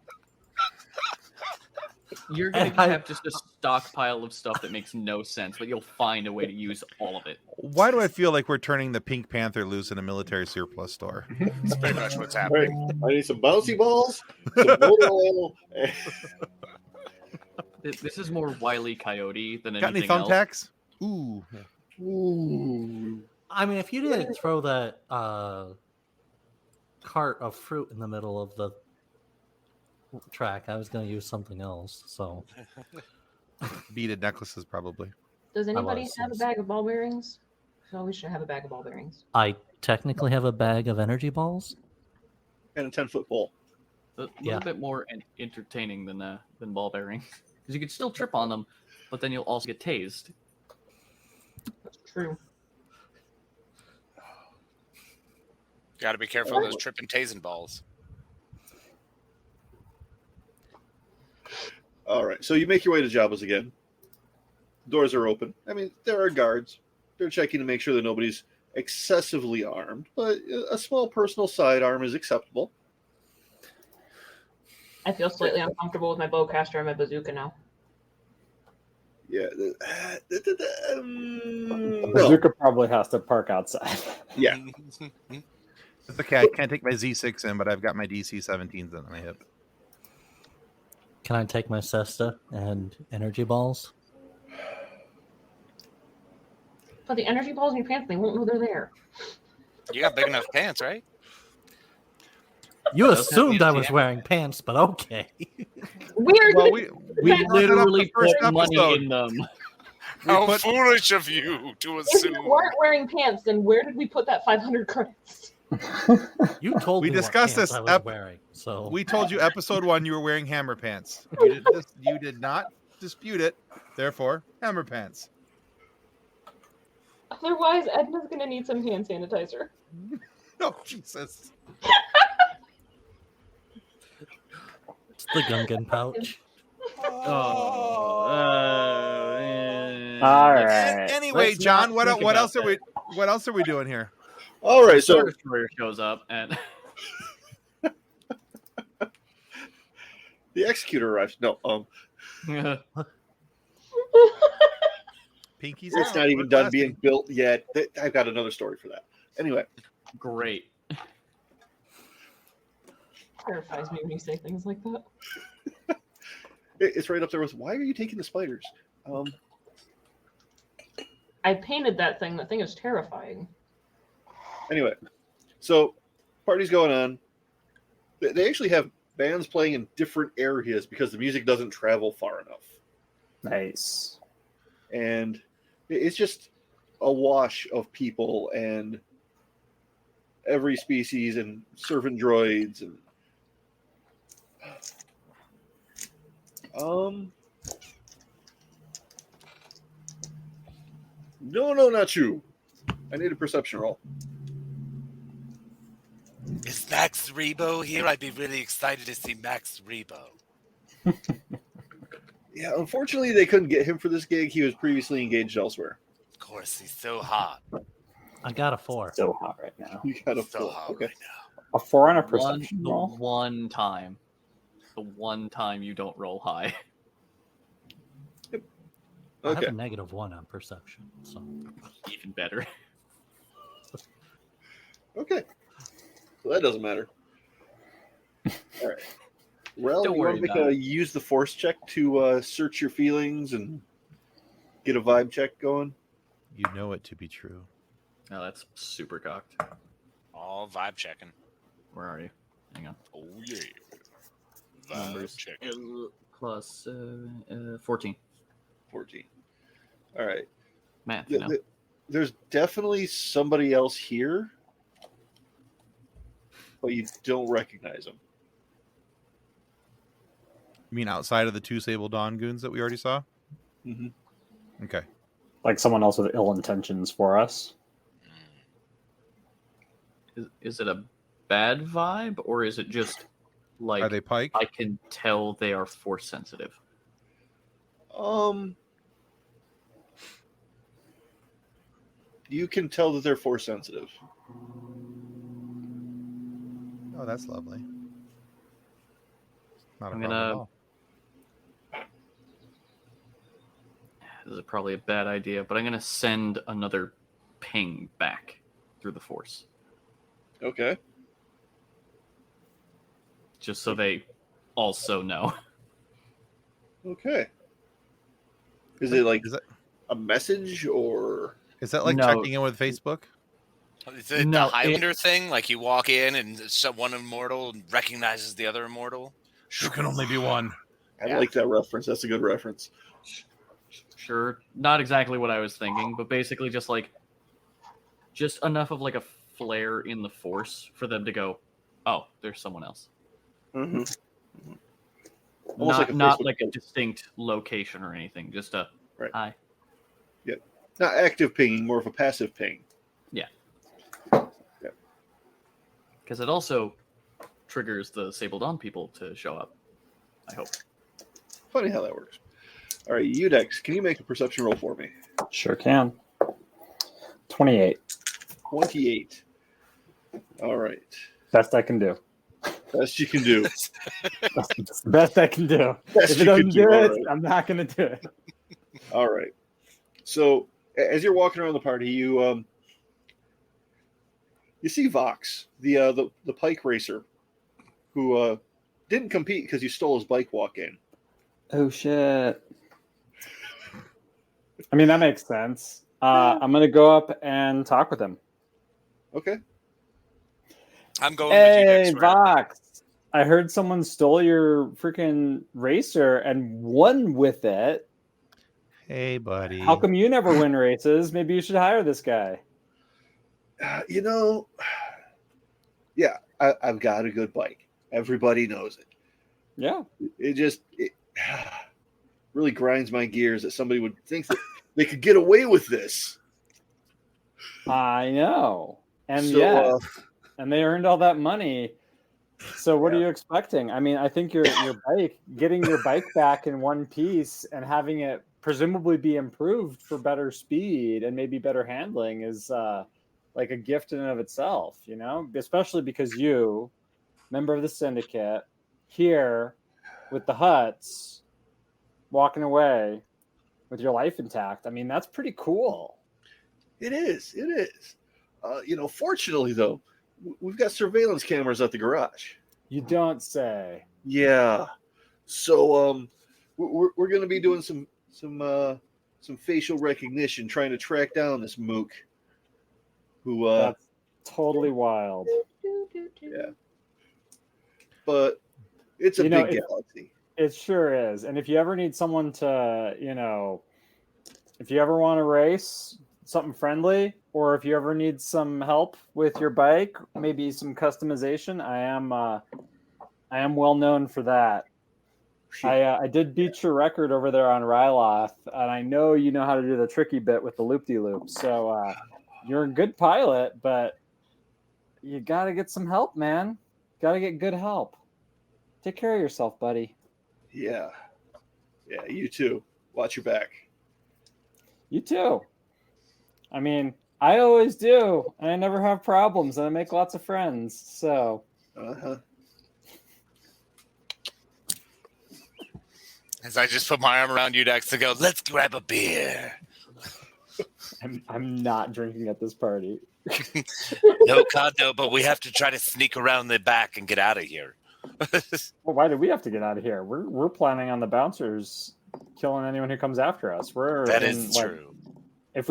You're going to have just a stockpile of stuff that makes no sense, but you'll find a way to use all of it. Why do I feel like we're turning the Pink Panther loose in a military surplus store? That's pretty much what's All happening. right. I need some bouncy balls, some motor oil. This is more Wile E. Coyote than Got any anything else. thumbtacks? Ooh. Ooh. I mean, if you didn't throw that cart of fruit in the middle of the track, I was going to use something else. So Beaded necklaces, probably. Does anybody was, have a yes. bag of ball bearings? So we should have a bag of ball bearings. I technically have a bag of energy balls. And a 10-foot pole. A little Yeah. bit more entertaining than ball bearings. Because you can still trip on them, but then you'll also get tased. That's true. Got to be careful of those tripping tasing balls. All right. So you make your way to Jabba's again. Doors are open. I mean, there are guards. They're checking to make sure that nobody's excessively armed, but a small personal sidearm is acceptable. I feel slightly uncomfortable with my bowcaster and my bazooka now. Yeah. No. Bazooka probably has to park outside. Yeah. It's okay. I can't take my Z6 in, but I've got my DC-17s on my hip. Can I take my cesta and energy balls? But the energy balls in your pants, they won't know they're there. You got big enough pants, right? You Does have assumed the I was jam. wearing pants, but okay. We're Well, gonna we Yeah. Literally put first money episode. in them. How put- foolish of you to if assume. we weren't wearing pants, then where did we put that 500 credits? You told We me what discussed pants this I was ep- wearing. So We told you episode 1 you were wearing hammer pants. You did not dispute it. Therefore, hammer pants. Otherwise, Edna's gonna need some hand sanitizer. Oh, Jesus. it's the Gungan pouch. Oh, All right. Anyway, Let's John, not what think else about are what else are we doing here? All right. Star So Destroyer shows up and the executor arrives. No, Pinky's it's out. not even We're done classy. being built yet. I've got another story for that. Anyway, great. Terrifies me when you say things like that. it's right up there with why are you taking the spiders? I painted that thing. That thing is terrifying. Anyway, so party's going on. They actually have bands playing in different areas because the music doesn't travel far enough. Nice. And it's just a wash of people and every species and servant droids and no, not you. I need a perception roll. Is Max Rebo here? I'd be really excited to see Max Rebo. Yeah, unfortunately they couldn't get him for this gig. He was previously engaged elsewhere. Of course, he's so hot. I got a 4. So hot right now. You got a So full. hot Okay. right now. A 4 on a The perception roll. one time you don't roll high. I have Okay. a -1 on perception. So Even better. Okay. So that doesn't matter. All right. Well, Don't you want worry to make about it. use the force check to search your feelings and get a vibe check going? You know it to be true. Oh, that's super cocked. All vibe checking. Where are you? Hang on. Oh yeah. Vibe Numbers. checking. Plus 14. 14. All right. Math, you know. There's definitely somebody else here, but you don't recognize them. You mean outside of the 2 Sable Dawn goons that we already saw? Mm-hmm. Okay. Like someone else with ill intentions for us. Is it a bad vibe, or is it just like Are they Pike? I can tell they are force sensitive? You can tell that they're force sensitive. Oh, that's lovely. Not a I'm problem gonna- at all. This is probably a bad idea, but I'm going to send another ping back through the force, Okay. just so they also know. Okay. Is it like Is that a message or? is that like No. checking in with Facebook? Is it No, the Highlander thing? Like you walk in and one immortal recognizes the other immortal? There can only be one. I like that reference. That's a good reference. Sure, not exactly what I was thinking, but basically just enough of like a flare in the force for them to go, oh, there's someone else. Mm-hmm. Not like a distinct location or anything, just a Right. hi. Not active pinging, more of a passive ping. Because it also triggers the Sable Dawn people to show up, I hope. Funny how that works. All right, Udex, can you make a perception roll for me? Sure can. 28. 28. All right. Best I can do. Best you can do. It's the best I can do. Best If you it doesn't can do all it, right. I'm not going to do it. All right. So as you're walking around the party, you see Vox, the Pike racer, who didn't compete because you stole his bike walk in. Oh, shit. I mean, that makes sense. I'm going to go up and talk with him. Okay. I'm going with Hey, you next round. Vox. I heard someone stole your freaking racer and won with it. Hey, buddy. How come you never win races? Maybe you should hire this guy. Yeah, I've got a good bike. Everybody knows it. Yeah. It really grinds my gears that somebody would think that they could get away with this. I know. And So, yes, and they earned all that money. So what are Yeah. you expecting? I mean, I think your bike, getting your bike back in one piece and having it presumably be improved for better speed and maybe better handling is like a gift in and of itself, you know, especially because you, member of the syndicate, here with the Huts, walking away with your life intact. I mean, that's pretty cool. It is. Fortunately, though, we've got surveillance cameras at the garage. You don't say. Yeah. So we're going to be doing some facial recognition, trying to track down this mook. Who? That's totally wild. Yeah. But it's a big galaxy. It sure is. And if you ever need someone to, if you ever want to race something friendly, or if you ever need some help with your bike, maybe some customization, I am well known for that. I did beat your record over there on Ryloth, and I know you know how to do the tricky bit with the loop-de-loop. So you're a good pilot, but you got to get some help, man. Got to get good help. Take care of yourself, buddy. Yeah. Yeah, you too. Watch your back. You too. I mean, I always do, and I never have problems, and I make lots of friends. So, As I just put my arm around you, Dex, to go, let's grab a beer. I'm not drinking at this party. No, God, no, but we have to try to sneak around the back and get out of here. Well, why did we have to get out of here? We're planning on the bouncers killing anyone who comes after us. That is true. If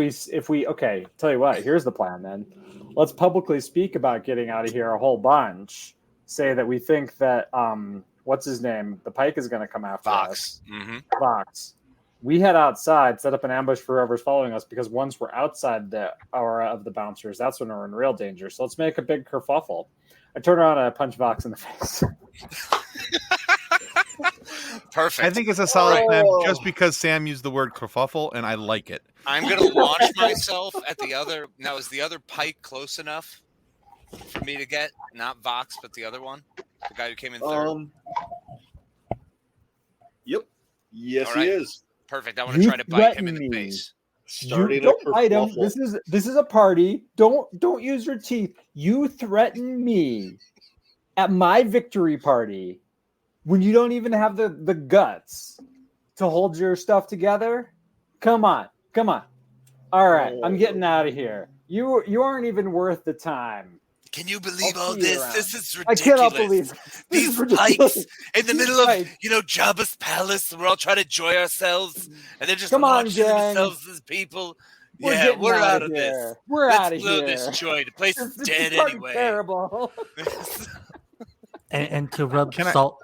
we okay, tell you what, here's the plan then. Let's publicly speak about getting out of here a whole bunch. Say that we think that what's his name? The Pike is going to come after us. Mm-hmm. Vox. We head outside, set up an ambush for whoever's following us, because once we're outside the aura of the bouncers, that's when we're in real danger. So let's make a big kerfuffle. I turn around and I punch Vox in the face. Perfect. I think it's a solid plan just because Sam used the word kerfuffle, and I like it. I'm going to launch myself at the other. Now, is the other Pike close enough for me to get? Not Vox, but the other one? The guy who came in third? Yep. Yes, All right. he is. Perfect. I want to try to bite him in the me. face. Don't bite him. This is a party. Don't use your teeth. You threaten me at my victory party when you don't even have the guts to hold your stuff together. Come on. All right, I'm getting out of here. You aren't even worth the time. Can you believe all this? This is ridiculous. I cannot believe these Pikes in the middle of Jabba's palace. We're all trying to enjoy ourselves, and they're just launching themselves as people. We're out of this. We're out of here. Let's blow this joint. The place is dead anyway. Terrible. and to rub salt.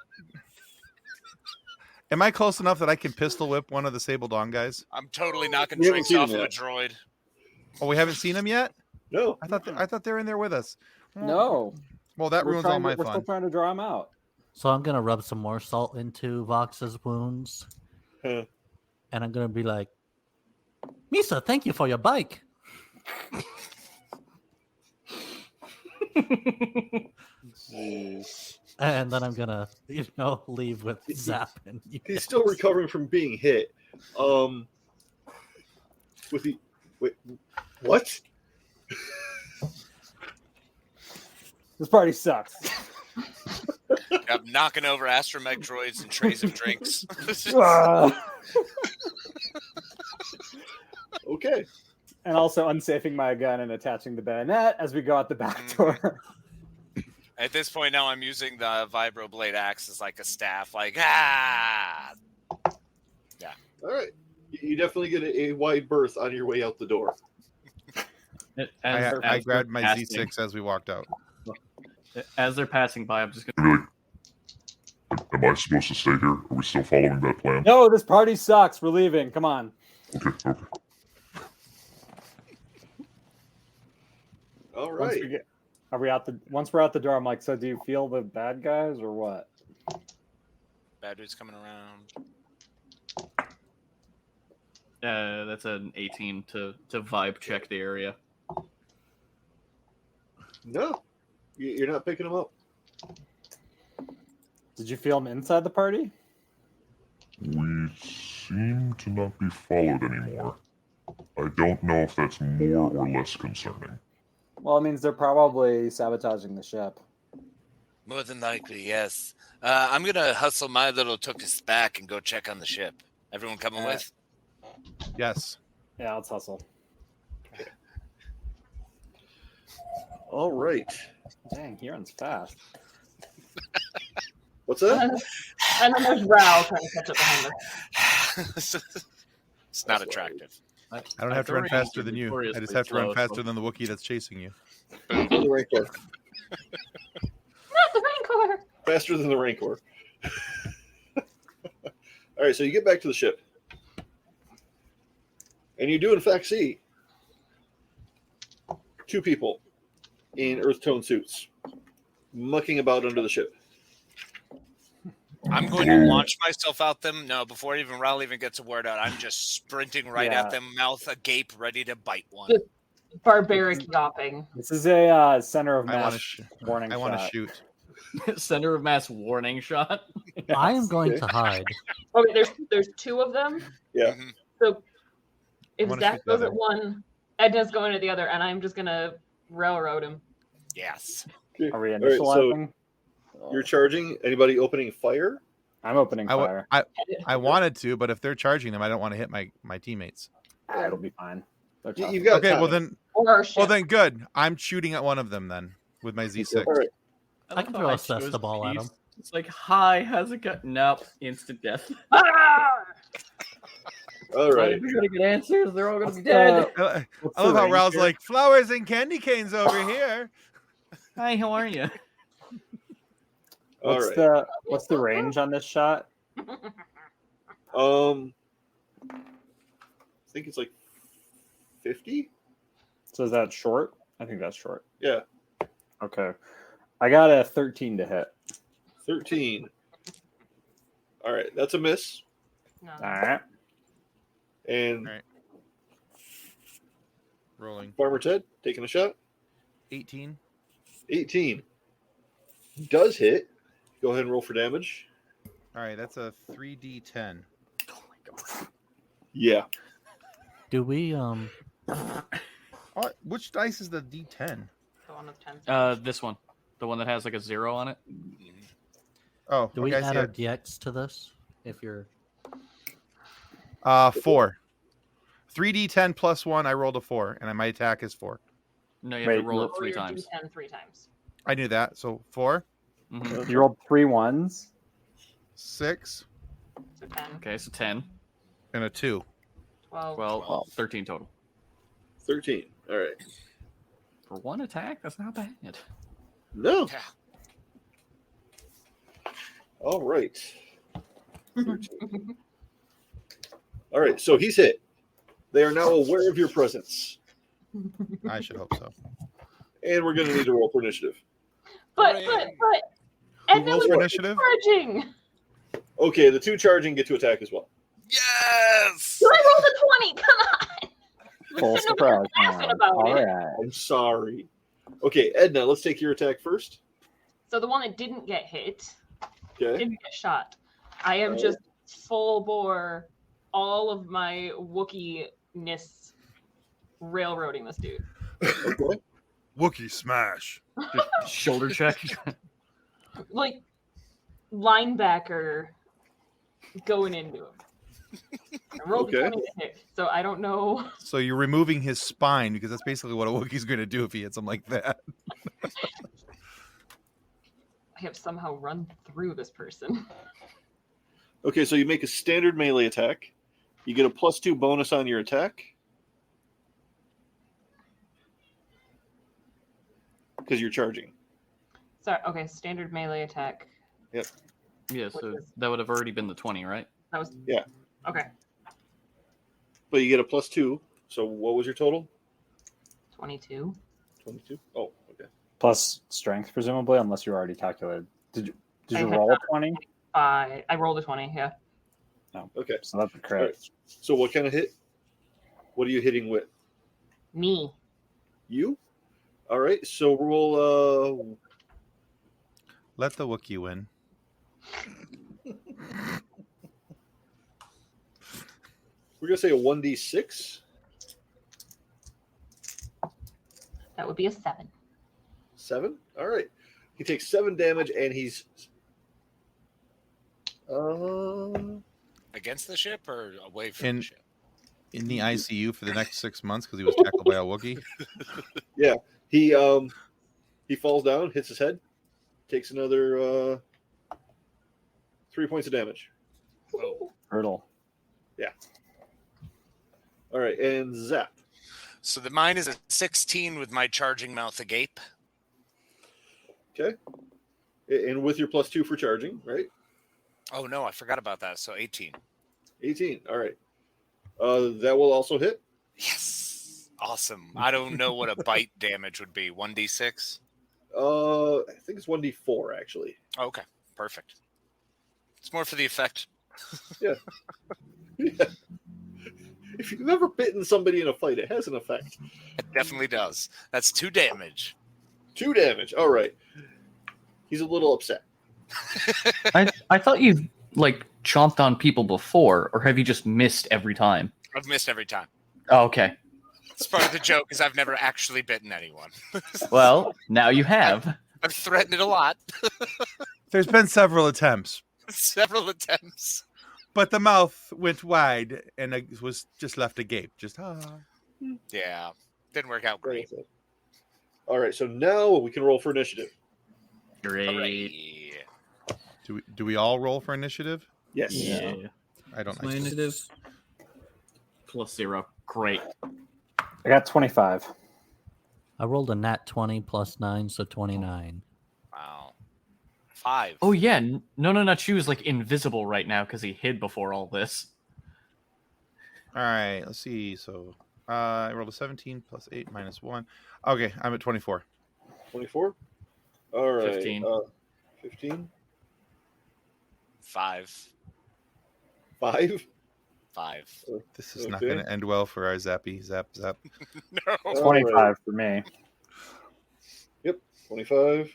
Am I close enough that I can pistol whip one of the Sable Dawn guys? I'm totally knocking drinks off of a droid. Oh, we haven't seen him yet? No. I thought they were in there with us. No. Well, that ruins all my We're fun. still trying to draw him out. So I'm gonna rub some more salt into Vox's wounds, and I'm gonna be like, "Misa, thank you for your bike." And then I'm gonna, leave with Zap. And he's still recovering from being hit. What? This party sucks. I'm knocking over astromech droids and trays of drinks. Okay. And also unsafing my gun and attaching the bayonet as we go out the back door. At this point now, I'm using the vibroblade axe as like a staff, Yeah. All right. You definitely get a wide berth on your way out the door. I grabbed my Z6 as we walked out. As they're passing by, I'm just going to... Am I supposed to stay here? Are we still following that plan? No, this party sucks. We're leaving. Come on. Okay. All right. Once we're out the door, I'm like, so do you feel the bad guys or what? Bad dude's coming around. That's an 18 to vibe check the area. No, you're not picking them up. Did you feel them inside the party? We seem to not be followed anymore. I don't know if that's more or less concerning. Well, it means they're probably sabotaging the ship. More than likely, yes. I'm going to hustle my little Tookus back and go check on the ship. Everyone coming with? Yes. Yeah, let's hustle. Okay. All right. Dang, he runs fast. What's that? And then there's Rao trying to catch up behind her. It's not attractive. I don't have to run faster than you. I just have to run faster than the Wookiee that's chasing you. The Rancor. Not the Rancor! Faster than the Rancor. All right, so you get back to the ship. And you do, in fact, see two people in earth tone suits mucking about under the ship. I'm going to launch myself at them. No, before even Raul even gets a word out, I'm just sprinting right at them, mouth agape, ready to bite one. Just barbaric yawping. This is a center of mass warning I shot. want to shoot. Center of mass warning shot. Yes. I am going to hide. Okay, there's two of them. Yeah. Mm-hmm. So if wanna Zach shoot the goes other. at one, Edna's going to the other, and I'm just gonna railroad him. Yes. Are we All right, initializing? You're charging. Anybody opening fire? I'm opening fire. I wanted to, but if they're charging them, I don't want to hit my teammates. It'll be fine. They're tough. You've got Okay, time. Or our ship. well then good. I'm shooting at one of them then with my Z6. All right. I can throw a cesta ball at him. It's like, hi, how's it going? Nope, instant death. Ah! All right. We're gonna get answers. They're all gonna be dead. I What's love the how range Raul's here? like, flowers and candy canes over here. Hi, how are you? All right. What's the range on this shot? I think it's like 50. So is that short? I think that's short. Yeah, Okay. I got a 13 to hit. 13. All right, that's a miss. No. All right. And All right. Rolling. Farmer Ted taking a shot. 18. 18 does hit. Go ahead and roll for damage. All right, that's a 3d10. Oh my god. Yeah. Do we Oh, which dice is the d10? The one with 10. This one, the one that has like a 0 on it. Oh, do we okay, I add see our it. DX to this? If you're 4. 3d10 plus 1. I rolled a 4, and my attack is 4. No, you have Wait, to roll it Roll 3 your times. D10 3 times. I knew that. So 4, Mhm. You rolled 3 1s. 6, So 10, Okay, so 10, and a 2. 12. 12, 13 total. 13. All right. For one attack, that's not bad. No. Yeah. All right. 13. All right, so he's hit. They are now aware of your presence. I should hope so. And we're going to need to roll for initiative. But Who Edna rolls was for initiative? charging. Okay, the 2 charging get to attack as well. Yes. I rolled a 20. Come on. Full Nobody surprise. was laughing round. about All it. right. I'm sorry. Okay, Edna, let's take your attack first. So the one that didn't get hit, Okay. didn't get shot. I am Alright. just full bore all of my Wookiee-ness railroading this dude. Okay. Wookiee smash. Just shoulder check. Like linebacker going into him. I rolled a Okay. 20 to hit, so I don't know. So you're removing his spine because that's basically what a Wookiee's going to do if he hits him like that. I have somehow run through this person. Okay, so you make a standard melee attack. You get a +2 bonus on your attack. Because you're charging. Sorry, okay, standard melee attack. Yeah, so that would have already been the 20, right? That was Yeah. Okay, But you get a +2. So what was your total? 22. 22? Oh, okay. Plus strength, presumably, unless you already calculated. Did I you had roll a 20? I rolled a 20, yeah. Okay. So that's a All crit. right. So what kind of hit? What are you hitting with? Me. You? All right. So roll Let the Wookiee win. we're gonna say a 1d6. That would be a 7. 7. All right. He takes 7 damage and he's Against the ship or away from In- the ship? In the ICU for the next 6 months because he was tackled by a Wookiee. he falls down, hits his head, takes another 3 points of damage. Whoa. Brutal. All right, and Zap. So the mine is a 16 with my charging mouth agape. Okay. And with your +2 for charging, right? Oh no, I forgot about that. So 18. 18. All right. That will also hit. Yes. Awesome. I don't know what a bite damage would be. 1d6? I think it's 1d4 actually. Okay. Perfect. It's more for the effect. Yeah. If you've ever bitten somebody in a fight, it has an effect. It definitely does. That's 2 damage. 2 damage. All right. He's a little upset. I thought you've like chomped on people before, or have you just missed every time? I've missed every time. Oh, okay. It's part of the joke is I've never actually bitten anyone. Well, now you have. I've threatened it a lot. There's been several attempts, Several attempts. but the mouth went wide and it was just left agape. Just Yeah. Didn't work out great. All right. So now we can roll for initiative. Great. Hooray. Do we all roll for initiative? Yes. Yeah. I don't. What's my initiative? +0. Great. I got 25. I rolled a nat 20 plus 9, so 29. Wow. 5. Oh yeah, no, Nachu is like invisible right now because he hid before all this. All right. Let's see. So I rolled a 17 plus 8 minus 1. Okay, I'm at 24. 24. All right. 15. 15. 5. 5. 5. This is not Okay. going to end well for our Zappy. Zap. No. 25 for me. Yep. 25.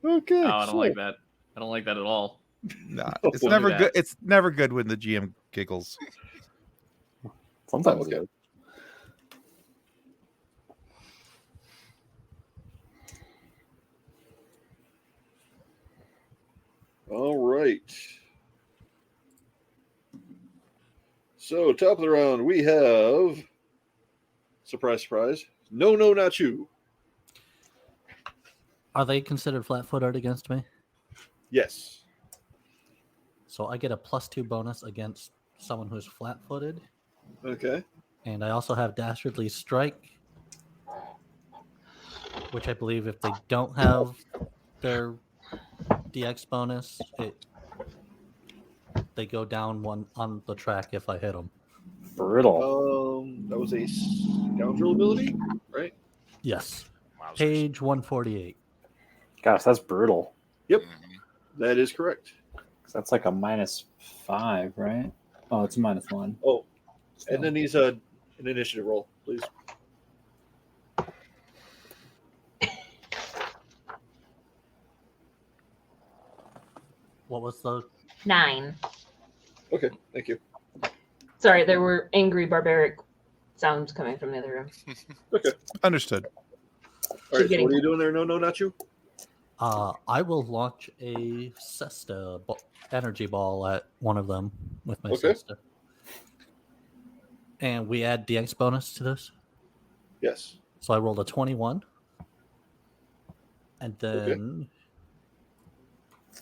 Okay. Oh, I don't like that. I don't like that at all. Nah, Oh, it's don't never do good. that. It's never good when the GM giggles. Sometimes Okay. good. All right. So, top of the round, we have. Surprise, surprise. No, not you. Are they considered flat-footed against me? Yes. So I get a +2 bonus against someone who's flat-footed, Okay. and I also have Dastardly Strike, which I believe if they don't have their DX bonus, they go down one on the track if I hit them. Brutal. That was a scoundrel ability, right? Yes. Wowzers. Page 148. Gosh, that's brutal. Yep. Mhm. That is correct. 'Cause that's like a -5, right? Oh, it's a -1. Oh, and then he's an initiative roll, please. What was the 9. Okay, thank you. Sorry, there were angry barbaric sounds coming from the other room. Okay. Understood. All right, so getting- what are you doing there? No, not you. I will launch a Cesta energy ball at one of them with my Okay. Cesta. And we add DX bonus to this. Yes. So I rolled a 21. And then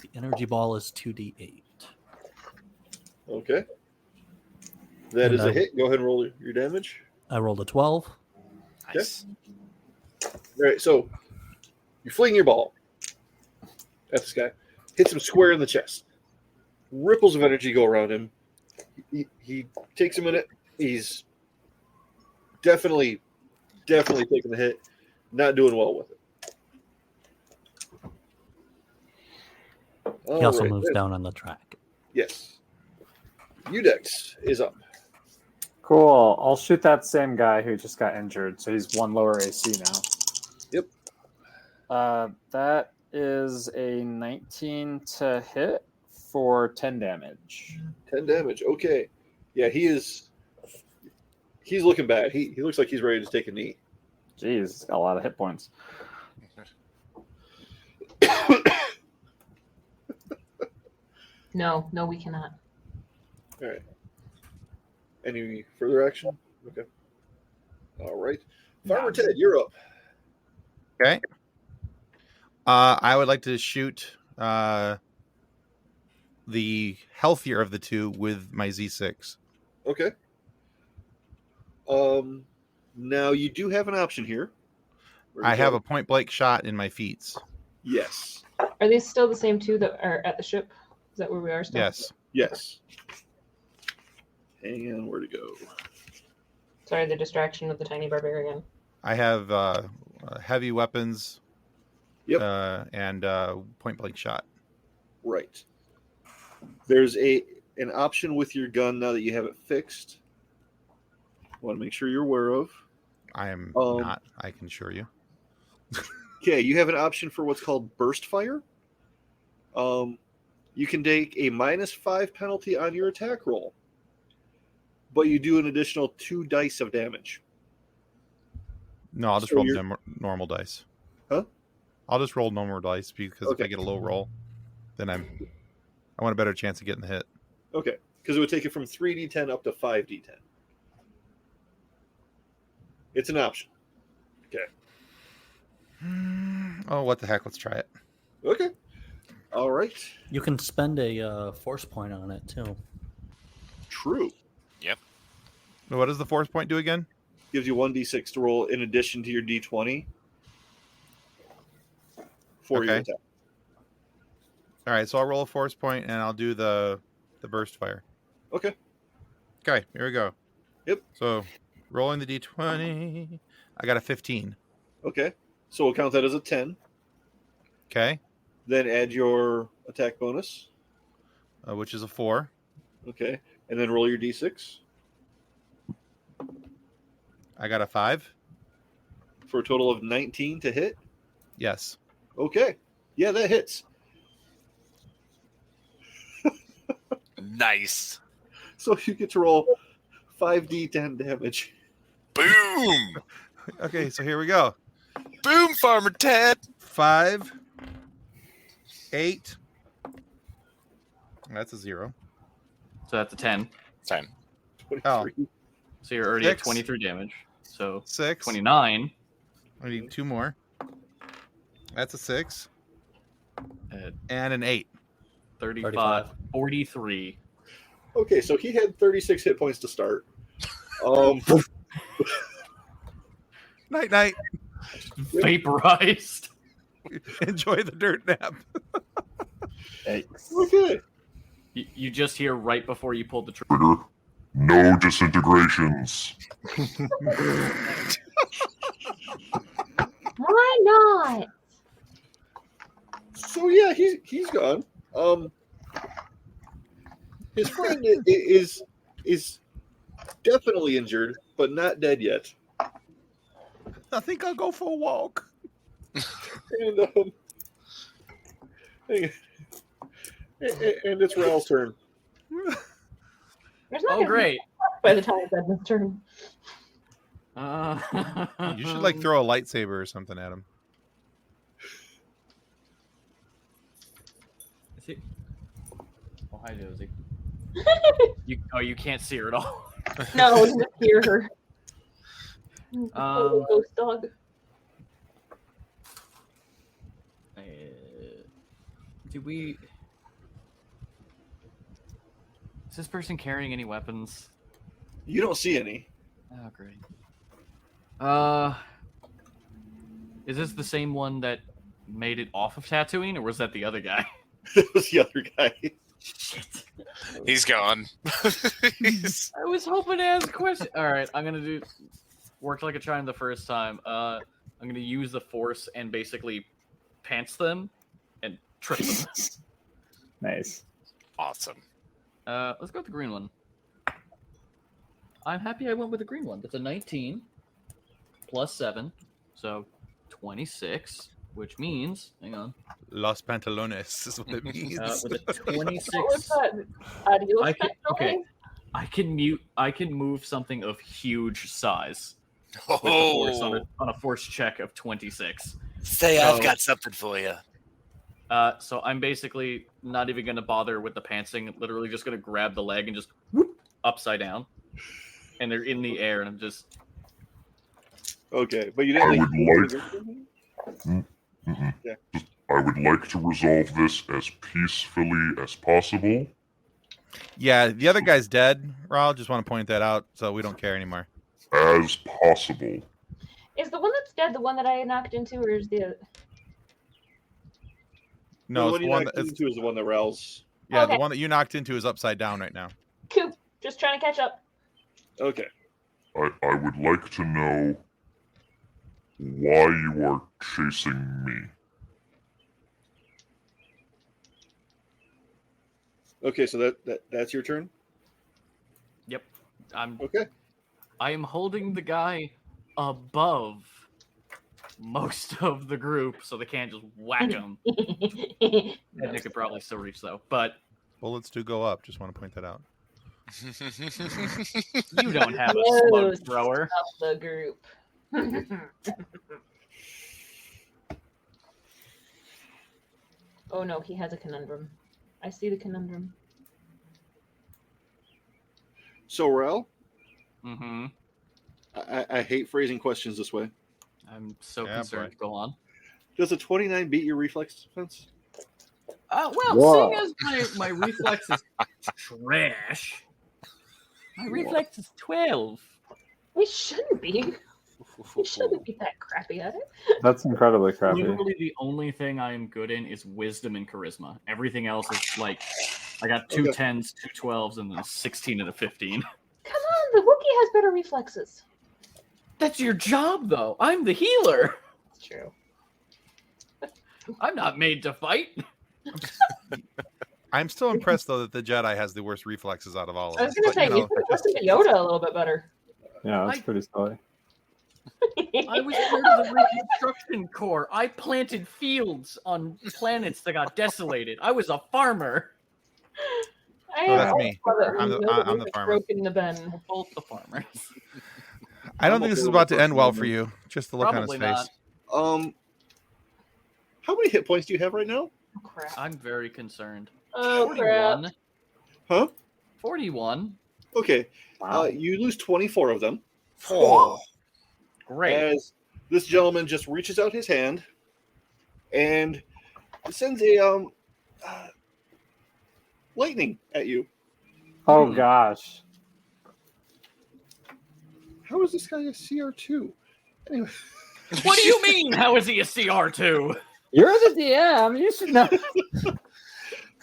the energy ball is 2d8. Okay. That And is a hit. Go ahead and roll your damage. I rolled a 12. Nice. All right, so you fling your ball at this guy, hits him square in the chest. Ripples of energy go around him. He takes a minute. He's definitely taking the hit. Not doing well with it. He also All right, moves down on the track. Yes. Udex is up. Cool. I'll shoot that same guy who just got injured, so he's 1 lower AC now. Yep. That is a 19 to hit for 10 damage. 10 damage. Okay. Yeah, he's looking bad. He looks like he's ready to take a knee. Jeez, he's got a lot of hit points. No, we cannot. All right. Any further action? Okay. All right. Farmer Ted, you're up. Okay. I would like to shoot the healthier of the two with my Z6. Okay. Now you do have an option here. I have a point blank shot in my feet. Yes. Are these still the same two that are at the ship? Is that where we are still? Yes. Yes. Hang on, where to go? Sorry, the distraction of the tiny barbarian. I have heavy weapons. Yep. And point blank shot. Right. There's an option with your gun now that you have it fixed. Want to make sure you're aware of. I am Um, not. I can assure you. Okay, you have an option for what's called burst fire. You can take a -5 penalty on your attack roll, but you do an additional 2 dice of damage. No, I'll just so roll you're- normal dice. Huh? I'll just roll normal dice because if Okay. I get a low roll, then I want a better chance of getting the hit. Okay, because it would take it from 3d10 up to 5d10. It's an option. Okay. Oh, what the heck? Let's try it. Okay. All right. You can spend a force point on it too. True. What does the force point do again? Gives you 1d6 to roll in addition to your d20 for your Okay. attack. All right, so I'll roll a force point and I'll do the burst fire. Okay. Okay, here we go. Yep. So rolling the d20, I got a 15. Okay. So we'll count that as a 10. Okay, Then add your attack bonus. which is a 4. Okay. And then roll your d6 I got a 5. for a total of 19 to hit. Yes. Okay. Yeah, that hits. Nice. So you get to roll 5d10 damage. Boom. Okay, so here we go. Boom, Farmer Ted. 5, 8. That's a 0. So that's a 10. 10. 23. So you're already at 6. 23 damage. So 6. 29. I need 2 more. That's a 6 At and an 8. 35. 43. Okay, so he had 36 hit points to start. Night, night. Vaporized. Enjoy the dirt nap. Thanks. Okay. You just hear right before you pulled the trigger. Trigger. No disintegrations. Why not? So yeah, he's gone. His friend is definitely injured, but not dead yet. I think I'll go for a walk. And and it's Ral's turn. There's not Oh, gonna be great. by the time it's Edmund's turn. You should like throw a lightsaber or something at him. Is he... Oh, hi, Josie. You can't see her at all. No, we just hear her. Um, Ghost dog. Do we... Is this person carrying any weapons? You don't see any. Oh, great. Is this the same one that made it off of Tatooine, or was that the other guy? That was the other guy. Shit. He's gone. I was hoping to ask a question. All right, I'm gonna do worked like a charm the first time. I'm gonna use the Force and basically pants them and trick them. Nice. Awesome. Let's go with the green one. I'm happy I went with the green one. That's a 19 plus 7, so 26, which means, hang on, Los pantalones is what it means. with a What was 26. that? Adios, I can, Petrol? okay, I can move something of huge size with the force on a force check of 26. Say So- I've got something for you. So I'm basically not even going to bother with the pantsing. Literally just going to grab the leg and just whoop upside down. And they're in the air, and I'm just... Okay, but you I didn't. would Yeah. I would like to resolve this as peacefully as possible. Yeah, the other guy's dead. Raul, just want to point that out so we don't care anymore. As possible. Is the one that's dead the one that I knocked into, or is the No, the it's one the you one knocked that, into is the one that Ral's. yeah, Okay. the one that you knocked into is upside down right now. Coop? Just trying to catch up. Okay. I would like to know why you are chasing me. Okay, so that's your turn. Yep. Okay. I am holding the guy above most of the group, so they can't just whack him. And they could probably still reach, though. But Bullets do go up. Just want to point that out. you don't have a No, slug thrower. Of the group. Oh no, he has a conundrum. I see the conundrum. So Ral, Mm-hmm. I hate phrasing questions this way. I'm so Yeah, concerned. boy. Go on. Does a 29 beat your reflex defense? Well, Whoa. seeing as my reflex is trash, my reflex is 12. We shouldn't be. We shouldn't be that crappy at it. That's incredibly crappy. Literally, the only thing I am good in is wisdom and charisma. Everything else is like, I got two 10s, 2 12s, and then a 16 and a 15. Come on, the Wookiee has better reflexes. That's your job, though. I'm the healer. It's true. I'm not made to fight. I'm still impressed though that the Jedi has the worst reflexes out of all of us. I was going to say, you could have listened to Yoda a little bit better. Yeah, that's pretty silly. I was part of the Reconstruction Corps. I planted fields on planets that got desolated. I was a farmer. That's me. I'm the farmer. Broken the Ben. We're both the farmers. I don't think this is about to end well for you. Just the look Probably on his face. not. How many hit points do you have right now? Oh, crap. I'm very concerned. Oh, crap. 41. Huh? 41. Okay. Wow. You lose 24 of them. Oh. Great. As this gentleman just reaches out his hand and sends a lightning at you. Oh gosh. How is this guy a CR2? Anyway. What do you mean? How is he a CR2? You're the DM. You should know.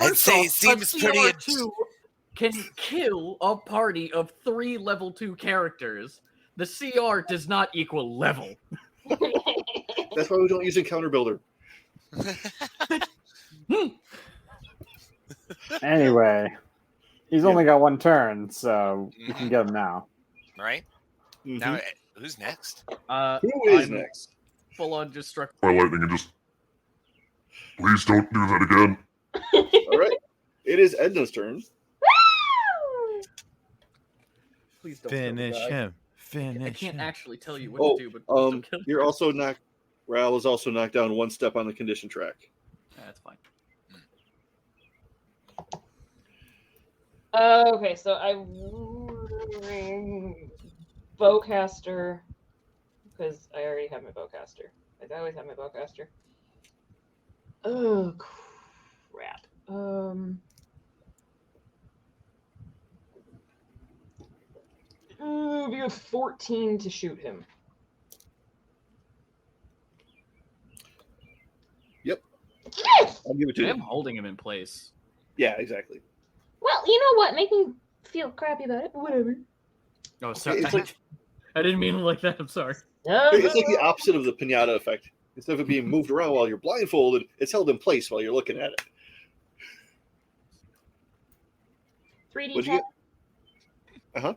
I'd say it First seems off, a pretty. CR2 can kill a party of 3 level 2 characters. The CR does not equal level. That's why we don't use Encounter Builder. Anyway, he's only got one turn, so you can get him now. Right? Mhm. Now, who's next? Who is I'm next? full on destruct. By lightning and just please don't do that again. All right. It is Edna's turn. Please don't Finish die. him. Finish I can't him. actually tell you what to do, but please don't kill You're me. also knocked. Ral is also knocked down one step on the condition track. That's fine. Okay, so I bowcaster because I already have my bowcaster. I always have my bowcaster. Oh crap. We have 14 to shoot him. Yep. Yes! I'll give it to I am you. holding him in place. Yeah, exactly. Well, you know what? Make me feel crappy about it. Whatever. Oh, sorry. It's like- I didn't mean it like that. I'm sorry. It's like the opposite of the pinata effect. Instead of it being moved around while you're blindfolded, it's held in place while you're looking at it. 3D What'd you get?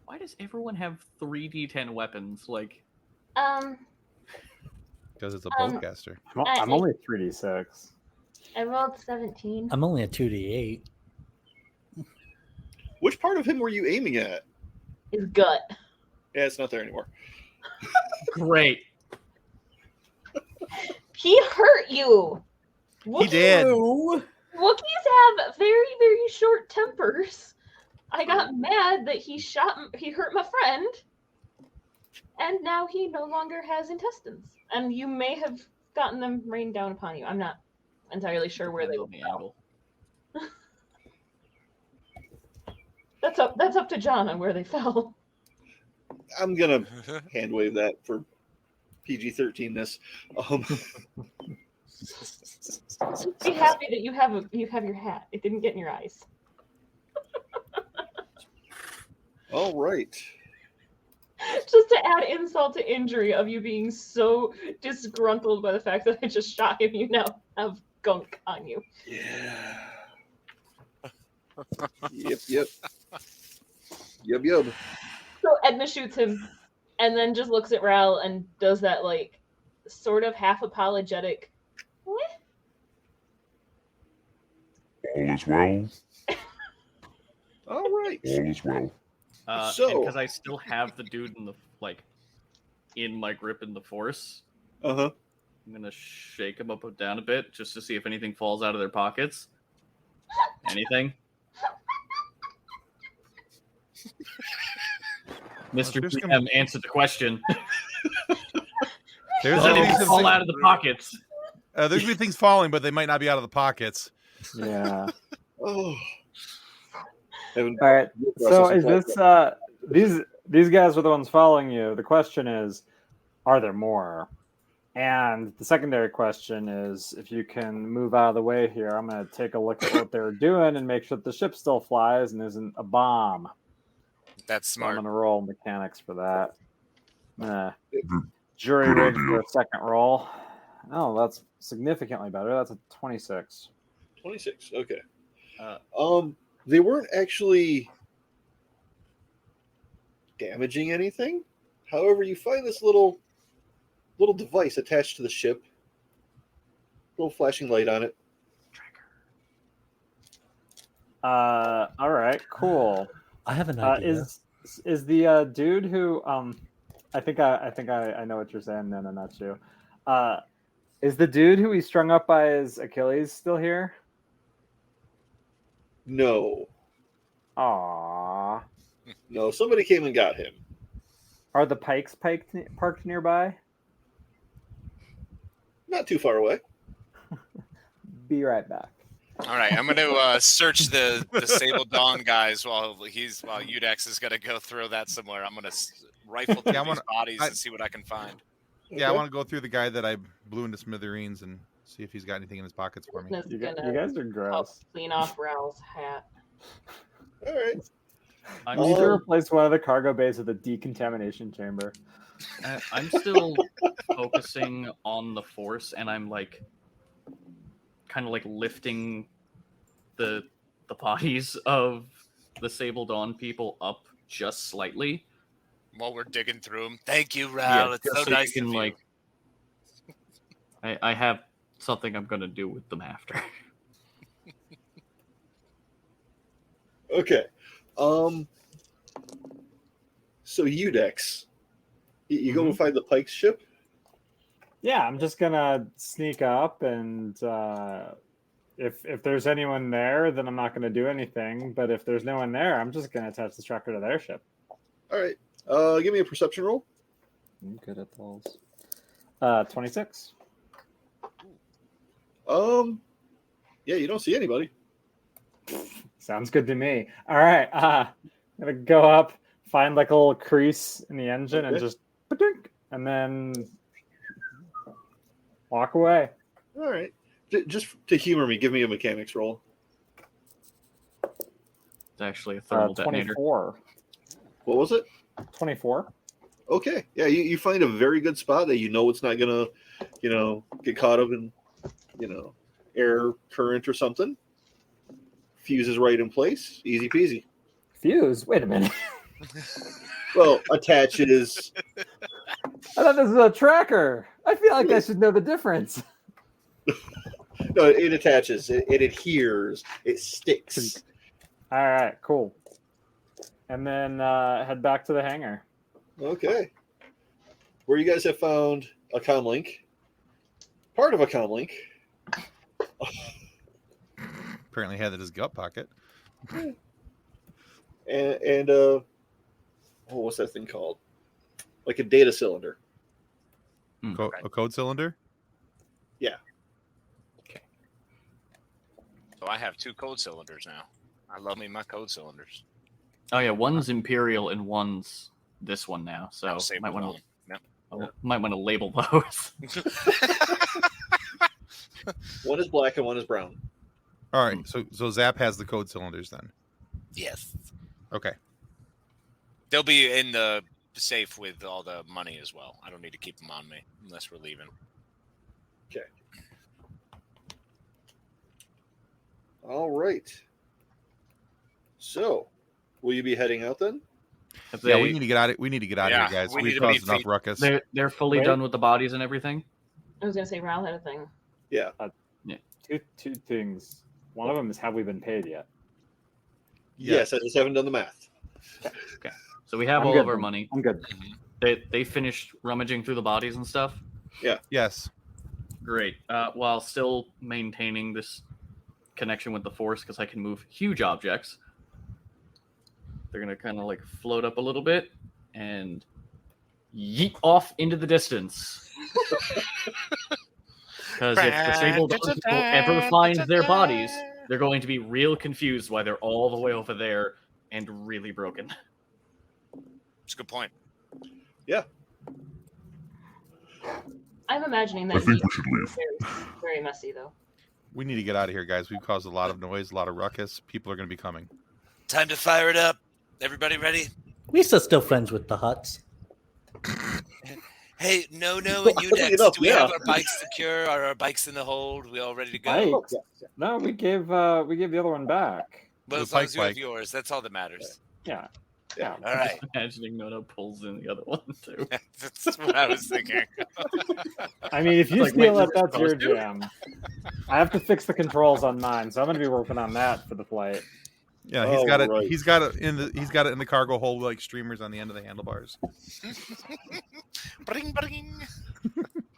Why does everyone have 3d10 weapons? Like, Because it's a bowcaster. I'm only 3d6. I rolled 17. I'm only a 2d8. Which part of him were you aiming at? His gut. Yeah, it's not there anymore. great. He hurt you. He did. Wookiees have very, very short tempers. I got mad that he hurt my friend, and now he no longer has intestines. And you may have gotten them rained down upon you. I'm not entirely sure where they on the fell. angle. That's up to John on where they fell. I'm gonna hand wave that for PG-13ness. Be happy that you have your hat. It didn't get in your eyes. All right. Just to add insult to injury of you being so disgruntled by the fact that I just shot him, you now have gunk on you. Yeah. Yep. Yep. So Edna shoots him and then just looks at Ral and does that like sort of half apologetic what? All is well. All right. All is well. So- because I still have the dude in my grip in the force, Uh-huh. I'm gonna shake him up and down a bit just to see if anything falls out of their pockets. Anything? Mr. There's DM, answer the question. There's Letting gonna it be fall some, out of the pockets. there's gonna be things falling, but they might not be out of the pockets. Yeah. Oh. All right. So is this these guys are the ones following you? The question is, are there more? And the secondary question is, if you can move out of the way here, I'm going to take a look at what they're doing and make sure that the ship still flies and isn't a bomb. That's So I'm smart. going to roll mechanics for that. Good- Jury good rig idea. for a second roll. Oh, that's significantly better. That's a 26. 26. Okay. They weren't actually damaging anything. However, you find this little device attached to the ship. Little flashing light on it. All right, cool. I have an idea. Is the dude who I think I know what you're saying. No, not you. Is the dude who he strung up by his Achilles still here? No. Aww. No, somebody came and got him. Are the Pikes parked nearby? Not too far away. Be right back. All right, I'm going to search the Sable Dawn guys while Udex is going to go throw that somewhere. I'm going to rifle through these bodies and see what I can find. Yeah, I want to go through the guy that I blew into smithereens and see if he's got anything in his pockets for me. You guys are Help gross. clean off Raoul's hat. All right. I need to replace one of the cargo bays with a decontamination chamber. I'm still focusing on the force, and I'm like, kind of like lifting the bodies of the Sable Dawn people up just slightly. While we're digging through them. Thank you, Raoul. It's so nice you of can, you. like, I have something I'm going to do with them after. Okay. So Udex, you go and find the Pike's ship? Yeah, I'm just gonna sneak up, and if there's anyone there, then I'm not gonna do anything. But if there's no one there, I'm just gonna attach the tracker to their ship. All right. Give me a perception roll. I'm good at those. 26. Yeah, you don't see anybody. Sounds good to me. All right, I'm gonna go up, find like a little crease in the engine, and just and then walk away. All right. Just to humor me, give me a mechanics roll. It's actually a thermal detonator. 24. What was it? 24. Okay. Yeah, you find a very good spot that you know it's not gonna, get caught up in, air current or something. Fuse is right in place. Easy peasy. Fuse? Wait a minute. Well, attaches. I thought this was a tracker. I feel like I should know the difference. No, it attaches. It adheres. It sticks. All right, cool. And then head back to the hangar. Okay. Where you guys have found a comlink. Part of a comlink. Apparently had it in his gut pocket. And what's that thing called? Like a data cylinder. A code cylinder? Yeah. Okay. So I have 2 code cylinders now. I love me my code cylinders. Oh yeah, one's Imperial and one's this one now. So Same might want Yep. to label those. One is black and one is brown. All right. So Zap has the code cylinders then. Yes. Okay. They'll be in the safe with all the money as well. I don't need to keep them on me unless we're leaving. Okay. All right. So, will you be heading out then? Yeah, we need to get out of here, guys. we We've need to caused be enough ruckus. They're fully done with the bodies and everything. I was gonna say Raoul had a thing. Yeah. Two things. One of them is, have we been paid yet? Yes, I just haven't done the math. Okay. So we have I'm all good of our then. money. I'm good. They finished rummaging through the bodies and stuff. Yes. Great. While still maintaining this connection with the Force, because I can move huge objects. They're gonna kind of like float up a little bit and yeet off into the distance. Because if disabled people ever find their bodies, they're going to be real confused why they're all the way over there and really broken. That's a good point. Yeah. I'm imagining I that think heat we should leave. very, very messy, though. We need to get out of here, guys. We've caused a lot of noise, a lot of ruckus. People are going to be coming. Time to fire it up. Everybody ready? Lisa's still friends with the Huts. Hey, no, and you Funny next. enough, Do we yeah. have our bikes secure? Are our bikes in the hold? We all ready to go? Bikes? No, we gave the other one back. Well, The as long as bike you have bike. yours, that's all that matters. Yeah. All right. Imagining Nono pulls in the other one too. That's what I was thinking. I mean, if you Like, feel wait, that that's your supposed to? jam, I have to fix the controls on mine, so I'm going to be working on that for the flight. Yeah, Oh, got it. right. He's got it in the cargo hold like streamers on the end of the handlebars. Bring, bring.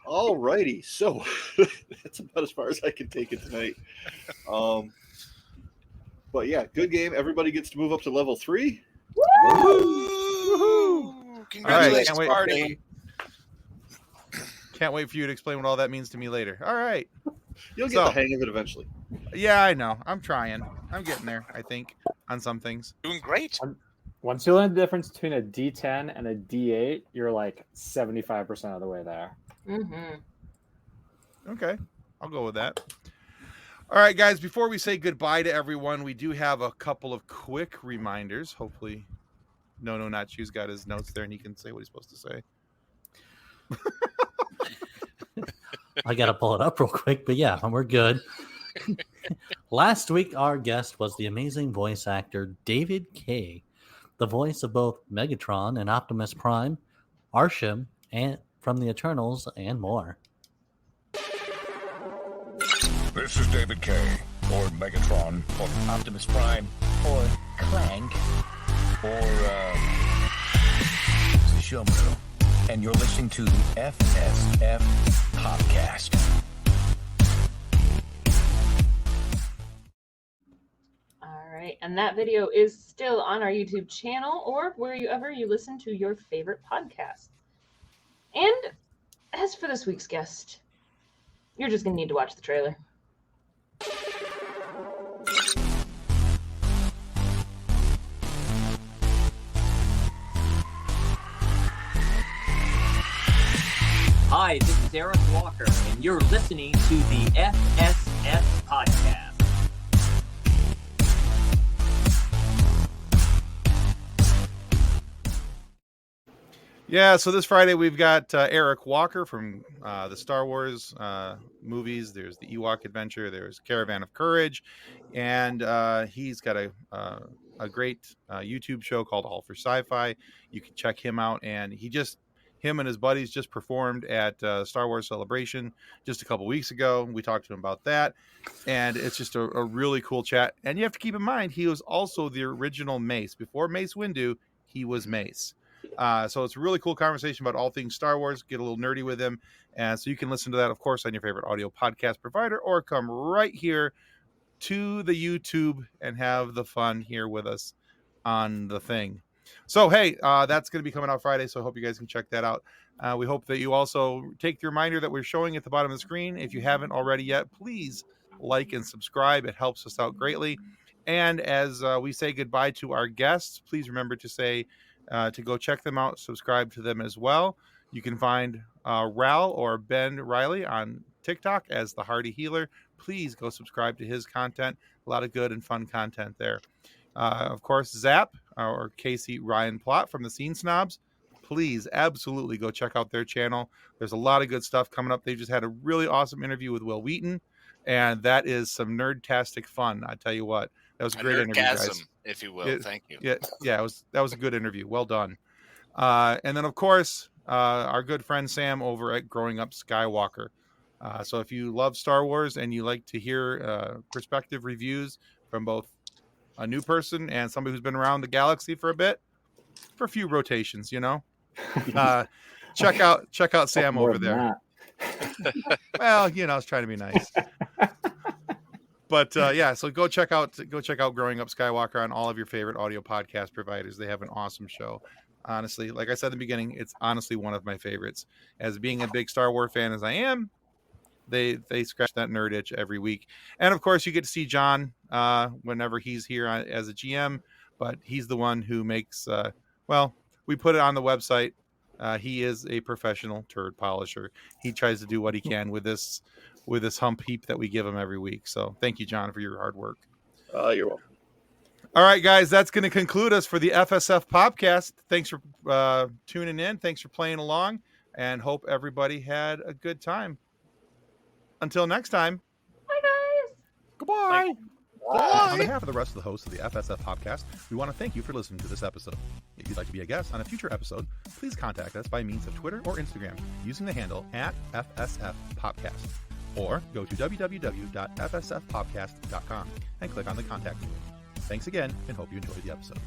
All righty. So that's about as far as I can take it tonight. But yeah, good game. Everybody gets to move up to level 3. Woohoo! Congratulations, can't wait. party. Can't wait for you to explain what all that means to me later. All right. You'll get So- the hang of it eventually. Yeah, I know. I'm trying. I'm getting there, I think, on some things. Doing great. Once you learn the difference between a D10 and a D8, you're like 75% of the way there. Mm-hmm. Okay. I'll go with that. All right, guys, before we say goodbye to everyone, we do have a couple of quick reminders. Hopefully, No, Not Choose got his notes there and he can say what he's supposed to say. I got to pull it up real quick, but yeah, we're good. Last week, our guest was the amazing voice actor David Kaye, the voice of both Megatron and Optimus Prime, Arsham, and from the Eternals, and more. This is David Kaye, or Megatron, or Optimus Prime, or Clank, or Shomu. And you're listening to the FSF PopCast. All right, and that video is still on our YouTube channel or wherever you listen to your favorite podcast. And as for this week's guest, you're just going to need to watch the trailer. Hi, this is Eric Walker, and you're listening to the FSF Podcast. Yeah, so this Friday we've got Eric Walker from the Star Wars movies. There's the Ewok Adventure. There's Caravan of Courage, and he's got a great YouTube show called All for Sci-Fi. You can check him out, and him and his buddies just performed at Star Wars Celebration just a couple weeks ago. We talked to him about that, and it's just a really cool chat. And you have to keep in mind, he was also the original Mace. Before Mace Windu, he was Mace. So it's a really cool conversation about all things Star Wars. Get a little nerdy with him. And so you can listen to that, of course, on your favorite audio podcast provider, or come right here to the YouTube and have the fun here with us on the thing. So, hey, that's going to be coming out Friday, so I hope you guys can check that out. We hope that you also take the reminder that we're showing at the bottom of the screen. If you haven't already yet, please like and subscribe. It helps us out greatly. And as we say goodbye to our guests, please remember to say to go check them out, subscribe to them as well. You can find Ral or Ben Riley on TikTok as the Hardy Healer. Please go subscribe to his content. A lot of good and fun content there. Of course, Zap or Casey Ryan Plott from the Scene Snobs. Please absolutely go check out their channel. There's a lot of good stuff coming up. They just had a really awesome interview with Will Wheaton, and that is some nerd-tastic fun. I tell you what, that was a great interview, guys. If you will. Thank you. Yeah, that was a good interview. Well done. And then, of course, our good friend Sam over at Growing Up Skywalker. So if you love Star Wars and you like to hear perspective reviews from both a new person and somebody who's been around the galaxy for a bit, for a few rotations, check out Sam over there. Well, I was trying to be nice. But so go check out Growing Up Skywalker on all of your favorite audio podcast providers. They have an awesome show. Honestly, like I said in the beginning, it's honestly one of my favorites. As being a big Star Wars fan as I am, they scratch that nerd itch every week. And of course, you get to see John whenever he's here as a GM, but he's the one who makes. Well, we put it on the website. He is a professional turd polisher. He tries to do what he can with this hump heap that we give him every week. So thank you, John, for your hard work. You're welcome. All right, guys, that's going to conclude us for the FSF PopCast. Thanks for tuning in. Thanks for playing along, and hope everybody had a good time. Until next time. Bye, guys. Goodbye. Bye. On behalf of the rest of the hosts of the FSF PopCast, we want to thank you for listening to this episode. If you'd like to be a guest on a future episode, please contact us by means of Twitter or Instagram using the handle @FSF PopCast, or go to www.fsfpopcast.com and click on the contact link. Thanks again, and hope you enjoyed the episode.